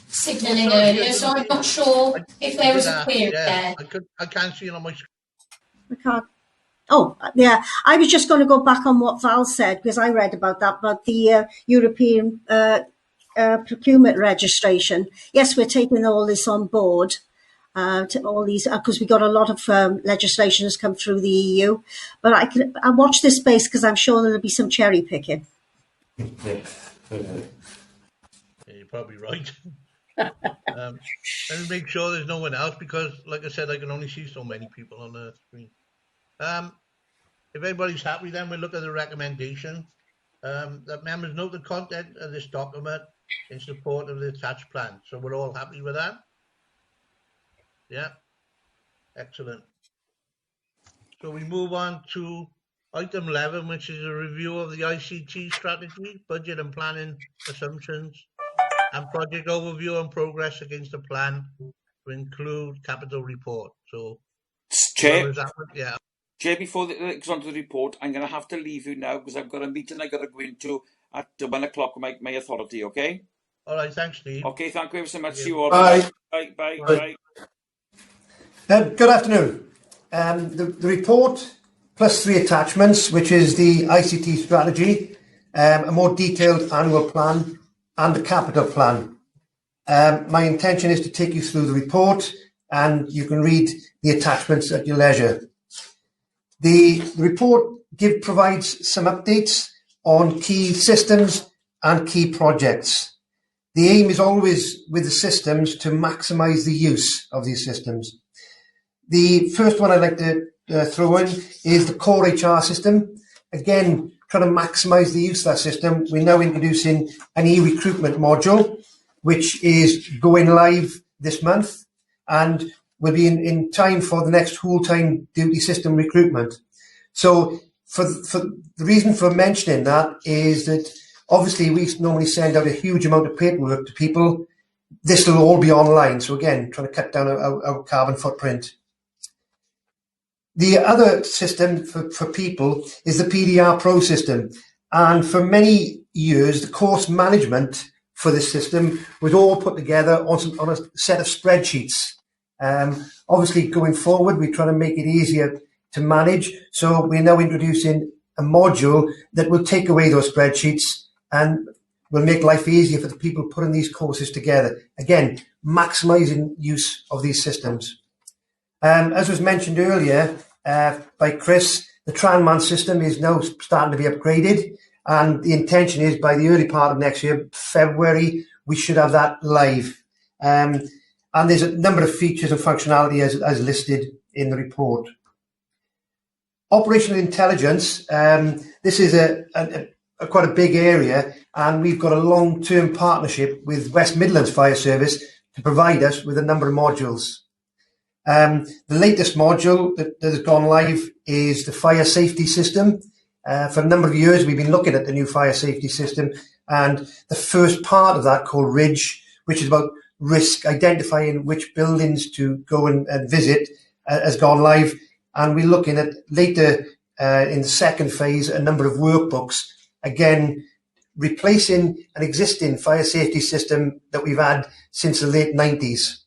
signalling earlier, so I'm not sure if there was a query there. I can't see it on my screen. I can't. Oh, yeah. I was just going to go back on what Val said, because I read about that, about the European procurement registration. Yes, we're taking all this on board. To all these, because we got a lot of legislation has come through the EU, but I watch this space because I'm sure there'll be some cherry picking. Yeah, you're probably right. Let me make sure there's no one else, because, like I said, I can only see so many people on the screen. If everybody's happy, then we'll look at the recommendation. That members note the content of this document in support of the attached plan. So we're all happy with that? Yeah, excellent. So we move on to item 11, which is a review of the ICT strategy, budget and planning assumptions, and project overview and progress against the plan to include capital report. So, Chair, yeah. Chair, before it goes on to the report, I'm going to have to leave you now because I've got a meeting I've got to go into at 1 o'clock with my authority, okay? All right, thanks, Steve. Okay, thank you so much. See you all. Bye. Bye. Bye. Bye. Bye. Good afternoon. The report plus 3 attachments, which is the ICT strategy, a more detailed annual plan, and the capital plan. My intention is to take you through the report, and you can read the attachments at your leisure. The report provides some updates on key systems and key projects. The aim is always with the systems to maximise the use of these systems. The first one I'd like to throw in is the core HR system. Again, trying to maximise the use of that system, we're now introducing an e-recruitment module, which is going live this month and will be in time for the next full-time duty system recruitment. So for the reason for mentioning that is that obviously we normally send out a huge amount of paperwork to people. This will all be online. So again, trying to cut down our carbon footprint. The other system for people is the PDR Pro system. And for many years, the course management for this system was all put together on a set of spreadsheets. Obviously, going forward, we're trying to make it easier to manage. So we're now introducing a module that will take away those spreadsheets and will make life easier for the people putting these courses together. Again, maximising use of these systems. As was mentioned earlier by Chris, the Tranman system is now starting to be upgraded, and the intention is by the early part of next year, February, we should have that live. And there's a number of features and functionality as listed in the report. Operational intelligence, this is quite a big area, and we've got a long-term partnership with West Midlands Fire Service to provide us with a number of modules. The latest module that has gone live is the fire safety system. For a number of years, we've been looking at the new fire safety system, and the first part of that, called Ridge, which is about risk, identifying which buildings to go and visit, has gone live. And we're looking at later in the second phase, a number of workbooks, again, replacing an existing fire safety system that we've had since the late 90s.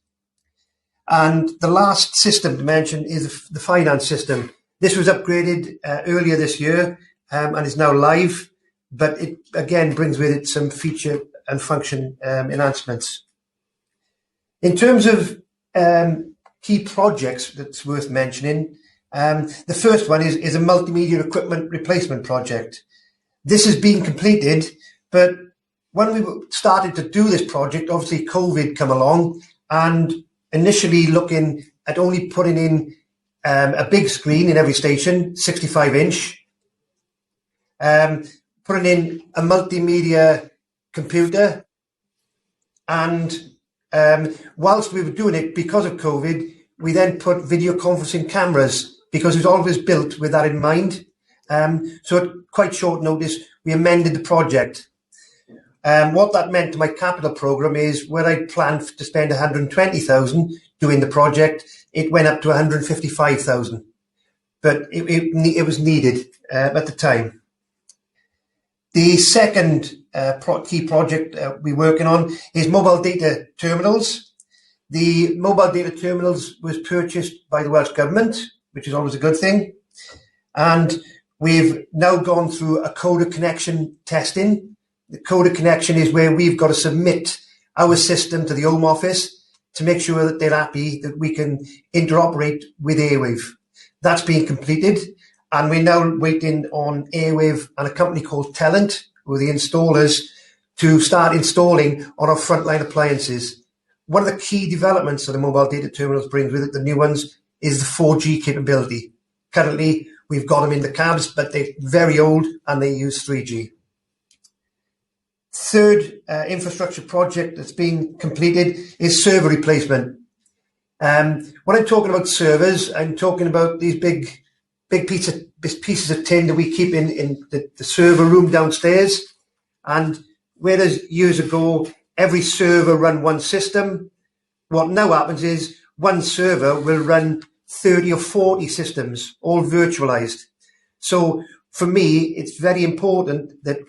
And the last system to mention is the finance system. This was upgraded earlier this year and is now live, but it again brings with it some feature and function enhancements. In terms of key projects that's worth mentioning, the first one is a multimedia equipment replacement project. This has been completed, but when we started to do this project, obviously COVID come along, and initially looking at only putting in a big screen in every station, 65-inch, putting in a multimedia computer, and whilst we were doing it, because of COVID, we then put video conferencing cameras because it was always built with that in mind. So at quite short notice, we amended the project. What that meant to my capital programme is where I planned to spend 120,000 doing the project, it went up to 155,000. But it was needed at the time. The second key project we're working on is mobile data terminals. The mobile data terminals was purchased by the Welsh Government, which is always a good thing. And we've now gone through a code of connection testing. The code of connection is where we've got to submit our system to the Home Office to make sure that they're happy that we can interoperate with Airwave. That's been completed, and we're now waiting on Airwave and a company called Telent, who are the installers, to start installing on our frontline appliances. One of the key developments that the mobile data terminals brings with it, the new ones, is the 4G capability. Currently, we've got them in the cabs, but they're very old and they use 3G. Third infrastructure project that's been completed is server replacement. When I'm talking about servers, I'm talking about these big pieces of tin that we keep in the server room downstairs. And whereas years ago, every server run one system, what now happens is one server will run 30 or 40 systems, all virtualized. So for me, it's very important that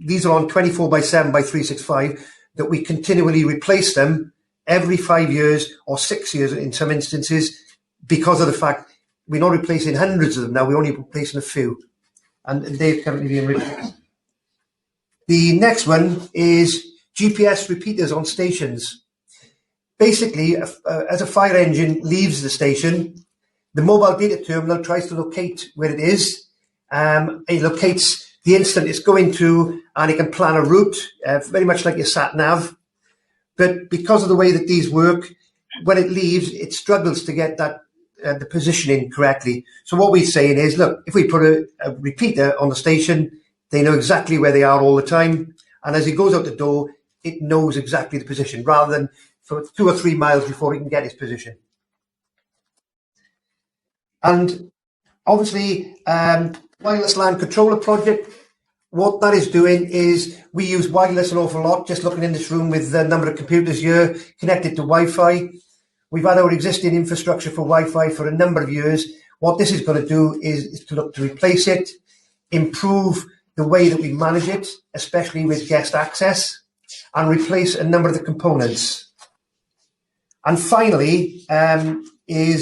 these are on 24/7 by 365, that we continually replace them every 5 years or 6 years in some instances, because of the fact we're not replacing hundreds of them now, we're only replacing a few. And they're currently being replaced. The next one is GPS repeaters on stations. Basically, as a fire engine leaves the station, the mobile data terminal tries to locate where it is. It locates the instant it's going to, and it can plan a route, very much like your sat nav. but because of the way that these work, when it leaves, it struggles to get that the positioning correctly. So what we're saying is, look, if we put a repeater on the station, they know exactly where they are all the time, and as it goes out the door, it knows exactly the position, rather than for 2 or 3 miles before it can get its position. And obviously, wireless LAN controller project, what that is doing is we use wireless an awful lot, just looking in this room with the number of computers here connected to Wi-Fi. We've had our existing infrastructure for Wi-Fi for a number of years. What this is going to do is to look to replace it, improve the way that we manage it, especially with guest access, and replace a number of the components. And finally, is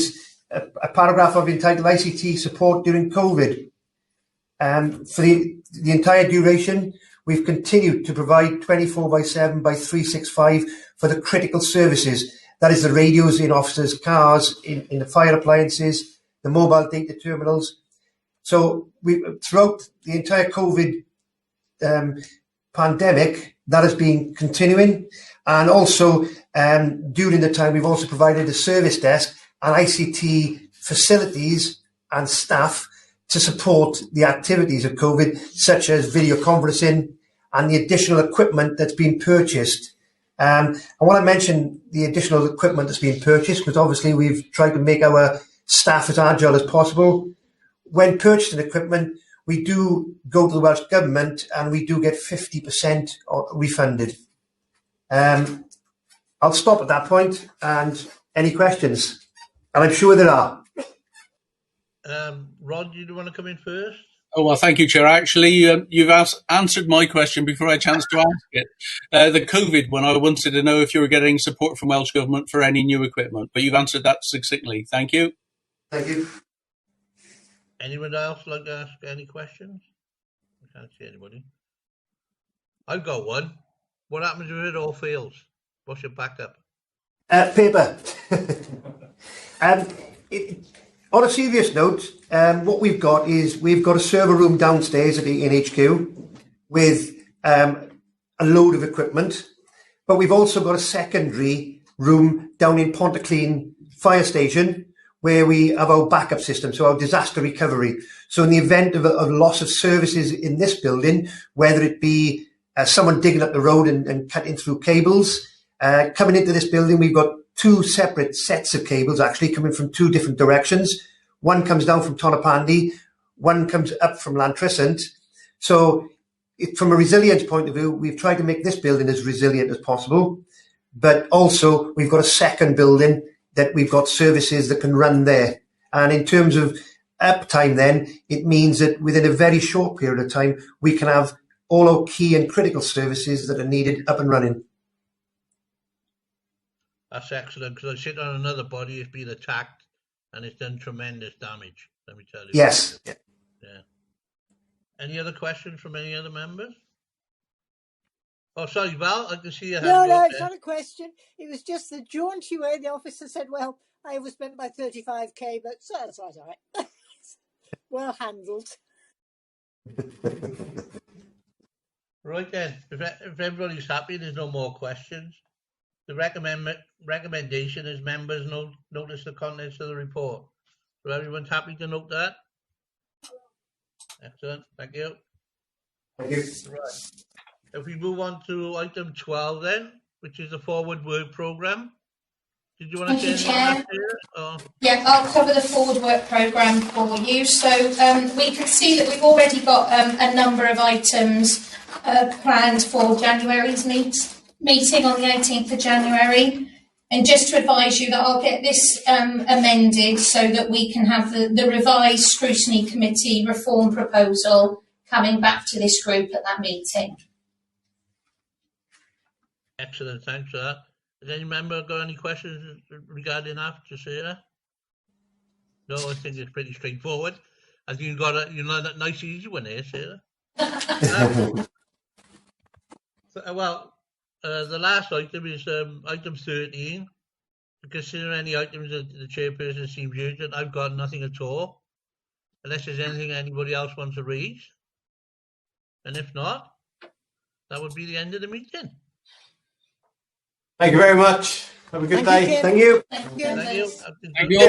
a paragraph of entitled ICT support during COVID. For the entire duration, we've continued to provide 24/7 by 365 for the critical services. That is the radios in officers' cars, in the fire appliances, the mobile data terminals. So throughout the entire COVID pandemic, that has been continuing. And also, during the time, we've also provided a service desk and ICT facilities and staff to support the activities of COVID, such as video conferencing and the additional equipment that's been purchased. I want to mention the additional equipment that's been purchased, because obviously we've tried to make our staff as agile as possible. When purchasing equipment, we do go to the Welsh Government and we do get 50% refunded. I'll stop at that point, and any questions? And I'm sure there are. Rod, do you want to come in first? Oh, well, thank you, Chair. Actually, you've answered my question before I had a chance to ask it. The COVID one, I wanted to know if you were getting support from Welsh Government for any new equipment, but you've answered that succinctly. Thank you. Thank you. Anyone else like to ask any questions? I can't see anybody. I've got one. What happens if it all fails? What's your backup? Paper. On a serious note, what we've got is we've got a server room downstairs at the NHQ with a load of equipment, but we've also got a secondary room down in Pontyclean Fire Station where we have our backup system, so our disaster recovery. So in the event of a loss of services in this building, whether it be someone digging up the road and cutting through cables, coming into this building, we've got 2 separate sets of cables actually coming from 2 different directions. One comes down from Tonopandi, one comes up from Lantrisant. So from a resilience point of view, we've tried to make this building as resilient as possible, but also we've got a second building that we've got services that can run there. And in terms of uptime then, it means that within a very short period of time, we can have all our key and critical services that are needed up and running. That's excellent, because I sit on another body, it's been attacked, and it's done tremendous damage, let me tell you. Yes. Yeah. Any other questions from any other members? Oh, sorry, Val, I can see your hand. No, it's not a question. It was just the jaunty way the officer said, well, I overspent by 35k, but so that's all right. Well handled. Right then, if everybody's happy, there's no more questions. The recommendation is members notice the contents of the report. So everyone's happy to note that? Excellent, thank you. Thank you. Right. If we move on to item 12 then, which is the forward work programme. Did you want to say anything on that? Yeah, I'll cover the forward work programme for you. So we can see that we've already got a number of items planned for January's meeting on the 18th of January. And just to advise you that I'll get this amended so that we can have the revised Scrutiny Committee reform proposal coming back to this group at that meeting. Excellent, thanks for that. Has any member got any questions regarding that, Josiah? No, I think it's pretty straightforward. I think you've got that nice easy one here, Sarah. The last item is item 13. Consider any items that the chairperson seems urgent. I've got nothing at all, unless there's anything anybody else wants to raise. And if not, that would be the end of the meeting. Thank you very much. Have a good day. Thank you. Thank you. Thank you.